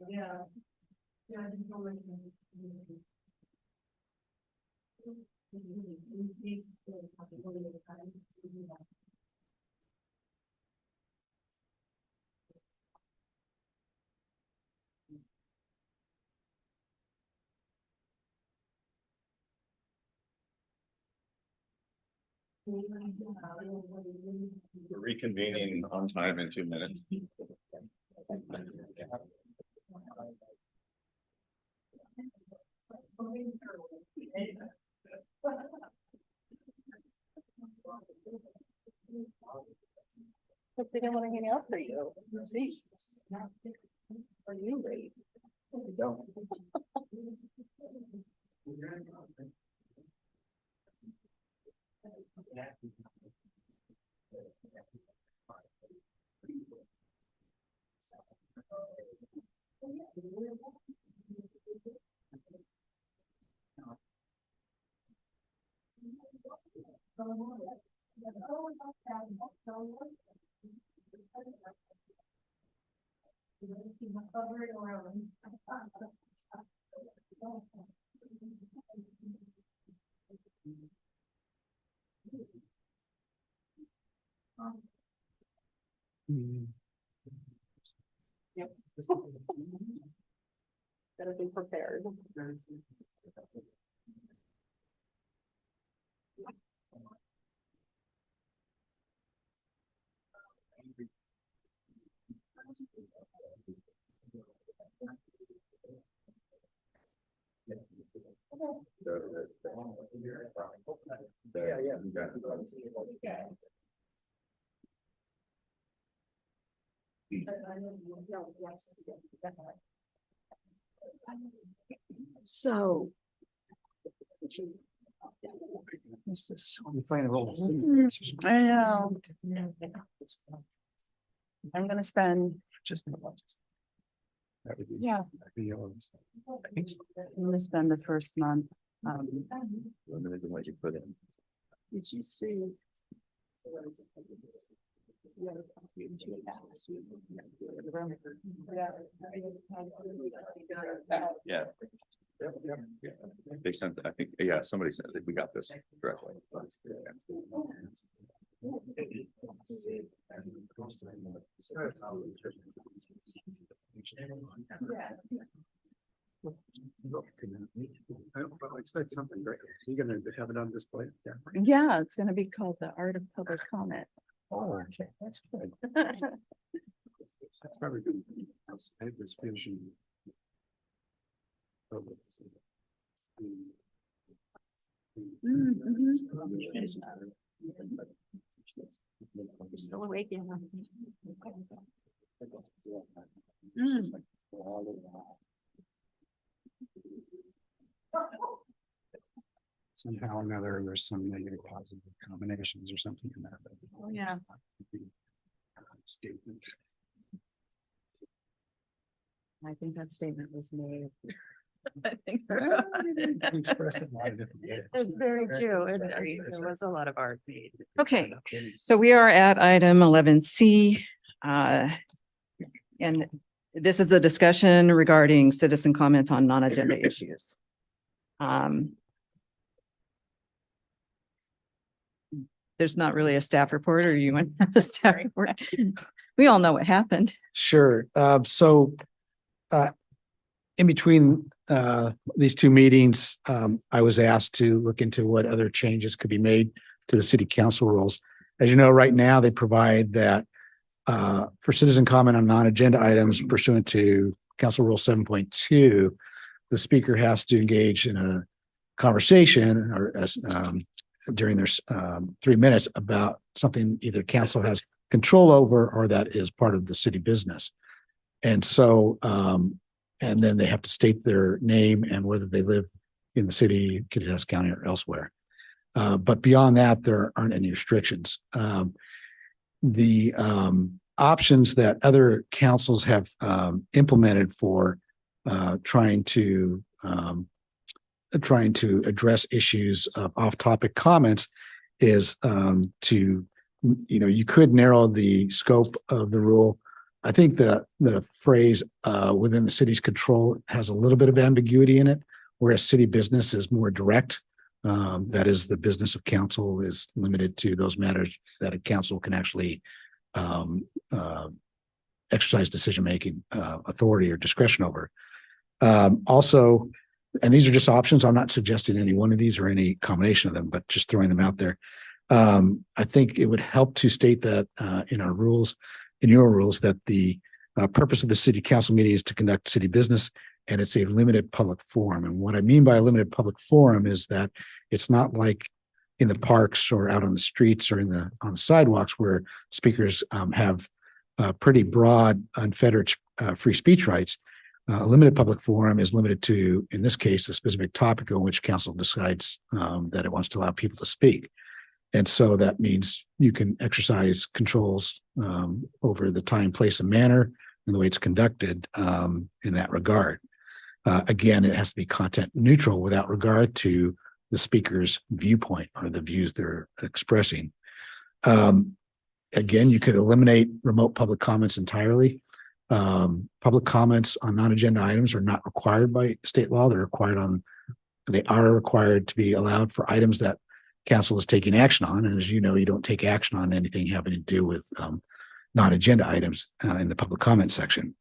Yeah. Yeah, I didn't know what We're reconvening on time in 2 minutes. But they don't want to hang out for you. Are you late? Yep. Better be prepared. So. This is, I'm playing a role. I know. I'm gonna spend, Just. That would be. Yeah. I'm gonna spend the first month. Limited to what you put in. Did you see? Yeah. They sent, I think, yeah, somebody said that we got this directly. I expect something great. You're gonna have it on display. Yeah. Yeah, it's gonna be called the Art of Public Comment. Oh, okay, that's good. That's probably good. I have this vision. Still awake, yeah. Somehow or another, there's some negative positive combinations or something in that. Oh, yeah. Statement. I think that statement was made. I think. Express it a lot of different ways. It's very true. There was a lot of art made. Okay, so we are at item 11C. And this is a discussion regarding citizen comment on non-agenda issues. There's not really a staff report, or you want to have a staff report? We all know what happened. Sure. In between these two meetings, I was asked to look into what other changes could be made to the city council rules. As you know, right now, they provide that for citizen comment on non-agenda items pursuant to Council Rule 7.2, the speaker has to engage in a conversation or during their 3 minutes about something either council has control over or that is part of the city business. And so, and then they have to state their name and whether they live in the city, Kittitas County, or elsewhere. But beyond that, there aren't any restrictions. The options that other councils have implemented for trying to address issues of off-topic comments is to, you could narrow the scope of the rule. I think the phrase within the city's control has a little bit of ambiguity in it, whereas city business is more direct. That is, the business of council is limited to those matters that a council can actually exercise decision-making authority or discretion over. Also, and these are just options. I'm not suggesting any one of these or any combination of them, but just throwing them out there. I think it would help to state that in our rules, in your rules, that the purpose of the city council meeting is to conduct city business, and it's a limited public forum. And what I mean by a limited public forum is that it's not like in the parks or out on the streets or on the sidewalks where speakers have pretty broad, unfettered free speech rights. A limited public forum is limited to, in this case, the specific topic on which council decides that it wants to allow people to speak. And so that means you can exercise controls over the time, place, and manner and the way it's conducted in that regard. Again, it has to be content neutral without regard to the speaker's viewpoint or the views they're expressing. Again, you could eliminate remote public comments entirely. Public comments on non-agenda items are not required by state law. They are required to be allowed for items that council is taking action on. And as you know, you don't take action on anything having to do with non-agenda items in the public comment section.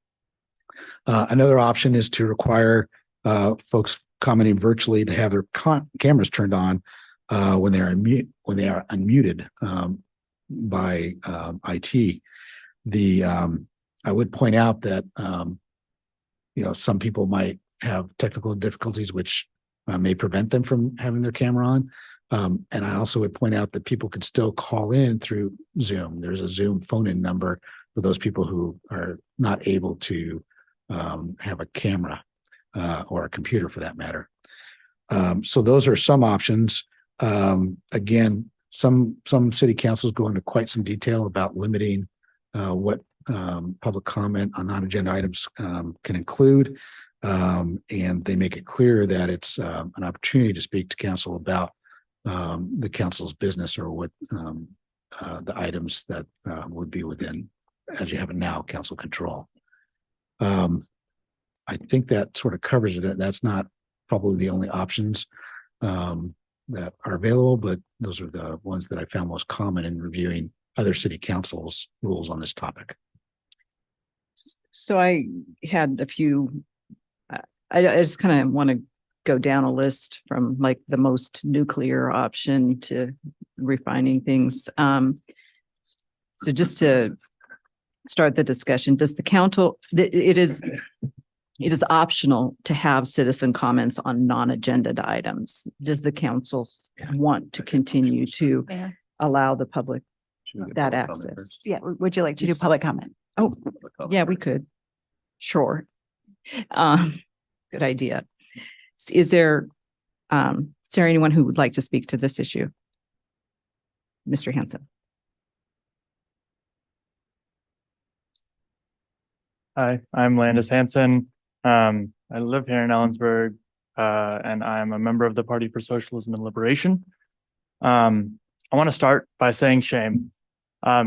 Another option is to require folks commenting virtually to have their cameras turned on when they are unmuted by IT. I would point out that some people might have technical difficulties which may prevent them from having their camera on. And I also would point out that people could still call in through Zoom. There's a Zoom phone-in number for those people who are not able to have a camera or a computer for that matter. So those are some options. Again, some city councils go into quite some detail about limiting what public comment on non-agenda items can include. And they make it clear that it's an opportunity to speak to council about the council's business or what the items that would be within, as you have it now, council control. I think that sort of covers it. That's not probably the only options that are available, but those are the ones that I found most common in reviewing other city councils' rules on this topic. So I had a few, I just kind of want to go down a list from like the most nuclear option to refining things. So just to start the discussion, does the council, it is optional to have citizen comments on non-agenda items. Does the council want to continue to allow the public that access? Yeah, would you like to do public comment? Oh, yeah, we could. Sure. Good idea. Is there anyone who would like to speak to this issue? Mr. Hanson. Hi, I'm Landis Hanson. I live here in Ellensburg, and I'm a member of the Party for Socialism and Liberation. I want to start by saying shame.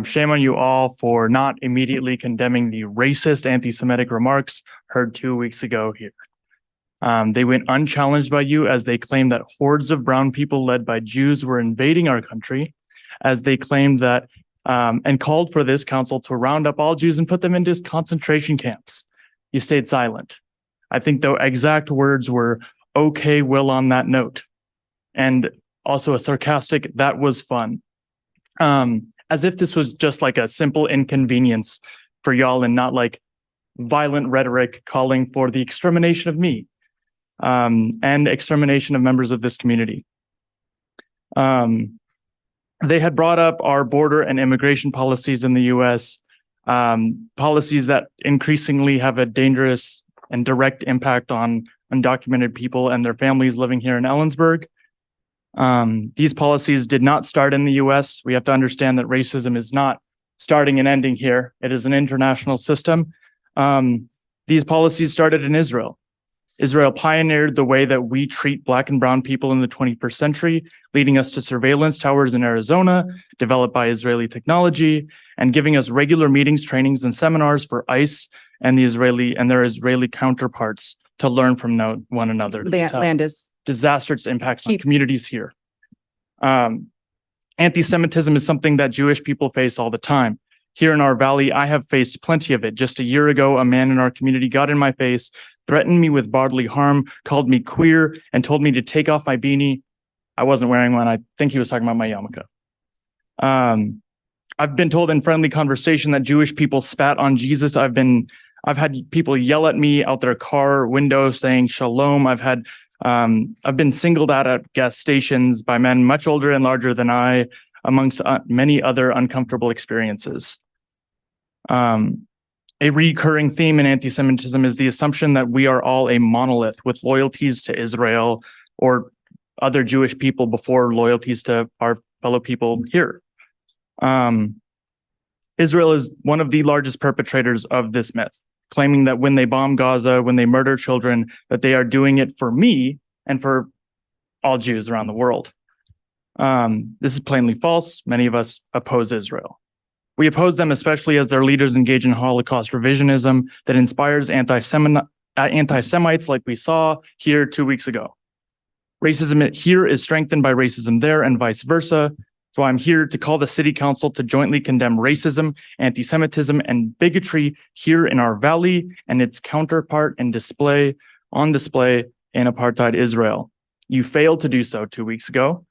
Shame on you all for not immediately condemning the racist anti-Semitic remarks heard 2 weeks ago here. They went unchallenged by you as they claimed that hordes of brown people led by Jews were invading our country, as they claimed that and called for this council to round up all Jews and put them into concentration camps. You stayed silent. I think the exact words were, "Okay, Will," on that note. And also a sarcastic, "That was fun." As if this was just like a simple inconvenience for y'all and not like violent rhetoric calling for the extermination of me and extermination of members of this community. They had brought up our border and immigration policies in the US, policies that increasingly have a dangerous and direct impact on undocumented people and their families living here in Ellensburg. These policies did not start in the US. We have to understand that racism is not starting and ending here. It is an international system. These policies started in Israel. Israel pioneered the way that we treat Black and brown people in the 21st century, leading us to surveillance towers in Arizona, developed by Israeli technology, and giving us regular meetings, trainings, and seminars for ICE and their Israeli counterparts to learn from one another. Landis. Disastrous impacts on communities here. Anti-Semitism is something that Jewish people face all the time. Here in our valley, I have faced plenty of it. Just a year ago, a man in our community got in my face, threatened me with bodily harm, called me queer, and told me to take off my beanie. I wasn't wearing one. I think he was talking about my yarmulke. I've been told in friendly conversation that Jewish people spat on Jesus. I've had people yell at me out their car window saying shalom. I've been singled out at gas stations by men much older and larger than I, amongst many other uncomfortable experiences. A recurring theme in anti-Semitism is the assumption that we are all a monolith with loyalties to Israel or other Jewish people before loyalties to our fellow people here. Israel is one of the largest perpetrators of this myth, claiming that when they bomb Gaza, when they murder children, that they are doing it for me and for all Jews around the world. This is plainly false. Many of us oppose Israel. We oppose them especially as their leaders engage in Holocaust revisionism that inspires anti-Semites like we saw here 2 weeks ago. Racism here is strengthened by racism there and vice versa. So I'm here to call the City Council to jointly condemn racism, anti-Semitism, and bigotry here in our valley and its counterpart on display in apartheid Israel. You failed to do so 2 weeks ago.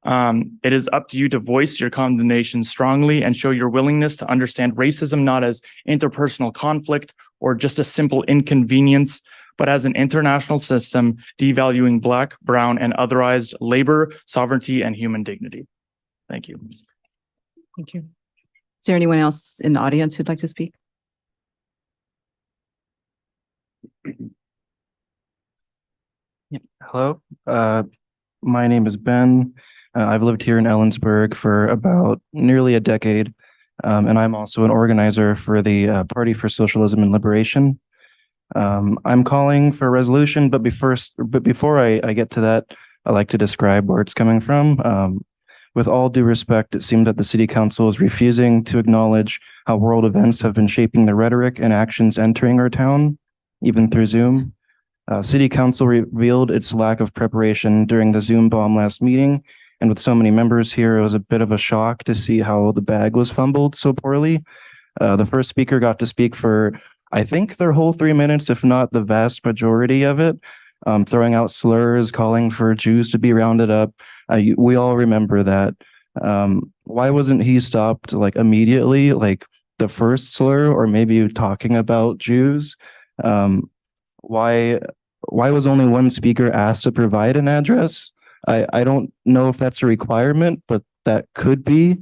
It is up to you to voice your condemnation strongly and show your willingness to understand racism not as interpersonal conflict or just a simple inconvenience, but as an international system devaluing Black, brown, and otherized labor, sovereignty, and human dignity. Thank you. Thank you. Is there anyone else in the audience who'd like to speak? Hello, my name is Ben. I've lived here in Ellensburg for about nearly a decade, and I'm also an organizer for the Party for Socialism and Liberation. I'm calling for a resolution, but before I get to that, I'd like to describe where it's coming from. With all due respect, it seems that the City Council is refusing to acknowledge how world events have been shaping the rhetoric and actions entering our town, even through Zoom. City Council revealed its lack of preparation during the Zoom bomb last meeting, and with so many members here, it was a bit of a shock to see how the bag was fumbled so poorly. The first speaker got to speak for, I think, their whole 3 minutes, if not the vast majority of it, throwing out slurs, calling for Jews to be rounded up. We all remember that. Why wasn't he stopped like immediately, like the first slur, or maybe talking about Jews? Why was only one speaker asked to provide an address? I don't know if that's a requirement, but that could be.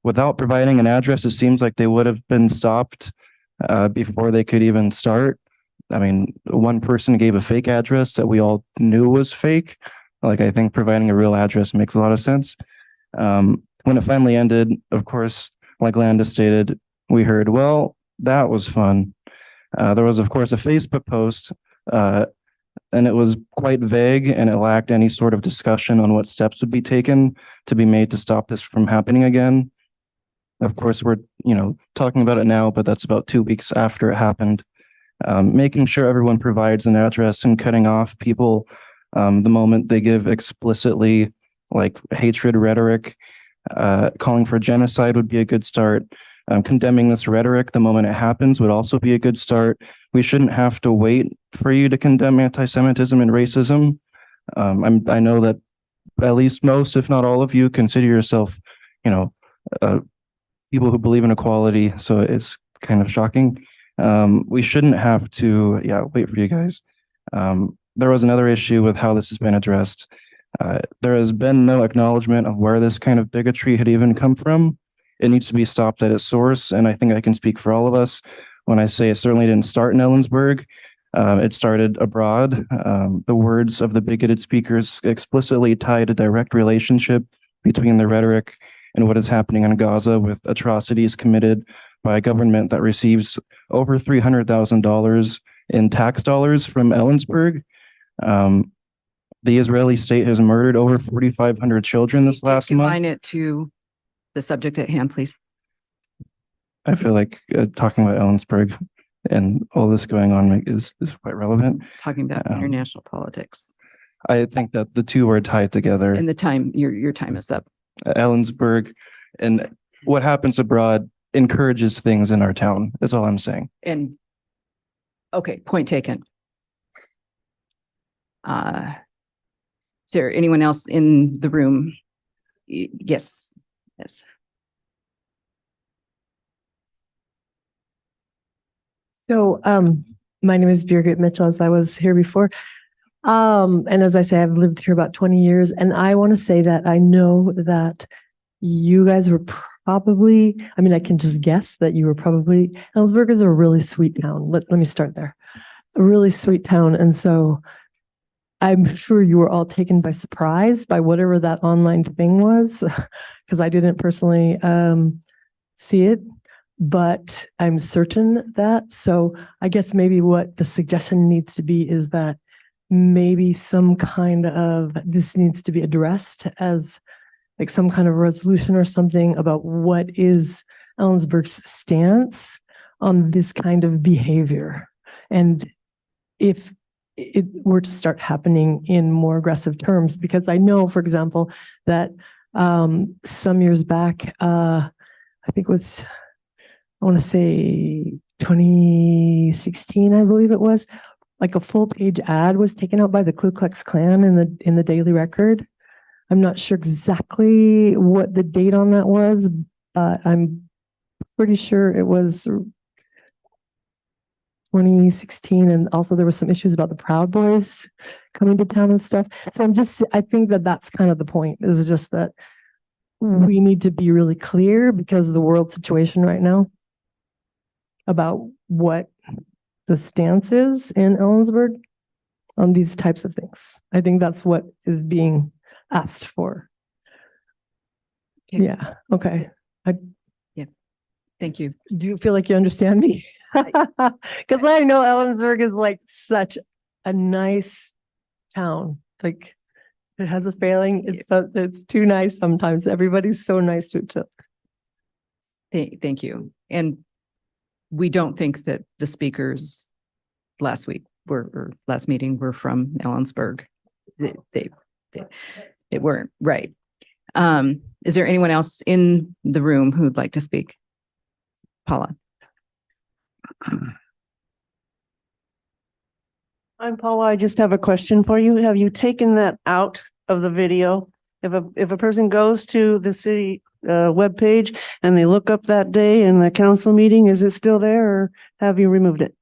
Without providing an address, it seems like they would have been stopped before they could even start. I mean, one person gave a fake address that we all knew was fake. Like, I think providing a real address makes a lot of sense. When it finally ended, of course, like Landis stated, we heard, well, that was fun. There was, of course, a Facebook post, and it was quite vague, and it lacked any sort of discussion on what steps would be taken to be made to stop this from happening again. Of course, we're, talking about it now, but that's about 2 weeks after it happened. Making sure everyone provides an address and cutting off people the moment they give explicitly like hatred rhetoric, calling for genocide would be a good start. Condemning this rhetoric the moment it happens would also be a good start. We shouldn't have to wait for you to condemn anti-Semitism and racism. I know that at least most, if not all of you, consider yourself, people who believe in equality. So it's kind of shocking. We shouldn't have to, wait for you guys. There was another issue with how this has been addressed. There has been no acknowledgement of where this kind of bigotry had even come from. It needs to be stopped at its source, and I think I can speak for all of us when I say it certainly didn't start in Ellensburg. It started abroad. The words of the bigoted speakers explicitly tied a direct relationship between the rhetoric and what is happening in Gaza, with atrocities committed by a government that receives over $300,000 in tax dollars from Ellensburg. The Israeli state has murdered over 4,500 children this last month. Confine it to the subject at hand, please. I feel like talking about Ellensburg and all this going on is quite relevant. Talking about international politics. I think that the two are tied together. And the time, your time is up. Ellensburg and what happens abroad encourages things in our town. That's all I'm saying. And okay, point taken. Is there anyone else in the room? Yes. Yes. So, my name is Birgit Mitchell, as I was here before. And as I say, I've lived here about 20 years, and I want to say that I know that you guys were probably, I can just guess that you were probably, Ellensburg is a really sweet town. Let me start there. A really sweet town. And so I'm sure you were all taken by surprise by whatever that online thing was, because I didn't personally see it, but I'm certain that. So I guess maybe what the suggestion needs to be is that maybe some kind of, this needs to be addressed as like some kind of resolution or something about what is Ellensburg's stance on this kind of behavior. And if it were to start happening in more aggressive terms, because I know, for example, that some years back, I think it was, I want to say 2016, I believe it was, like a full page ad was taken out by the Ku Klux Klan in the Daily Record. I'm not sure exactly what the date on that was, but I'm pretty sure it was 2016. And also there were some issues about the Proud Boys coming to town and stuff. So I think that that's kind of the point, is just that we need to be really clear because of the world situation right now about what the stance is in Ellensburg on these types of things. I think that's what is being asked for. Okay. Yeah. Okay. Thank you. Do you feel like you understand me? Because I know Ellensburg is like such a nice town. Like it has a failing. It's too nice sometimes. Everybody's so nice to each other. Thank you. And we don't think that the speakers last meeting were from Ellensburg. They weren't, right. Is there anyone else in the room who would like to speak? Paula. I'm Paula. I just have a question for you. Have you taken that out of the video? If a person goes to the city webpage and they look up that day in the council meeting, is it still there or have you removed it?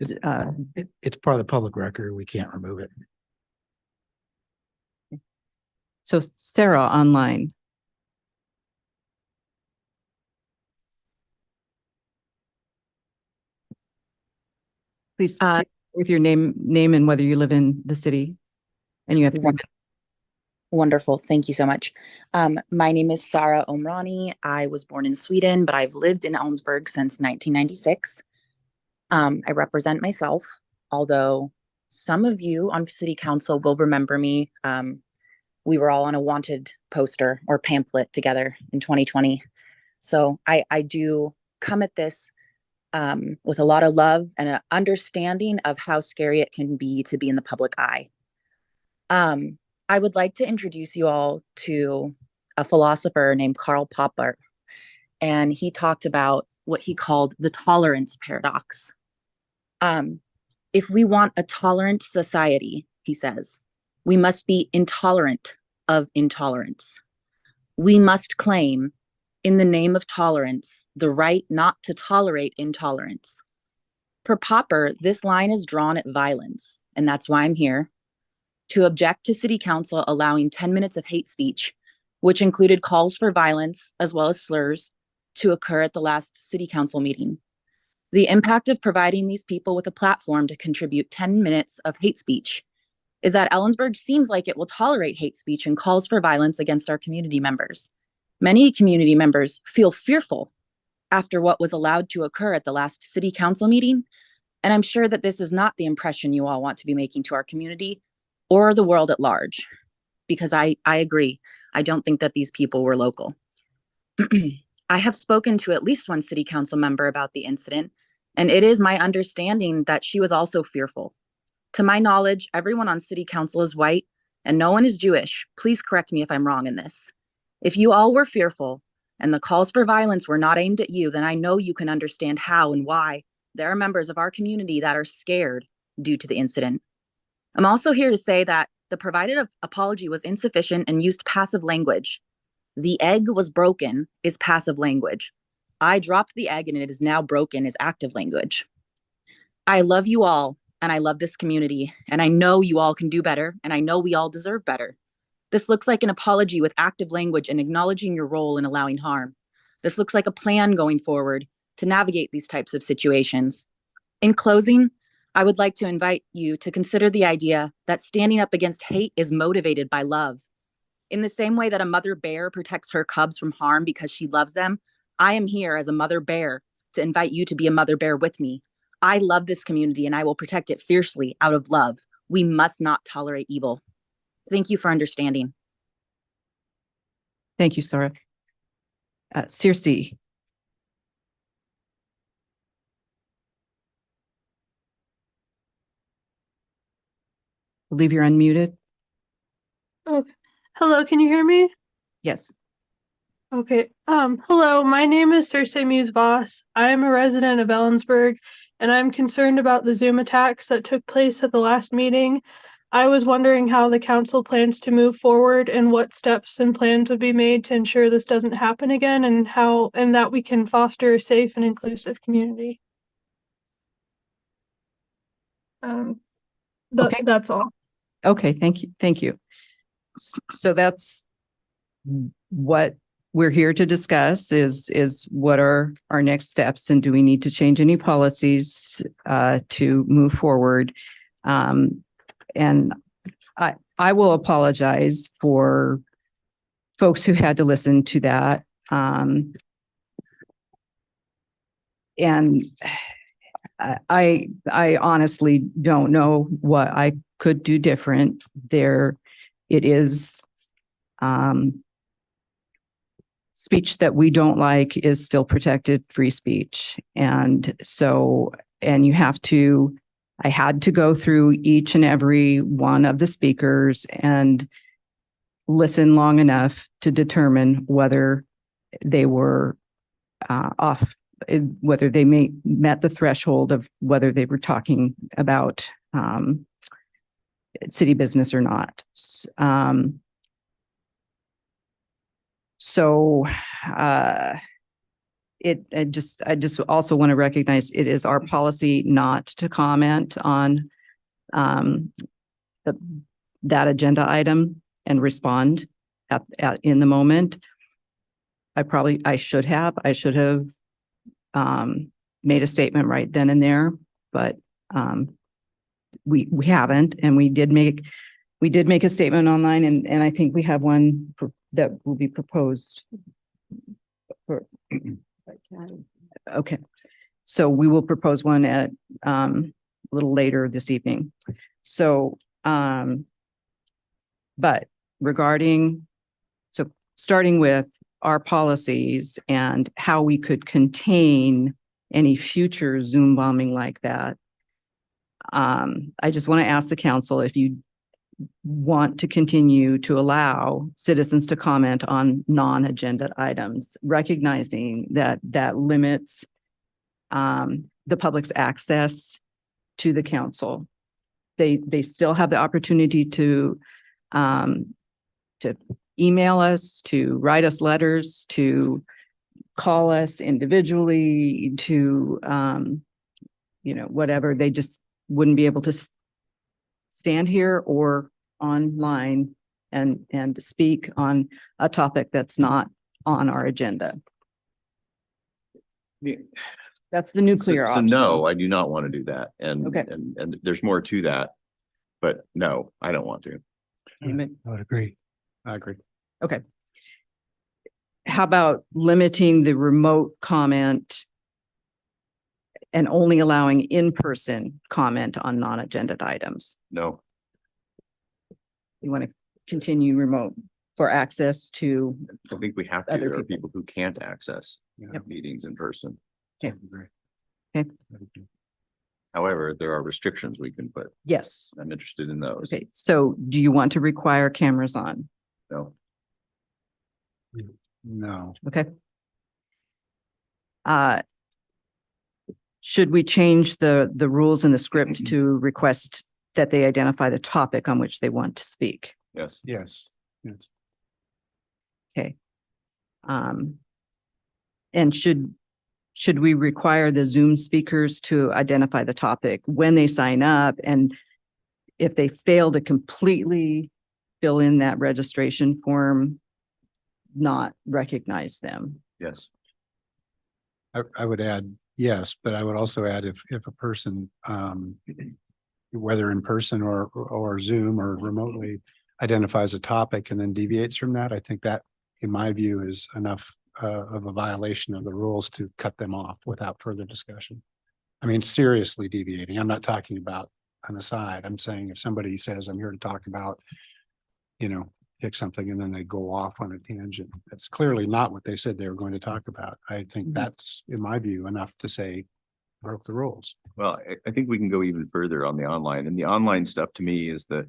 It's part of the public record. We can't remove it. So Sarah online. Please, with your name and whether you live in the city, and you have 3 minutes. Wonderful. Thank you so much. My name is Sara Omrani. I was born in Sweden, but I've lived in Ellensburg since 1996. I represent myself, although some of you on city council will remember me. We were all on a wanted poster or pamphlet together in 2020. So I do come at this with a lot of love and an understanding of how scary it can be to be in the public eye. I would like to introduce you all to a philosopher named Karl Popper, and he talked about what he called the tolerance paradox. If we want a tolerant society, he says, we must be intolerant of intolerance. We must claim, in the name of tolerance, the right not to tolerate intolerance. For Popper, this line is drawn at violence, and that's why I'm here, to object to City Council allowing 10 minutes of hate speech, which included calls for violence as well as slurs, to occur at the last City Council meeting. The impact of providing these people with a platform to contribute 10 minutes of hate speech is that Ellensburg seems like it will tolerate hate speech and calls for violence against our community members. Many community members feel fearful after what was allowed to occur at the last City Council meeting, and I'm sure that this is not the impression you all want to be making to our community or the world at large, because I agree. I don't think that these people were local. I have spoken to at least one City Council member about the incident, and it is my understanding that she was also fearful. To my knowledge, everyone on City Council is white and no one is Jewish. Please correct me if I'm wrong in this. If you all were fearful and the calls for violence were not aimed at you, then I know you can understand how and why there are members of our community that are scared due to the incident. I'm also here to say that the provided apology was insufficient and used passive language. The egg was broken is passive language. I dropped the egg and it is now broken is active language. I love you all and I love this community and I know you all can do better and I know we all deserve better. This looks like an apology with active language and acknowledging your role in allowing harm. This looks like a plan going forward to navigate these types of situations. In closing, I would like to invite you to consider the idea that standing up against hate is motivated by love. In the same way that a mother bear protects her cubs from harm because she loves them, I am here as a mother bear to invite you to be a mother bear with me. I love this community and I will protect it fiercely out of love. We must not tolerate evil. Thank you for understanding. Thank you, Sarah. Circe. Believe you're unmuted. Okay. Hello, can you hear me? Yes. Okay. Hello, my name is Circe Muse Voss. I am a resident of Ellensburg, and I'm concerned about the Zoom attacks that took place at the last meeting. I was wondering how the council plans to move forward and what steps and plans would be made to ensure this doesn't happen again, and that we can foster a safe and inclusive community. Okay. That's all. Okay, thank you. Thank you. So that's what we're here to discuss is what are our next steps, and do we need to change any policies to move forward? And I will apologize for folks who had to listen to that. And I honestly don't know what I could do different there. It is speech that we don't like is still protected free speech. And so, and you have to, I had to go through each and every one of the speakers and listen long enough to determine whether they were off, whether they met the threshold of whether they were talking about city business or not. I just also want to recognize it is our policy not to comment on that agenda item and respond in the moment. I should have made a statement right then and there, but we haven't, and we did make a statement online, and I think we have one that will be proposed for. Okay, so we will propose one at a little later this evening. So, but starting with our policies and how we could contain any future Zoom bombing like that. I just want to ask the council if you want to continue to allow citizens to comment on non-agenda items, recognizing that limits the public's access to the council. They still have the opportunity to email us, to write us letters, to call us individually, to whatever. They just wouldn't be able to stand here or online and speak on a topic that's not on our agenda. That's the nuclear So option. no, I do not want to do that. And, Okay. and there's more to that, but no, I don't want to. Amen. I would agree. I agree. Okay. How about limiting the remote comment and only allowing in-person comment on non-agenda items? No. You want to continue remote for access to? I think we have to. Other There are people. people who can't access Yep. meetings in person. Okay. Okay. However, there are restrictions we can put. Yes. I'm interested in those. Okay. So do you want to require cameras on? No. No. Okay. Should we change the rules in the script to request that they identify the topic on which they want to speak? Yes. Yes. Yes. Okay. And should we require the Zoom speakers to identify the topic when they sign up? And if they fail to completely fill in that registration form, not recognize them? Yes. I would add yes, but I would also add if a person, whether in person or Zoom or remotely, identifies a topic and then deviates from that, I think that, in my view, is enough of a violation of the rules to cut them off without further discussion. I mean, seriously deviating. I'm not talking about an aside. I'm saying if somebody says, I'm here to talk about, pick something, and then they go off on a tangent, that's clearly not what they said they were going to talk about. I think that's, in my view, enough to say broke the rules. Well, I think we can go even further on the online, and the online stuff to me is the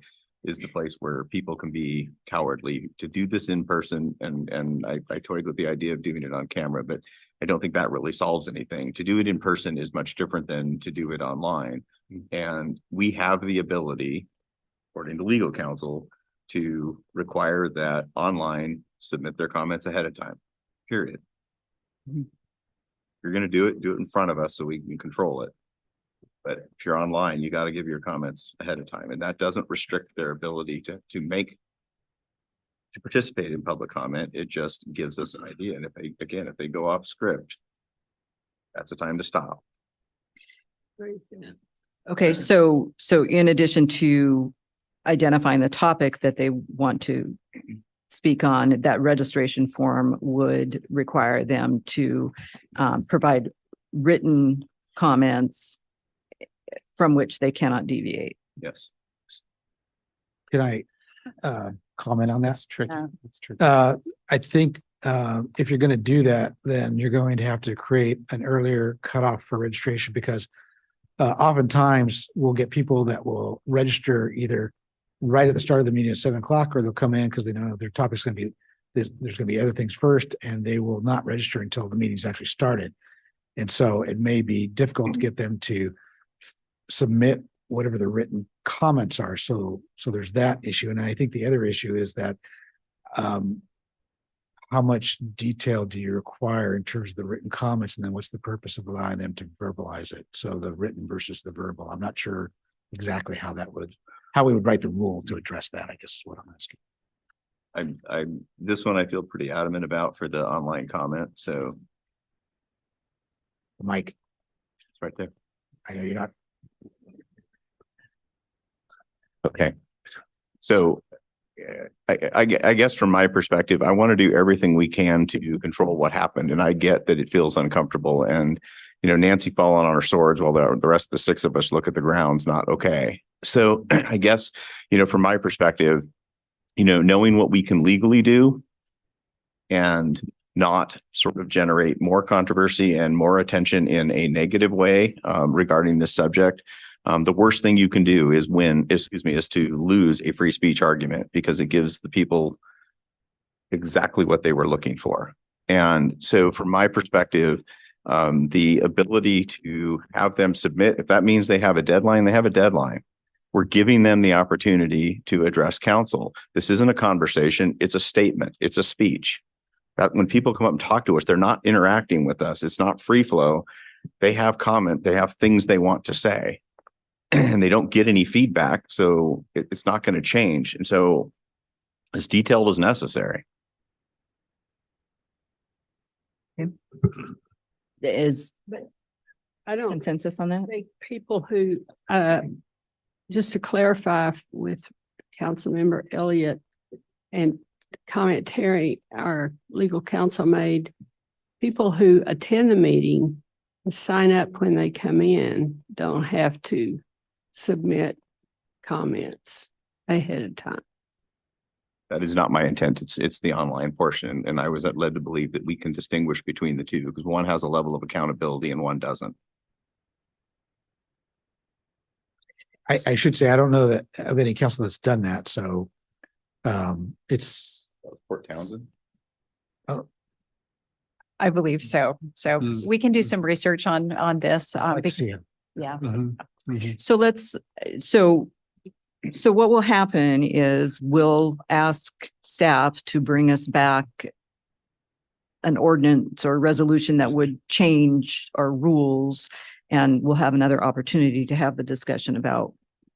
place where people can be cowardly to do this in person. And I toyed with the idea of doing it on camera, but I don't think that really solves anything. To do it in person is much different than to do it online. And we have the ability, according to legal counsel, to require that online submit their comments ahead of time, period. If you're going to do it in front of us so we can control it. But if you're online, you got to give your comments ahead of time, and that doesn't restrict their ability to participate in public comment. It just gives us an idea. And if they go off script, that's a time to stop. Okay, so in addition to identifying the topic that they want to speak on, that registration form would require them to provide written comments from which they cannot deviate. Yes. Can I comment on that? That's tricky. That's tricky. I think if you're going to do that, then you're going to have to create an earlier cutoff for registration, because oftentimes we'll get people that will register either right at the start of the meeting at 7 o'clock, or they'll come in because they know their topic's going to be there's going to be other things first, and they will not register until the meeting's actually started. And so it may be difficult to get them to submit whatever the written comments are. So there's that issue. And I think the other issue is that how much detail do you require in terms of the written comments? And then what's the purpose of allowing them to verbalize it? So the written versus the verbal. I'm not sure exactly how we would write the rule to address that, I guess is what I'm asking. This one I feel pretty adamant about for the online comment. So Mike, it's right there. I know you're not. Okay. So I guess from my perspective, I want to do everything we can to control what happened. And I get that it feels uncomfortable, and, Nancy falling on her swords while the rest of the six of us look at the ground's not okay. So I guess, from my perspective, knowing what we can legally do and not sort of generate more controversy and more attention in a negative way regarding this subject. The worst thing you can do is to lose a free speech argument, because it gives the people exactly what they were looking for. And so from my perspective, the ability to have them submit, if that means they have a deadline, they have a deadline. We're giving them the opportunity to address council. This isn't a conversation. It's a statement. It's a speech. That when people come up and talk to us, they're not interacting with us. It's not free flow. They have comment. They have things they want to say, and they don't get any feedback. So it's not going to change. And so as detailed as necessary. I don't consensus on that? think people who, just to clarify with Councilmember Elliott and comment Terry, our legal counsel made, people who attend the meeting and sign up when they come in don't have to submit comments ahead of time. That is not my intent. It's the online portion. And I was led to believe that we can distinguish between the two, because one has a level of accountability and one doesn't. I should say, I don't know that of any council that's done that. So it's Port Townsend. I believe so. So we can do some research on this. Because, yeah. So what will happen is we'll ask staff to bring us back an ordinance or resolution that would change our rules, and we'll have another opportunity to have the discussion about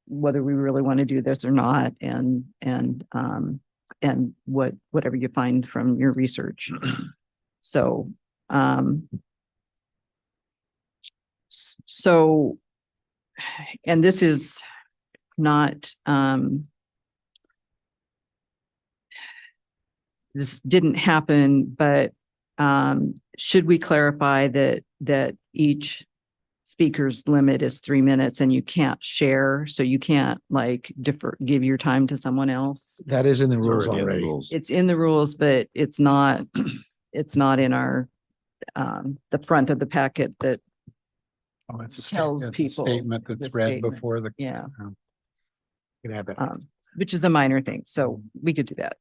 whether we really want to do this or not, and whatever you find from your research. So, and this is not, this didn't happen, but should we clarify that each speaker's limit is 3 minutes and you can't share, so you can't like give your time to someone else? That is in the rules already in the already. rules. It's in the rules, but it's not in our the front of the packet that Oh, it's tells it's a people statement that's the read statement. before the. Yeah. You can have that. Which is a minor thing, so we could do that.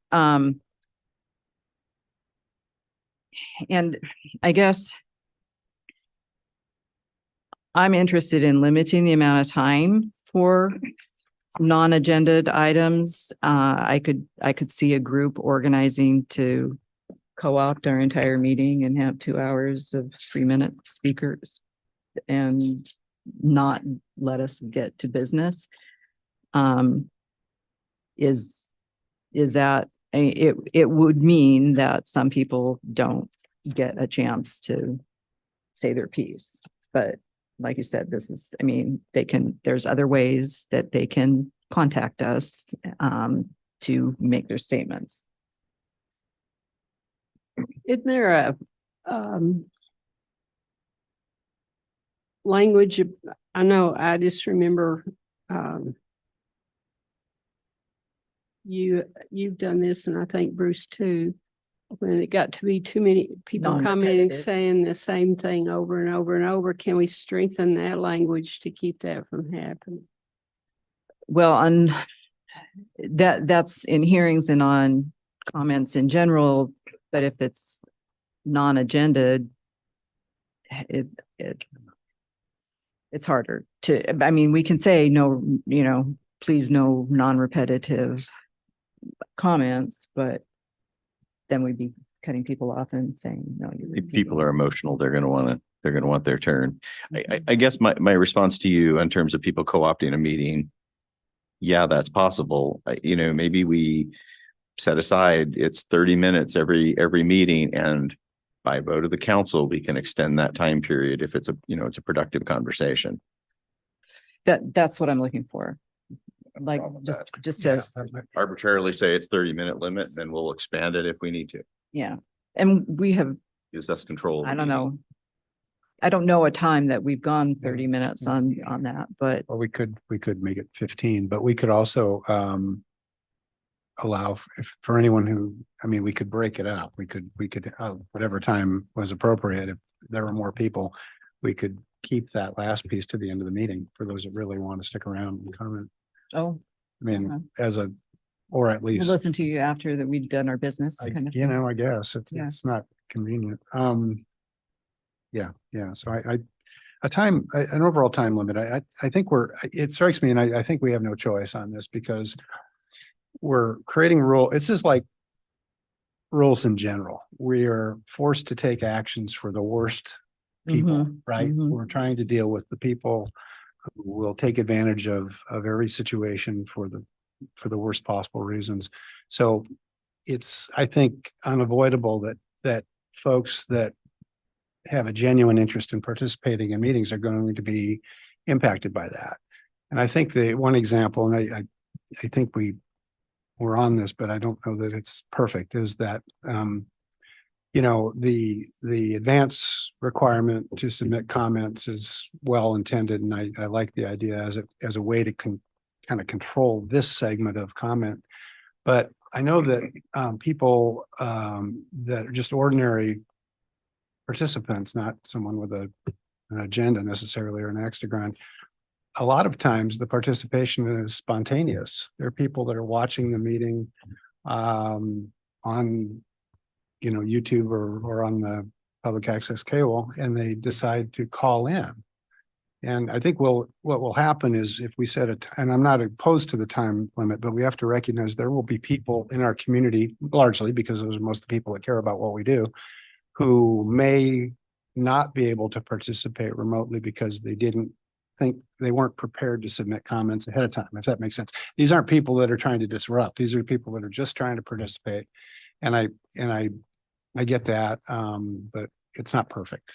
And I guess I'm interested in limiting the amount of time for non-agended items. I could see a group organizing to co-opt our entire meeting and have 2 hours of 3-minute speakers and not let us get to business. Is that it would mean that some people don't get a chance to say their piece, but like you said, there's other ways that they can contact us to make their statements. Isn't there a language? I know, I just remember you've done this, and I think Bruce too, when it got to be too many people commenting, Non-repetitive. saying the same thing over and over and over. Can we strengthen that language to keep that from happening? Well, that's in hearings and on comments in general, but if it's non-agenda, it's harder to, we can say no, please no non-repetitive comments, but then we'd be cutting people off and saying, no, If people are emotional, they're going to want their turn. I guess my response to you in terms of people co-opting a meeting, yeah, that's possible. Maybe we set aside it's 30 minutes every meeting, and by vote of the council, we can extend that time period if it's a productive conversation. That's what I'm looking for. Like just to, Arbitrarily say it's 30-minute limit, then we'll expand it if we need to. yeah. And we have, Gives that's control. I don't know. I don't know a time that we've gone 30 minutes on that, but Well, we could make it 15, but we could also allow for anyone who, we could break it up. We could whatever time was appropriate. If there were more people, we could keep that last piece to the end of the meeting for those that really want to stick around and comment. oh, Or at we'll least, listen to you after that we've done our business kind of thing. I guess Yeah. it's not convenient. Yeah. So an overall time limit. I think it strikes me, and I think we have no choice on this because we're creating it's just like rules in general. We are forced to take actions for the worst people, right? We're trying to deal with the people who will take advantage of every situation for the worst possible reasons. So it's, I think, unavoidable that folks that have a genuine interest in participating in meetings are going to be impacted by that. And I think the one example, and I think we're on this, but I don't know that it's perfect, is that the advance requirement to submit comments is well intended, and I like the idea as a way to kind of control this segment of comment. But I know that people that are just ordinary participants, not someone with an agenda necessarily or an axe to grind, a lot of times the participation is spontaneous. There are people that are watching the meeting on YouTube or on the public access cable, and they decide to call in. And I think what will happen is if we set and I'm not opposed to the time limit, but we have to recognize there will be people in our community, largely because those are most of the people that care about what we do, who may not be able to participate remotely because they weren't prepared to submit comments ahead of time, if that makes sense. These aren't people that are trying to disrupt. These are people that are just trying to participate. And I get that, but it's not perfect.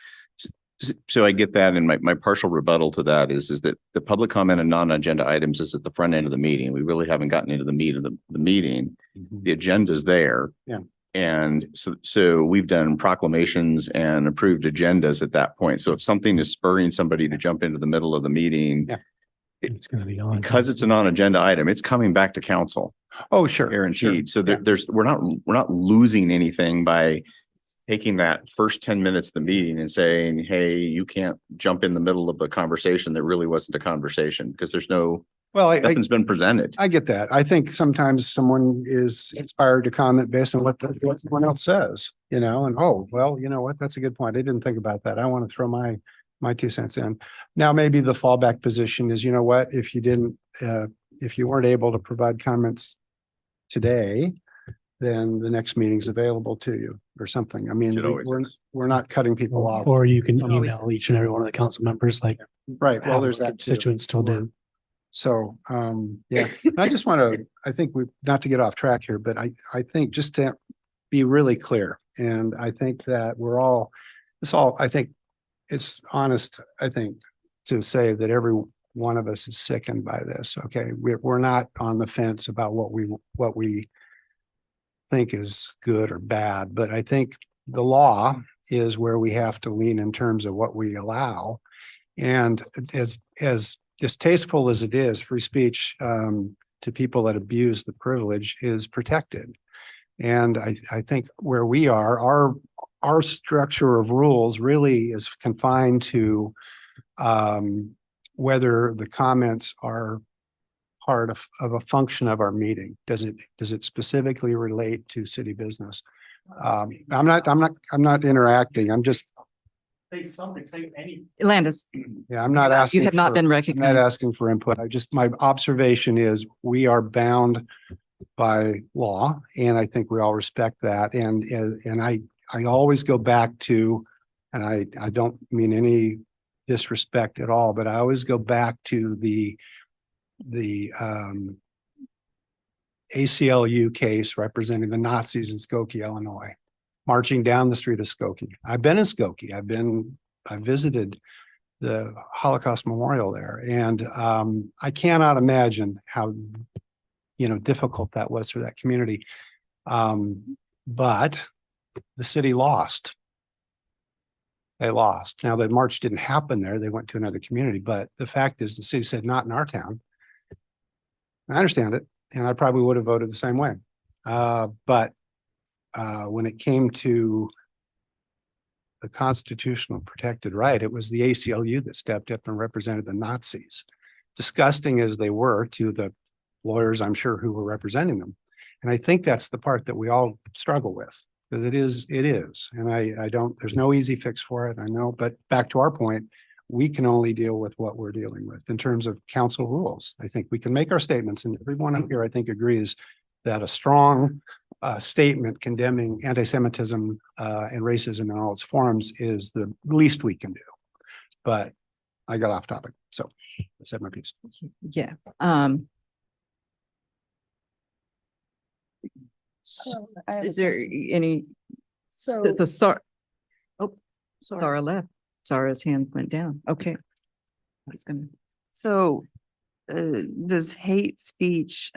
So I get that. And my partial rebuttal to that is that the public comment on non-agenda items is at the front end of the meeting. We really haven't gotten into the meat of the meeting. The agenda's there. Yeah. And so we've done proclamations and approved agendas at that point. So if something is spurring somebody to jump into the middle of the meeting, It's going to be on. because it's a non-agenda item, it's coming back to council. Oh, sure. Guaranteed. So we're not losing anything by taking that first 10 minutes of the meeting and saying, hey, you can't jump in the middle of a conversation that really wasn't a conversation, because there's nothing's been presented. I get that. I think sometimes someone is inspired to comment based on what someone else says, and, oh, well, you know what? That's a good point. I didn't think about that. I want to throw my 2 cents in. Now, maybe the fallback position is, you know what, if you weren't able to provide comments today, then the next meeting's available to you or something. I mean, we're not cutting people off. Or you can email each and every one of the council members like. Right. Well, there's that too. Constituents still do. So, yeah, I just want to, I think not to get off track here, but I think just to be really clear. And I think that I think it's honest, I think, to say that every one of us is sickened by this. Okay. We're not on the fence about what we think is good or bad, but I think the law is where we have to lean in terms of what we allow. And as distasteful as it is, free speech to people that abuse the privilege is protected. And I think where we are, our structure of rules really is confined to whether the comments are part of a function of our meeting. Does it specifically relate to city business? I'm not interacting. I'm just. Say something, say anything. Landis. Yeah, I'm not asking. You have not been recognized. I'm not asking for input. My observation is we are bound by law, and I think we all respect that. And I always go back to, and I don't mean any disrespect at all, but I always go back to the ACLU case representing the Nazis in Skokie, Illinois, marching down the street of Skokie. I've been in Skokie. I visited the Holocaust Memorial there, and I cannot imagine how difficult that was for that community. But the city lost. They lost. Now, the march didn't happen there. They went to another community, but the fact is the city said, not in our town. I understand it, and I probably would have voted the same way. But when it came to the constitutional protected right, it was the ACLU that stepped up and represented the Nazis, disgusting as they were to the lawyers, I'm sure, who were representing them. And I think that's the part that we all struggle with, because it is. And there's no easy fix for it, I know, but back to our point, we can only deal with what we're dealing with in terms of council rules. I think we can make our statements, and everyone up here, I think, agrees that a strong statement condemning anti-Semitism and racism in all its forms is the least we can do. But I got off topic, so I said my piece. Yeah. Is there any? So Sarah left. Sarah's hand went down. Okay. I was gonna. So does hate speech,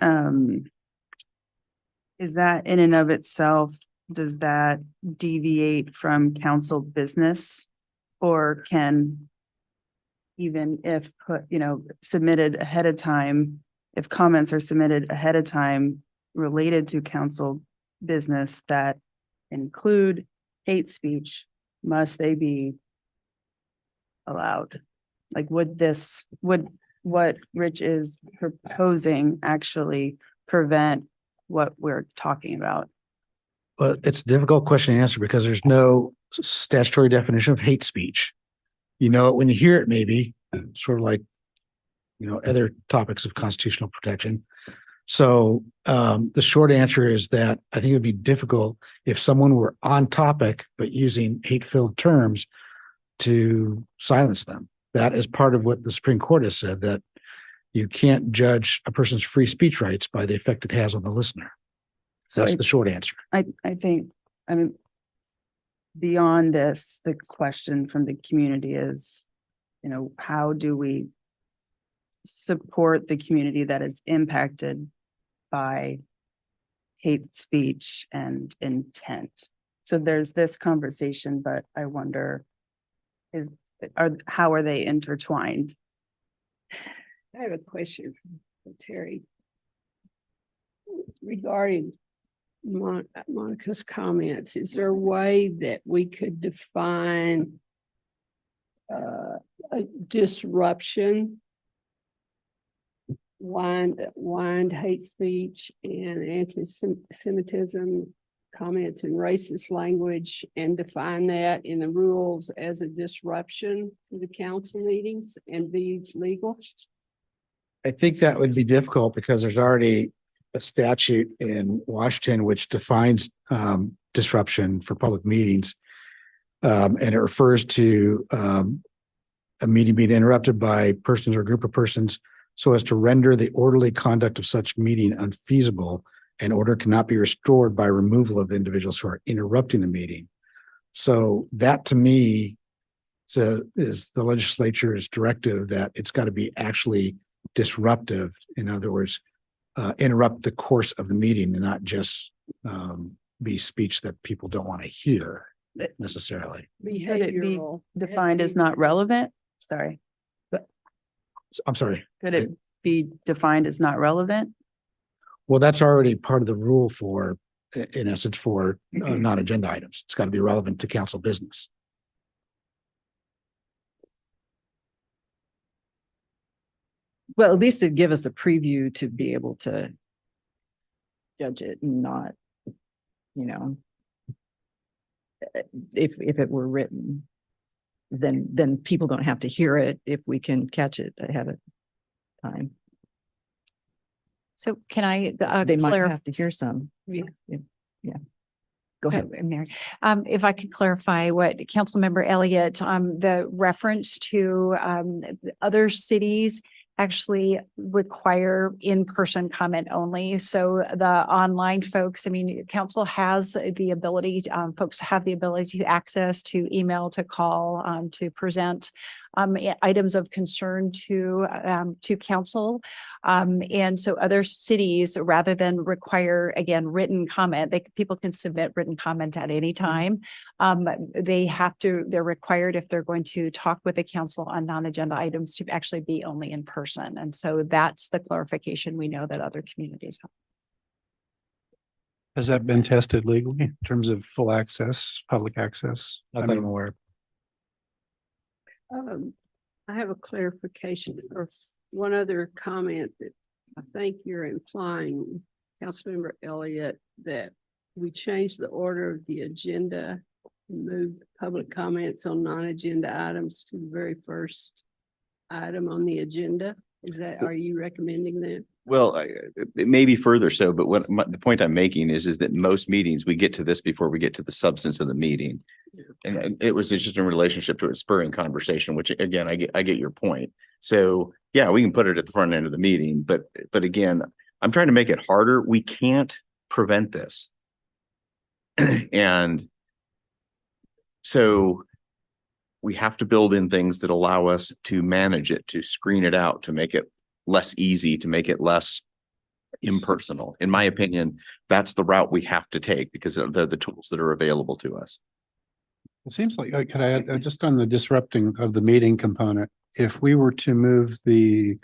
is that in and of itself, does that deviate from council business? Or can, even if submitted ahead of time, if comments are submitted ahead of time related to council business that include hate speech, must they be allowed? Like, would what Rich is proposing actually prevent what we're talking about? Well, it's a difficult question to answer because there's no statutory definition of hate speech. You know it when you hear it, maybe, sort of like, other topics of constitutional protection. So the short answer is that I think it would be difficult if someone were on topic, but using hate-filled terms to silence them. That is part of what the Supreme Court has said, that you can't judge a person's free speech rights by the effect it has on the listener. So that's the short answer. I think, beyond this, the question from the community is, how do we support the community that is impacted by hate speech and intent. So there's this conversation, but I wonder how are they intertwined? I have a question for Terry. Regarding Monica's comments, is there a way that we could define a disruption, whined hate speech and anti-Semitism comments and racist language, and define that in the rules as a disruption to the council meetings and be legal? I think that would be difficult because there's already a statute in Washington which defines disruption for public meetings. And it refers to a meeting being interrupted by persons or group of persons so as to render the orderly conduct of such meeting unfeasible, and order cannot be restored by removal of individuals who are interrupting the meeting. So that to me is the legislature's directive that it's got to be actually disruptive. In other words, interrupt the course of the meeting and not just be speech that people don't want to hear necessarily. Could it be defined as not relevant? Sorry. I'm sorry. Could it be defined as not relevant? Well, that's already part of the rule for, in essence, for non-agenda items. It's got to be relevant to council business. Well, at least it'd give us a preview to be able to judge it and not, if it were written, then people don't have to hear it if we can catch it ahead of time. So can I They might clarify? have to hear some. Yeah. Yeah. Go So, ahead. Mary, if I could clarify what Councilmember Elliott, the reference to other cities actually require in-person comment only. So the online folks, I mean, council has the ability, folks have the ability to access, to email, to call, to present items of concern to council. And so other cities, rather than require, again, written comment, people can submit written comment at any time. They're required, if they're going to talk with the council on non-agenda items, to actually be only in person. And so that's the clarification we know that other communities have. Has that been tested legally in terms of full access, public access? Not that I'm aware. I have a clarification or one other comment that I think you're implying, Councilmember Elliott, that we changed the order of the agenda and moved public comments on non-agenda items to the very first item on the agenda. Are you recommending that? Well, it may be further so, but the point I'm making is that most meetings, we get to this before we get to the substance of the meeting. And it was just in relationship to a spurring conversation, which again, I get your point. So yeah, we can put it at the front end of the meeting, but again, I'm trying to make it harder. We can't prevent this. And so we have to build in things that allow us to manage it, to screen it out, to make it less easy, to make it less impersonal. In my opinion, that's the route we have to take because they're the tools that are available to us. It seems like, could I add, just on the disrupting of the meeting component, if we were to move the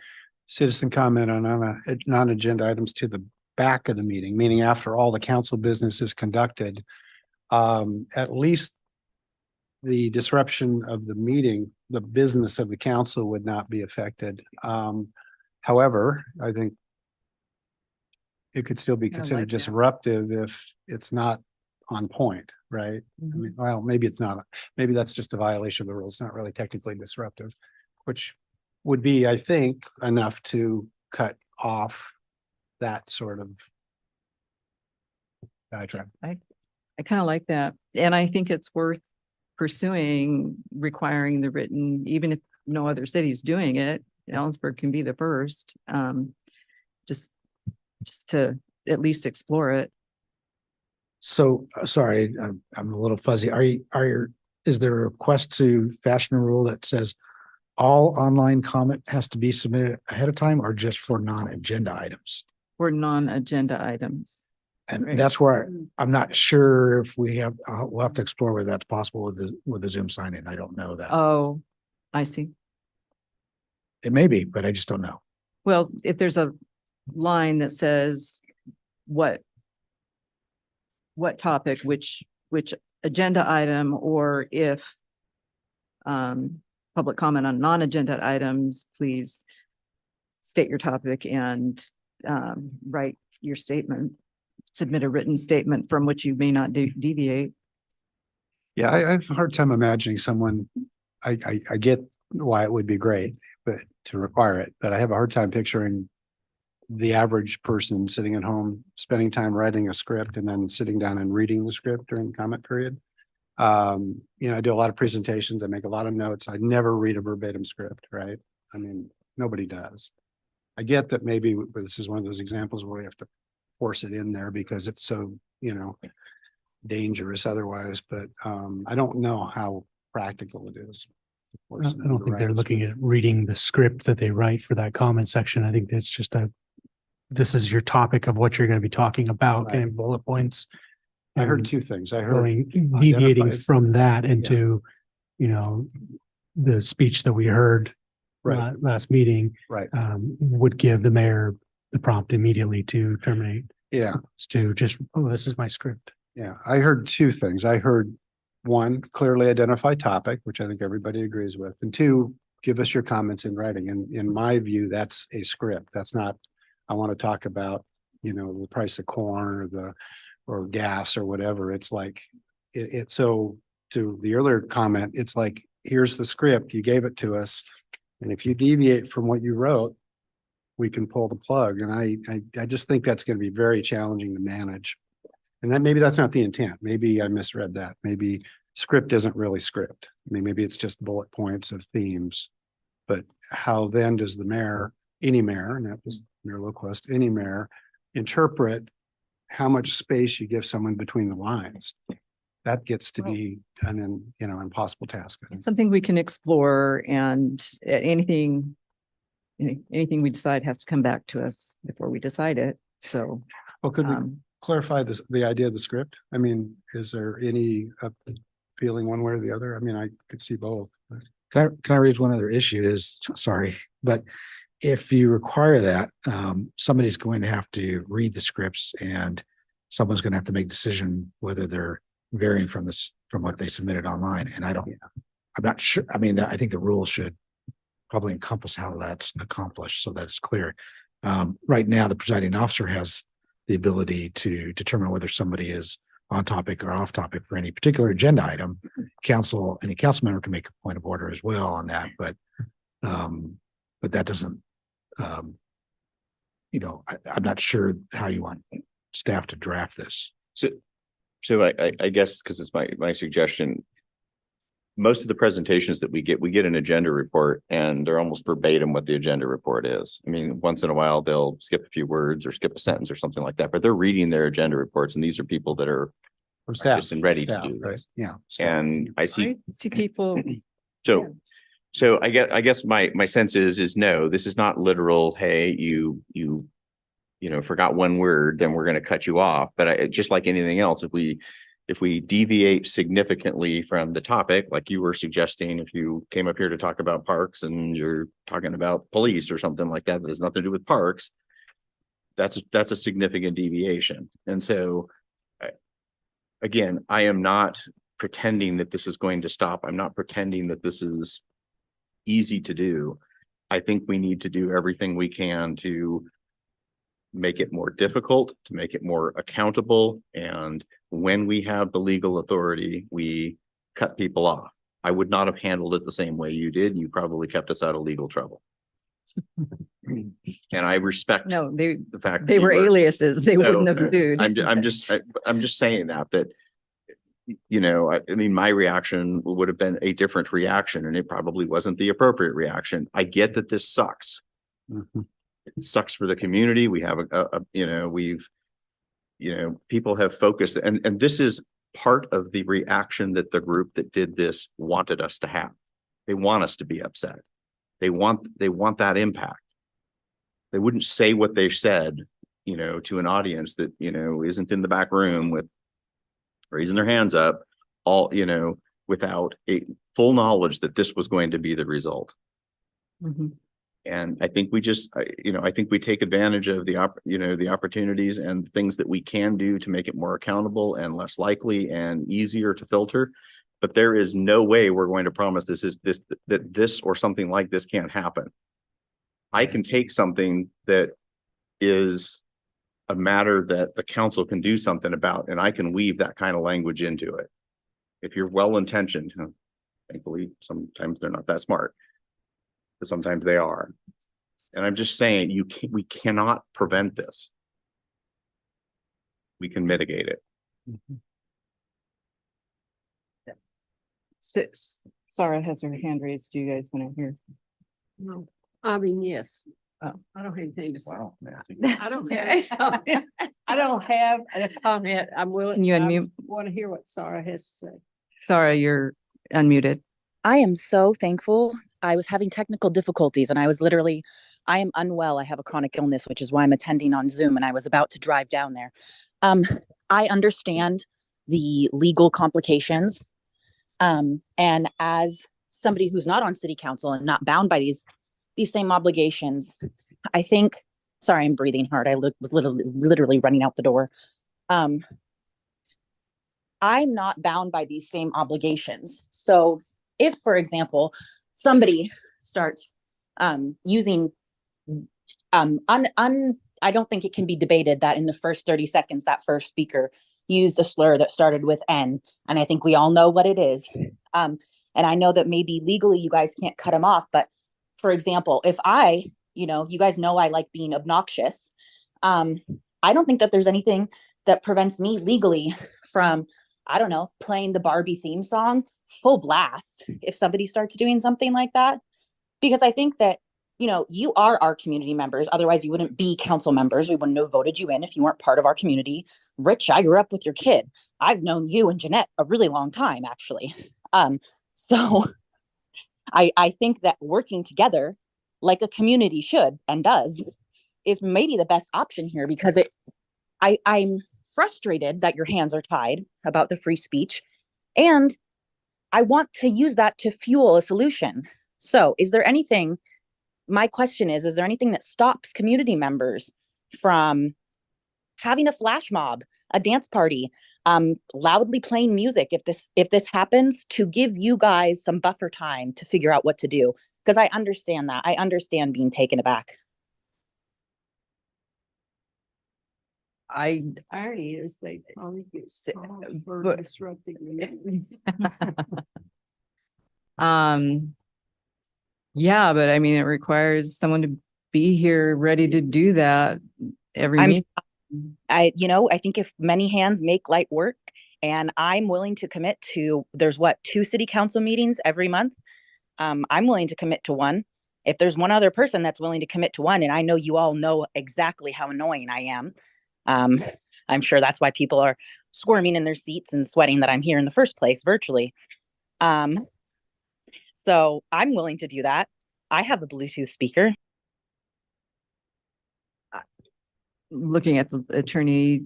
citizen comment on non-agenda items to the back of the meeting, meaning after all the council business is conducted, at least the disruption of the meeting, the business of the council would not be affected. However, I think it could still be considered disruptive if it's not on point, right? I mean, well, maybe it's not, maybe that's just a violation of the rules. It's not really technically disruptive, which would be, I think, enough to cut off that sort of diatribe. I kind of like that. And I think it's worth pursuing requiring the written, even if no other city's doing it. Ellensburg can be the first, just to at least explore it. So sorry, I'm a little fuzzy. Is there a request to fashion a rule that says all online comment has to be submitted ahead of time or just for non-agenda items? For non-agenda items. And Right. that's where I'm not sure if we have, we'll have to explore whether that's possible with the Zoom sign in. I don't know that. Oh, I see. It may be, but I just don't know. Well, if there's a line that says what topic, which agenda item, or if public comment on non-agenda items, please state your topic and write your statement, submit a written statement from which you may not deviate. Yeah, I have a hard time imagining someone, I get why it would be great, but to require it, but I have a hard time picturing the average person sitting at home, spending time writing a script and then sitting down and reading the script during the comment period. I do a lot of presentations. I make a lot of notes. I never read a verbatim script, right? I mean, nobody does. I get that maybe this is one of those examples where we have to force it in there because it's so, dangerous otherwise, but I don't know how practical it is. I don't think they're looking at reading the script that they write for that comment section. I think that's just this is your topic of what you're going to be talking about, Right. and bullet points. I heard and two things. I heard deviating identified- from that into, the speech that we heard Right. last meeting, Right. would give the mayor the prompt immediately to terminate, Yeah. to just, oh, this is my script. Yeah, I heard two things. I heard one, clearly identify topic, which I think everybody agrees with. And two, give us your comments in writing. And in my view, that's a script. That's not, I want to talk about, the price of corn or gas or whatever. It's like, it's so to the earlier comment, it's like, here's the script, you gave it to us. And if you deviate from what you wrote, we can pull the plug. And I just think that's going to be very challenging to manage. And maybe that's not the intent. Maybe I misread that. Maybe script isn't really script. I mean, maybe it's just bullet points of themes. But how then does the mayor, any mayor, not just Mayor Lowquist, any mayor, interpret how much space you give someone between the lines? That gets to be an impossible task. It's something we can explore, and anything we decide has to come back to us before we decide it. So, Well, could we clarify the idea of the script? I mean, is there any feeling one way or the other? I mean, I could see both. Can I raise one other issue is, sorry, but if you require that, somebody's going to have to read the scripts and someone's going to have to make a decision whether they're varying from what they submitted online. And I'm not sure. I mean, I think the rules should probably encompass how that's accomplished so that it's clear. Right now, the presiding officer has the ability to determine whether somebody is on topic or off topic for any particular agenda item. Any council member can make a point of order as well on that, but that doesn't, I'm not sure how you want staff to draft this. So I guess, because it's my suggestion, most of the presentations that we get an agenda report and they're almost verbatim what the agenda report is. I mean, once in a while, they'll skip a few words or skip a sentence or something like that, but they're reading their agenda reports. And these are people that are From staff, practiced and ready staff, to do right? this. Yeah. And I see, I see people. so I guess my sense is no, this is not literal. Hey, you forgot one word, then we're going to cut you off. But just like anything else, if we deviate significantly from the topic, like you were suggesting, if you came up here to talk about parks and you're talking about police or something like that has nothing to do with parks, that's a significant deviation. And so, again, I am not pretending that this is going to stop. I'm not pretending that this is easy to do. I think we need to do everything we can to make it more difficult, to make it more accountable. And when we have the legal authority, we cut people off. I would not have handled it the same way you did. You probably kept us out of legal trouble. And I respect the fact they that you were aliases. They wouldn't have sued. I'm just saying that I mean, my reaction would have been a different reaction, and it probably wasn't the appropriate reaction. I get that this sucks. Mhm. It sucks for the community. We have people have focused, and this is part of the reaction that the group that did this wanted us to have. They want us to be upset. They want that impact. They wouldn't say what they said you know, to an audience that, you know, isn't in the back room with raising their hands up, all, you know, without a full knowledge that this was going to be the result. Mhm. And I think we just, you know, I think we take advantage of the you know, the opportunities and things that we can do to make it more accountable and less likely and easier to filter. But there is no way we're going to promise that this or something like this can't happen. I can take something that is a matter that the council can do something about, and I can weave that kind of language into it. If you're well-intentioned, thankfully, sometimes they're not that smart, but sometimes they are. And I'm just saying, we cannot prevent this. We can mitigate it. Sarah has her hand raised. Do you guys want to hear? No, I mean, yes. Oh. I don't have anything to say. Wow, I don't have, I don't have a comment. I'm willing. Can you unmute? Want to hear what Sarah has to say. Sarah, you're unmuted. I am so thankful. I was having technical difficulties and I am unwell. I have a chronic illness, which is why I'm attending on Zoom, and I was about to drive down there. I understand the legal complications. And as somebody who's not on city council and not bound by these same obligations, I think, sorry, I'm breathing hard. I was literally running out the door. I'm not bound by these same obligations. So if, for example, somebody starts using I don't think it can be debated that in the first 30 seconds, that first speaker used a slur that started with N, and I think we all know what it is. And I know that maybe legally you guys can't cut him off, but for example, if you guys know I like being obnoxious. I don't think that there's anything that prevents me legally from, I don't know, playing the Barbie theme song full blast if somebody starts doing something like that. Because I think that, you are our community members. Otherwise, you wouldn't be council members. We wouldn't have voted you in if you weren't part of our community. Rich, I grew up with your kid. I've known you and Jeanette a really long time, actually. So I think that working together like a community should and does is maybe the best option here, because I'm frustrated that your hands are tied about the free speech, and I want to use that to fuel a solution. So my question is there anything that stops community members from having a flash mob, a dance party, loudly playing music if this happens, to give you guys some buffer time to figure out what to do? Because I understand that. I understand being taken aback. Irony is they probably get sick for disrupting the Yeah, but I mean, it requires someone to be here ready to do that every meeting. I think if many hands make light work, and I'm willing to commit to, there's 2 city council meetings every month. I'm willing to commit to one. If there's one other person that's willing to commit to one, and I know you all know exactly how annoying I am. I'm sure that's why people are squirming in their seats and sweating that I'm here in the first place virtually. So I'm willing to do that. I have a Bluetooth speaker. Looking at the attorney,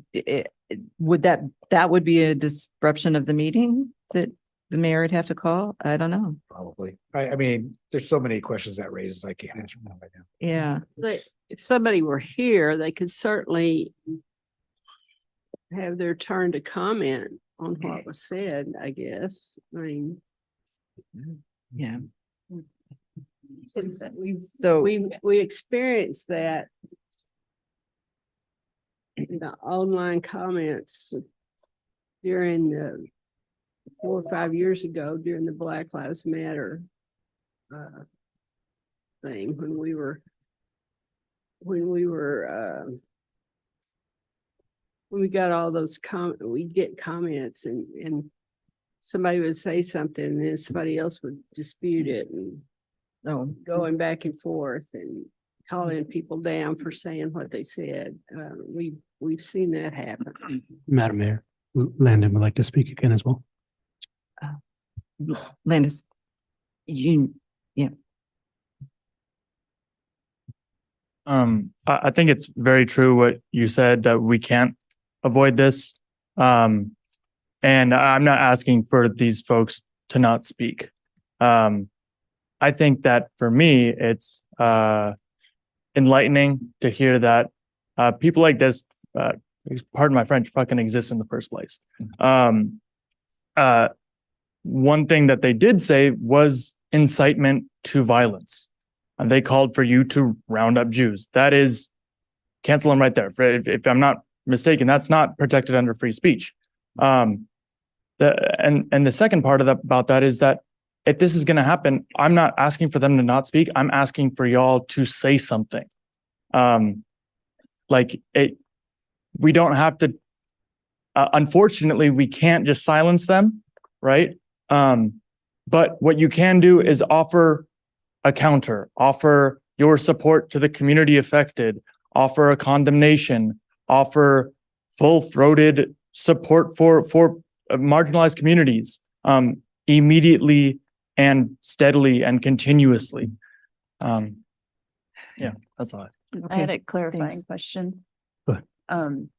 would that would be a disruption of the meeting that the mayor would have to call? I don't know. Probably. I mean, there's so many questions that raises, I can't answer them right now. Yeah. But if somebody were here, they could certainly have their turn to comment on what was said, I guess. I mean. Yeah. We experienced that in the online comments during the 4 or 5 years ago during the Black Lives Matter thing, when we got all those we'd get comments and somebody would say something and then somebody else would dispute it, and going back and forth and calling people down for saying what they said. We've seen that happen. Madam Mayor, Landon would like to speak again as well. Landis, yeah. I think it's very true what you said, that we can't avoid this. And I'm not asking for these folks to not speak. I think that for me, it's enlightening to hear that people like this, pardon my French, fucking exist in the first place. One thing that they did say was incitement to violence. And they called for you to round up Jews. That is, cancel them right there. If I'm not mistaken, that's not protected under free speech. And the second part of that about that is that if this is going to happen, I'm not asking for them to not speak. I'm asking for y'all to say something. We don't have to. Unfortunately, we can't just silence them, right? But what you can do is offer a counter, offer your support to the community affected, offer a condemnation, offer full-throated support for marginalized communities immediately and steadily and continuously. Yeah, that's all. I had a clarifying thanks. question. Go Um,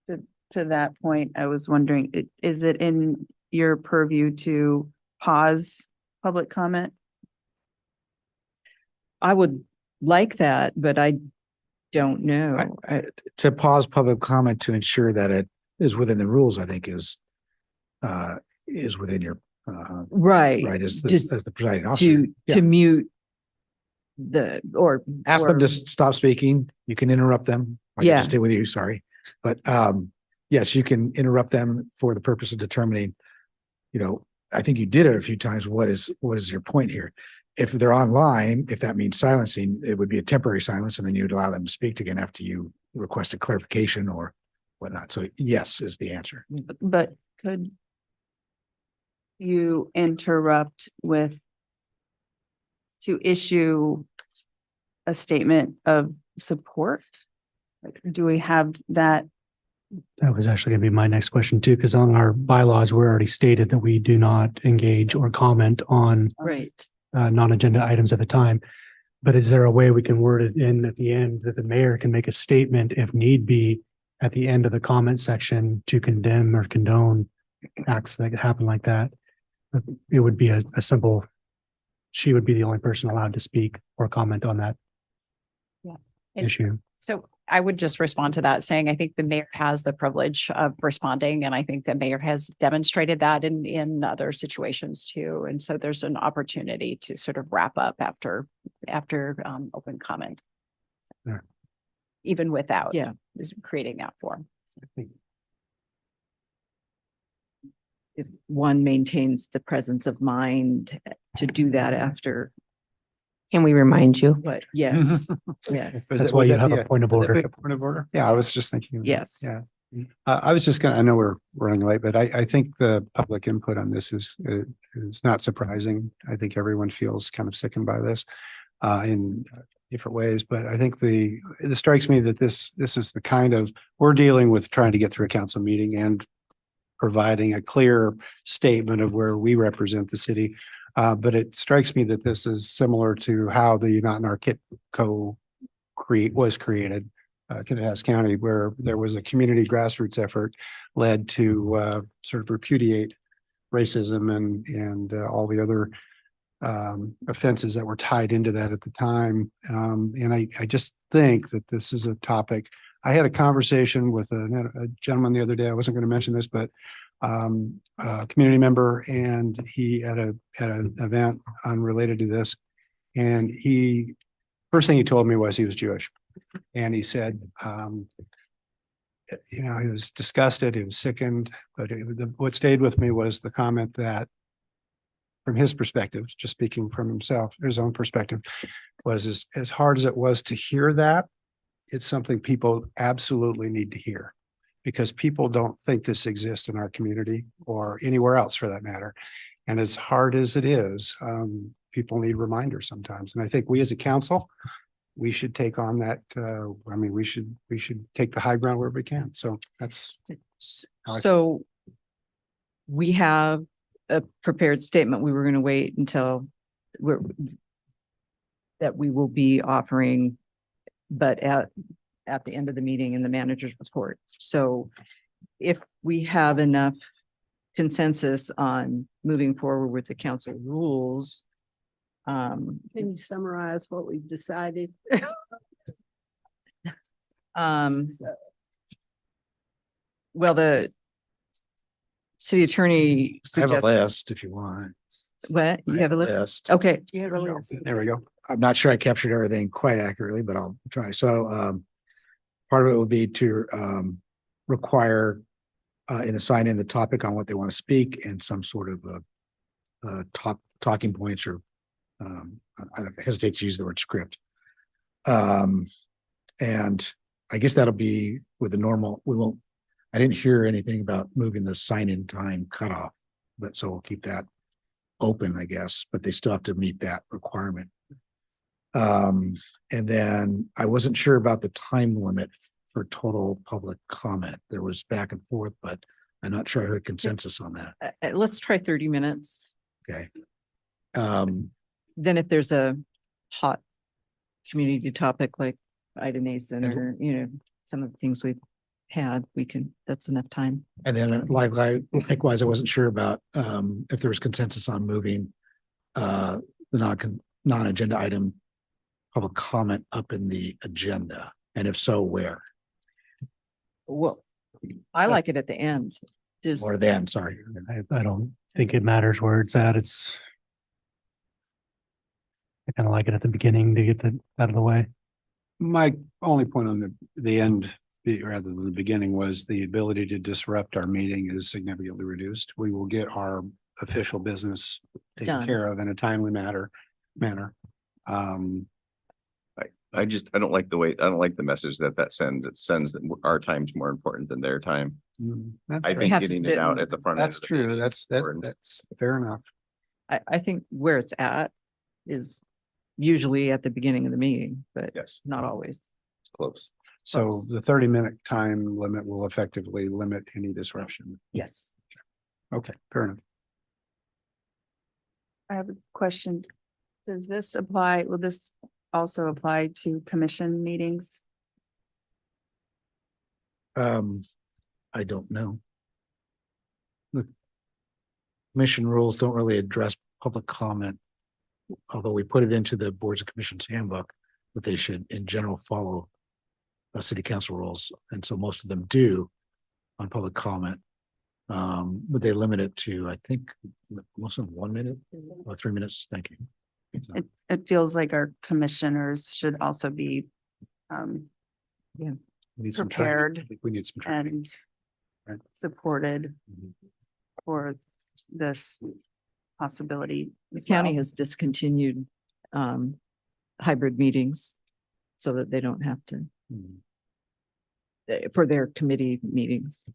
to that point, I was wondering, is it in your purview to pause public comment? I would like that, but I don't know. To pause public comment to ensure that it is within the rules, I think is within your, Right. right, as Just the presiding officer. to mute Ask them to stop speaking. You can interrupt them. I Yeah. just did with you, sorry. But yes, you can interrupt them for the purpose of determining, I think you did it a few times. What is your point here? If they're online, if that means silencing, it would be a temporary silence, and then you'd allow them to speak again after you requested clarification or whatnot. So yes is the answer. But could you interrupt to issue a statement of support? Do we have that? That was actually going to be my next question too, because on our bylaws, we're already stated that we do not engage or comment on Right. non-agenda items at the time. But is there a way we can word it in at the end that the mayor can make a statement if need be at the end of the comment section to condemn or condone acts that happen like that? It would be a simple, she would be the only person allowed to speak or comment on that issue. So I would just respond to that saying, I think the mayor has the privilege of responding, and I think the mayor has demonstrated that in other situations too. And so there's an opportunity to sort of wrap up after open comment. Yeah. Even without creating that form. If one maintains the presence of mind to do that after. Can we remind you? But yes, yes. That's why you have a point of order. Point of order? Yeah, I was just thinking. of that. Yes. Yeah. I was just I know we're running late, but I think the public input on this is not surprising. I think everyone feels kind of sickened by this in different ways, but I think it strikes me that this is the kind of, we're dealing with trying to get through a council meeting and providing a clear statement of where we represent the city. But it strikes me that this is similar to how the Not Kitco was created, Kittitas County, where there was a community grassroots effort led to sort of repudiate racism and all the other offenses that were tied into that at the time. And I just think that this is a topic. I had a conversation with a gentleman the other day. I wasn't going to mention this, but a community member, and he at an event unrelated to this. And first thing he told me was he was Jewish. And he said, he was disgusted, he was sickened, but what stayed with me was the comment that from his perspective, just speaking from himself, his own perspective, was as hard as it was to hear that, it's something people absolutely need to hear, because people don't think this exists in our community or anywhere else for that matter. And as hard as it is, people need reminders sometimes. And I think we as a council, we should take on that. We should take the high ground wherever we can. So that's. So we have a prepared statement. We were going to wait until that we will be offering but at the end of the meeting in the manager's report. So if we have enough consensus on moving forward with the council rules, Can you summarize what we've decided? well, the city attorney I have a suggests. list if you want. What? You I have a list? list. Okay. You have a list. There we go. I'm not sure I captured everything quite accurately, but I'll try. So part of it would be to require in the sign in the topic on what they want to speak and some sort of talking points or I don't hesitate to use the word script. And I guess that'll be with the normal, I didn't hear anything about moving the sign in time cutoff, but so we'll keep that open, I guess, but they still have to meet that requirement. And then I wasn't sure about the time limit for total public comment. There was back and forth, but I'm not sure I heard consensus on that. Let's try 30 minutes. Okay. Then if there's a hot community topic like Ida Nason or, some of the things we've had, that's enough time. And then likewise, I wasn't sure about if there was consensus on moving the non-agenda item public comment up in the agenda, and if so, where? Well, I like it at the end. Just Or then, sorry. I don't think it matters where it's at. I kind of like it at the beginning to get that out of the way. My only point on the end, rather than the beginning, was the ability to disrupt our meeting is significantly reduced. We will get our official business taken Done. care of in a timely manner. I don't like I don't like the message that sends. It sends that our time's more important than their time. That's I right. think have to getting sit it out and- at the front. end That's of the true. meeting That's is important. fair enough. I think where it's at is usually at the beginning of the meeting, but Yes, not always. it's close. So the 30-minute time limit will effectively limit any disruption. Yes. Okay, fair enough. I have a question. Does this apply, will this also apply to commission meetings? I don't know. The commission rules don't really address public comment, although we put it into the boards and commissions handbook, but they should in general follow city council rules. And so most of them do on public comment. But they limit it to, I think, most of them 1 minute or 3 minutes. Thank you. It feels like our commissioners should also be We need some training. prepared I think we need some training. and Right. supported Mhm. for this possibility. The as county well. has discontinued hybrid meetings so that they don't have to Mhm. for their committee meetings.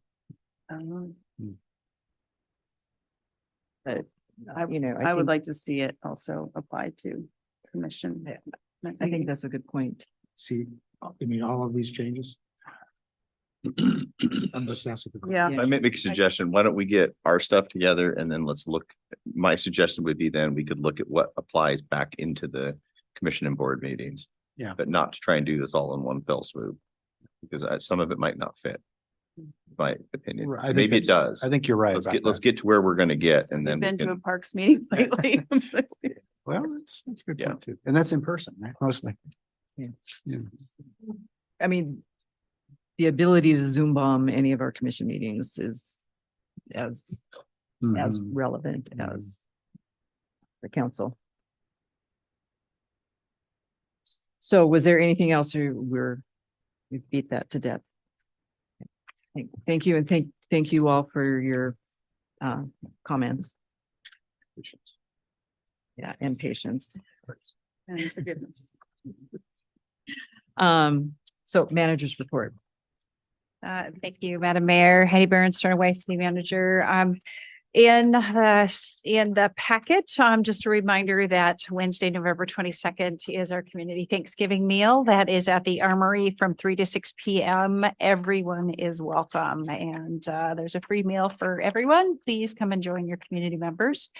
But I I would think- like to see it also apply to commission. I think that's a good point. See, you mean all of these changes? I'm just asking. Yeah. I may make a suggestion. Why don't we get our stuff together and then let's look. My suggestion would be then we could look at what applies back into the commission and board meetings. Yeah. But not to try and do this all in one fell swoop. Because some of it might not fit. My opinion. Right, I think Maybe it that's- does. I think you're right. Let's about get, let's that. get to where we're gonna get and then. Been we to a can- parks meeting lately. Well, that's a good Yeah. point too. And that's in person, right? Mostly. Yeah. Yeah. I mean, the ability to Zoom bomb any of our commission meetings is as Mhm. relevant as the council. So was there anything else we beat that to death? Thank you, and thank you all for your comments. Yeah, and patience. And forgiveness. So managers report. Thank you, Madam Mayor, Heidi Burns, Way City Manager. In the packet, just a reminder that Wednesday, November 22nd is our community Thanksgiving meal. That is at the Armory from 3 to 6 p.m. Everyone is welcome, and there's a free meal for everyone. Please come and join your community members.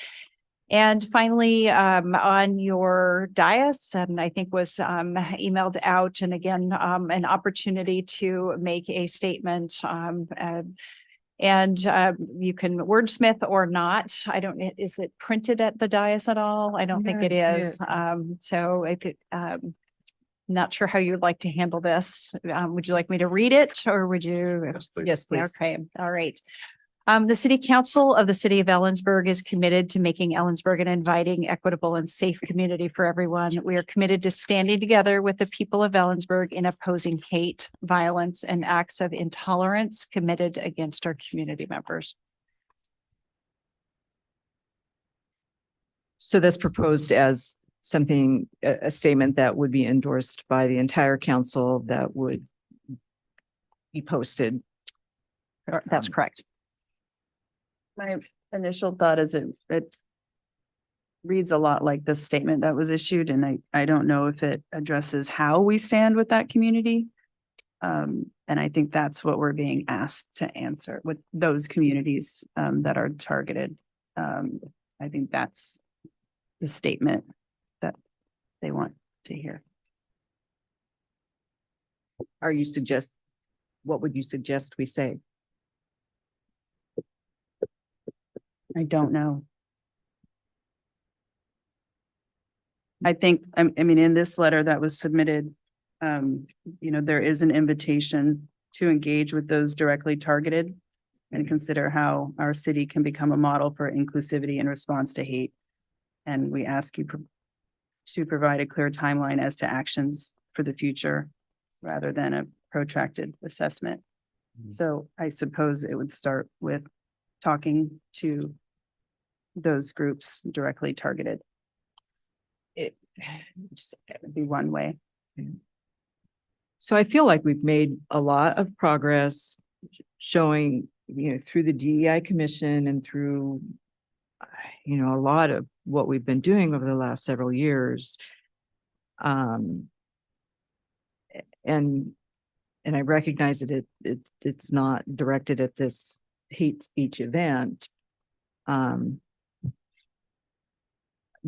And finally, on your dais, and I think was emailed out, and again, an opportunity to make a statement. And you can wordsmith or not. I don't, is it printed at the dais at all? I don't think it is. So I could, not sure how you'd like to handle this. Would you like me to read it or would you? Yes, please. Yes, please. Okay, all right. The City Council of the City of Ellensburg is committed to making Ellensburg an inviting, equitable, and safe community for everyone. We are committed to standing together with the people of Ellensburg in opposing hate, violence, and acts of intolerance committed against our community members. So that's proposed as something, a statement that would be endorsed by the entire council that would be posted. That's correct. My initial thought is it reads a lot like this statement that was issued, and I don't know if it addresses how we stand with that community. And I think that's what we're being asked to answer with those communities that are targeted. I think that's the statement that they want to hear. What would you suggest we say? I don't know. I think, I mean, in this letter that was submitted, there is an invitation to engage with those directly targeted and consider how our city can become a model for inclusivity in response to hate. And we ask you to provide a clear timeline as to actions for the future rather than a protracted assessment. So I suppose it would start with talking to those groups directly targeted. It would be one way. So I feel like we've made a lot of progress showing, through the DEI Commission and through, a lot of what we've been doing over the last several years. And I recognize that it's not directed at this hate speech event.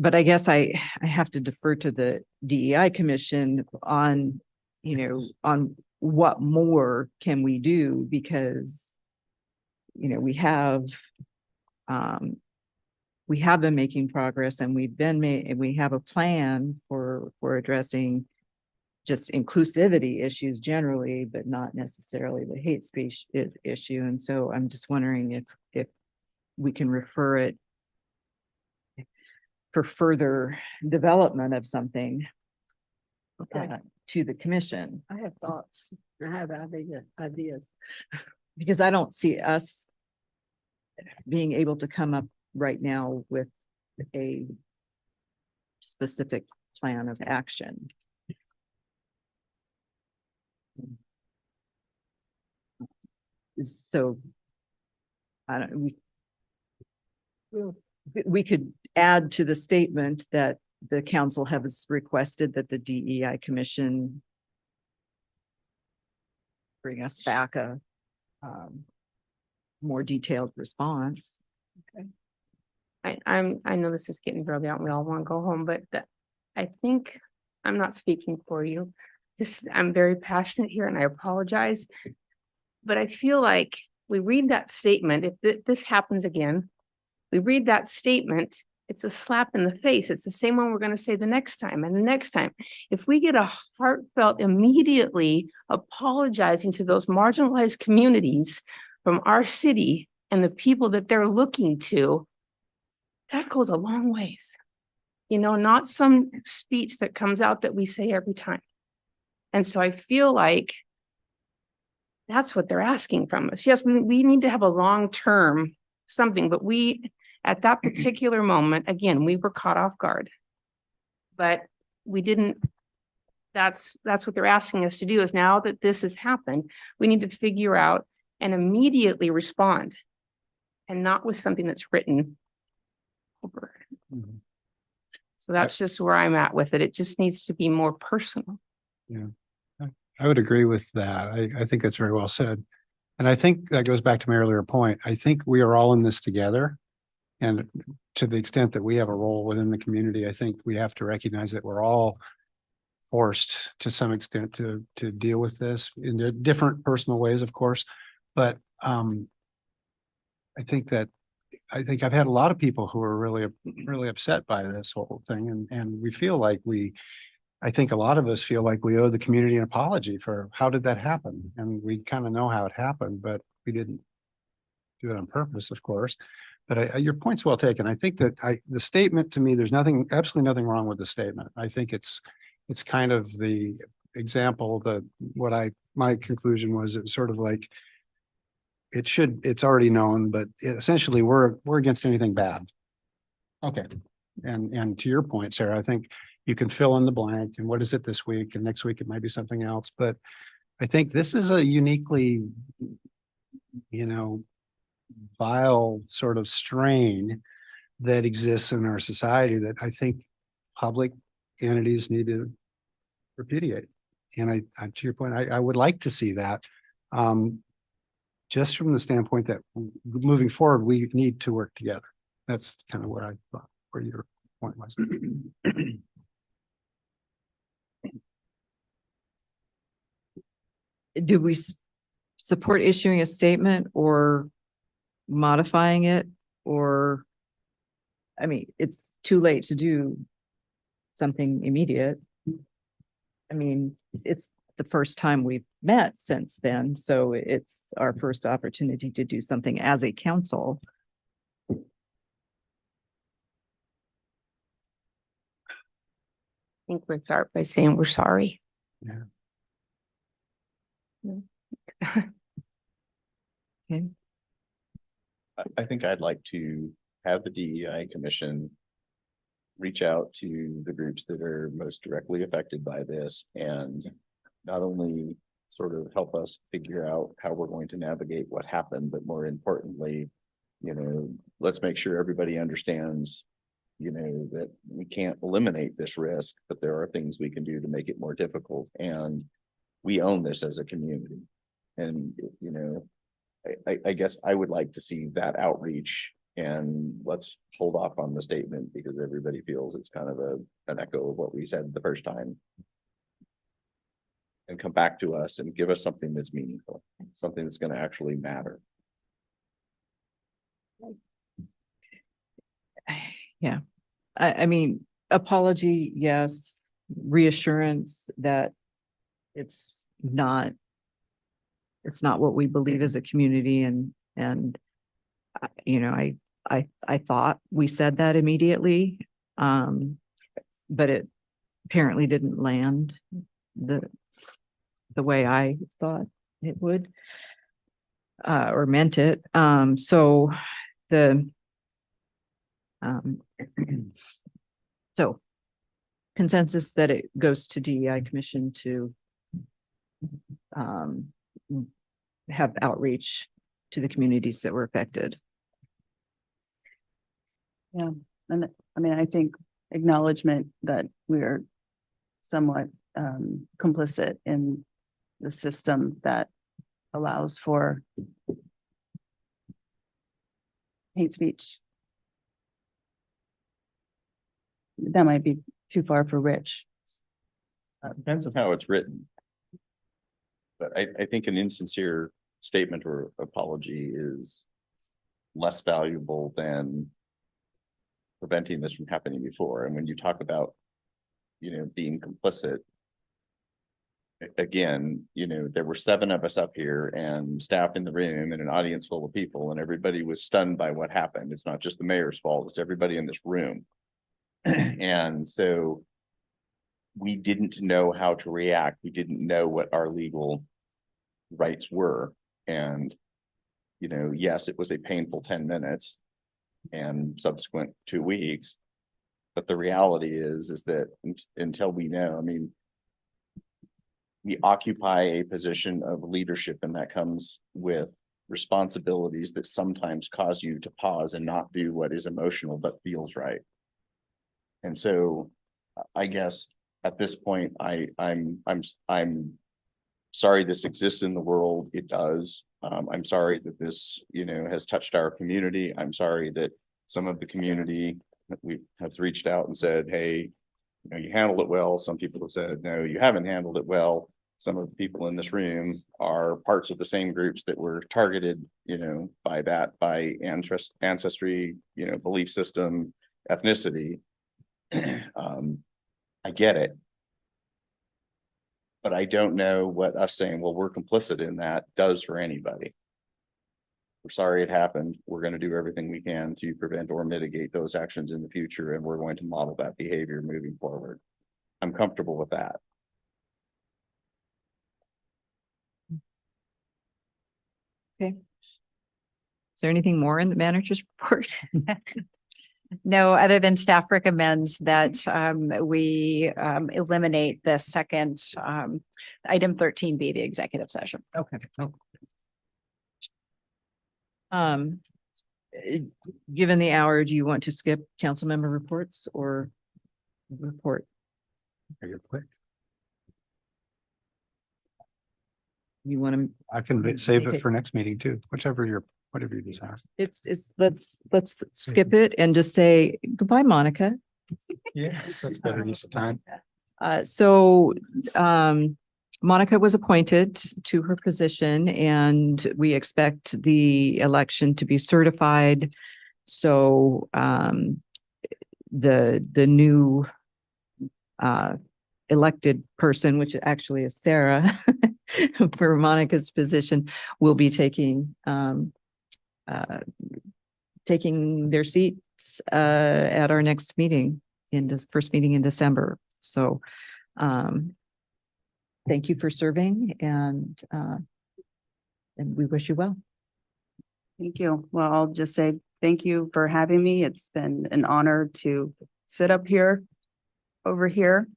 But I guess I have to defer to the DEI Commission on, on what more can we do, because, we have been making progress, and we have a plan for addressing just inclusivity issues generally, but not necessarily the hate speech issue. And so I'm just wondering if we can refer it for further development of something to the commission. I have thoughts. I have ideas. Because I don't see us being able to come up right now with a specific plan of action. So we could add to the statement that the council has requested that the DEI Commission bring us back a more detailed response. Okay. I know this is getting drug out and we all want to go home, but I think I'm not speaking for you. I'm very passionate here and I apologize. But I feel like we read that statement, if this happens again, we read that statement, it's a slap in the face. It's the same one we're going to say the next time and the next time. If we get a heartfelt immediately apologizing to those marginalized communities from our city and the people that they're looking to, that goes a long ways. Not some speech that comes out that we say every time. And so I feel like that's what they're asking from us. Yes, we need to have a long-term something, but at that particular moment, again, we were caught off guard, but we didn't, that's what they're asking us to do, is now that this has happened, we need to figure out and immediately respond, and not with something that's written over. So that's just where I'm at with it. It just needs to be more personal. Yeah, I would agree with that. I think that's very well said. And I think that goes back to my earlier point. I think we are all in this together. And to the extent that we have a role within the community, I think we have to recognize that we're all forced to some extent to deal with this in their different personal ways, of course. But I think I've had a lot of people who are really upset by this whole thing, and we feel like I think a lot of us feel like we owe the community an apology for how did that happen, and we kind of know how it happened, but we didn't do it on purpose, of course. But your point's well taken. I think that the statement, to me, there's absolutely nothing wrong with the statement. I think it's kind of the example that my conclusion was, it was sort of like, it's already known, but essentially we're against anything bad. Okay. And to your point, Sarah, I think you can fill in the blank, and what is it this week, and next week it might be something else. But I think this is a uniquely, vile sort of strain that exists in our society that I think public entities need to repudiate. And to your point, I would like to see that. Just from the standpoint that moving forward, we need to work together. That's kind of where I thought, where your point was. Do we support issuing a statement or modifying it? Or, I mean, it's too late to do something immediate. I mean, it's the first time we've met since then, so it's our first opportunity to do something as a council. I think we start by saying we're sorry. Yeah. Okay. I think I'd like to have the DEI Commission reach out to the groups that are most directly affected by this, and not only sort of help us figure out how we're going to navigate what happened, but more importantly, let's make sure everybody understands, that we can't eliminate this risk, but there are things we can do to make it more difficult. And we own this as a community. And, I guess I would like to see that outreach, and let's hold off on the statement because everybody feels it's kind of an echo of what we said the first time. And come back to us and give us something that's meaningful, something that's going to actually matter. Yeah, I mean, apology, yes. Reassurance that it's not what we believe as a community, and I thought we said that immediately, but it apparently didn't land the way I thought it would, or meant it. So consensus that it goes to DEI Commission to have outreach to the communities that were affected. Yeah, and I mean, I think acknowledgement that we're somewhat complicit in the system that allows for hate speech. That might be too far for Rich. Depends on how it's written. But I think an insincere statement or apology is less valuable than preventing this from happening before. And when you talk about, being complicit, again, there were 7 of us up here and staff in the room and an audience full of people, and everybody was stunned by what happened. It's not just the mayor's fault, it's everybody in this room. And so we didn't know how to react. We didn't know what our legal rights were. And, yes, it was a painful 10 minutes and subsequent 2 weeks. But the reality is that until we know, I mean, we occupy a position of leadership, and that comes with responsibilities that sometimes cause you to pause and not do what is emotional but feels right. And so I guess at this point, I'm sorry this exists in the world. It does. I'm sorry that this, has touched our community. I'm sorry that some of the community that we have reached out and said, hey, you know, you handled it well. Some people have said, no, you haven't handled it well. Some of the people in this room are parts of the same groups that were targeted, you know, by ancestry, you know, belief system, ethnicity. I get it. But I don't know what us saying, well, we're complicit in that does for anybody. We're sorry it happened. We're going to do everything we can to prevent or mitigate those actions in the future, and we're going to model that behavior moving forward. I'm comfortable with that. Okay. Is there anything more in the manager's report? No, other than staff recommends that we eliminate the second item 13B, the executive session. Okay. Given the hour, do you want to skip council member reports or report? You're quick. You want to? I can save it for next meeting too, whatever you desire. It's let's skip it and just say goodbye, Monica. Yes, that's better use of time. Monica was appointed to her position and we expect the election to be certified. So the new elected person, which actually is Sarah, for Monica's position, will be taking their seats at our next meeting in this first meeting in December. So thank you for serving and we wish you well. Thank you. Well, I'll just say thank you for having me. It's been an honor to sit up here, over here,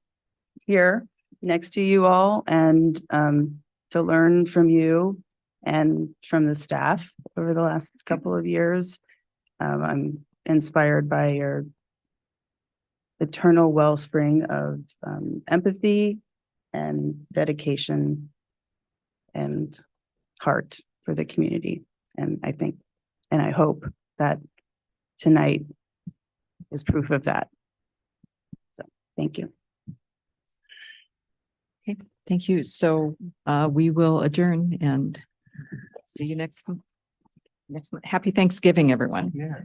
next to you all, and to learn from you and from the staff over the last couple of years. I'm inspired by your eternal wellspring of empathy and dedication and heart for the community. And I think, and I hope that tonight is proof of that. So, thank you. Okay, thank you. So we will adjourn and see you next month. Happy Thanksgiving, everyone. Yeah.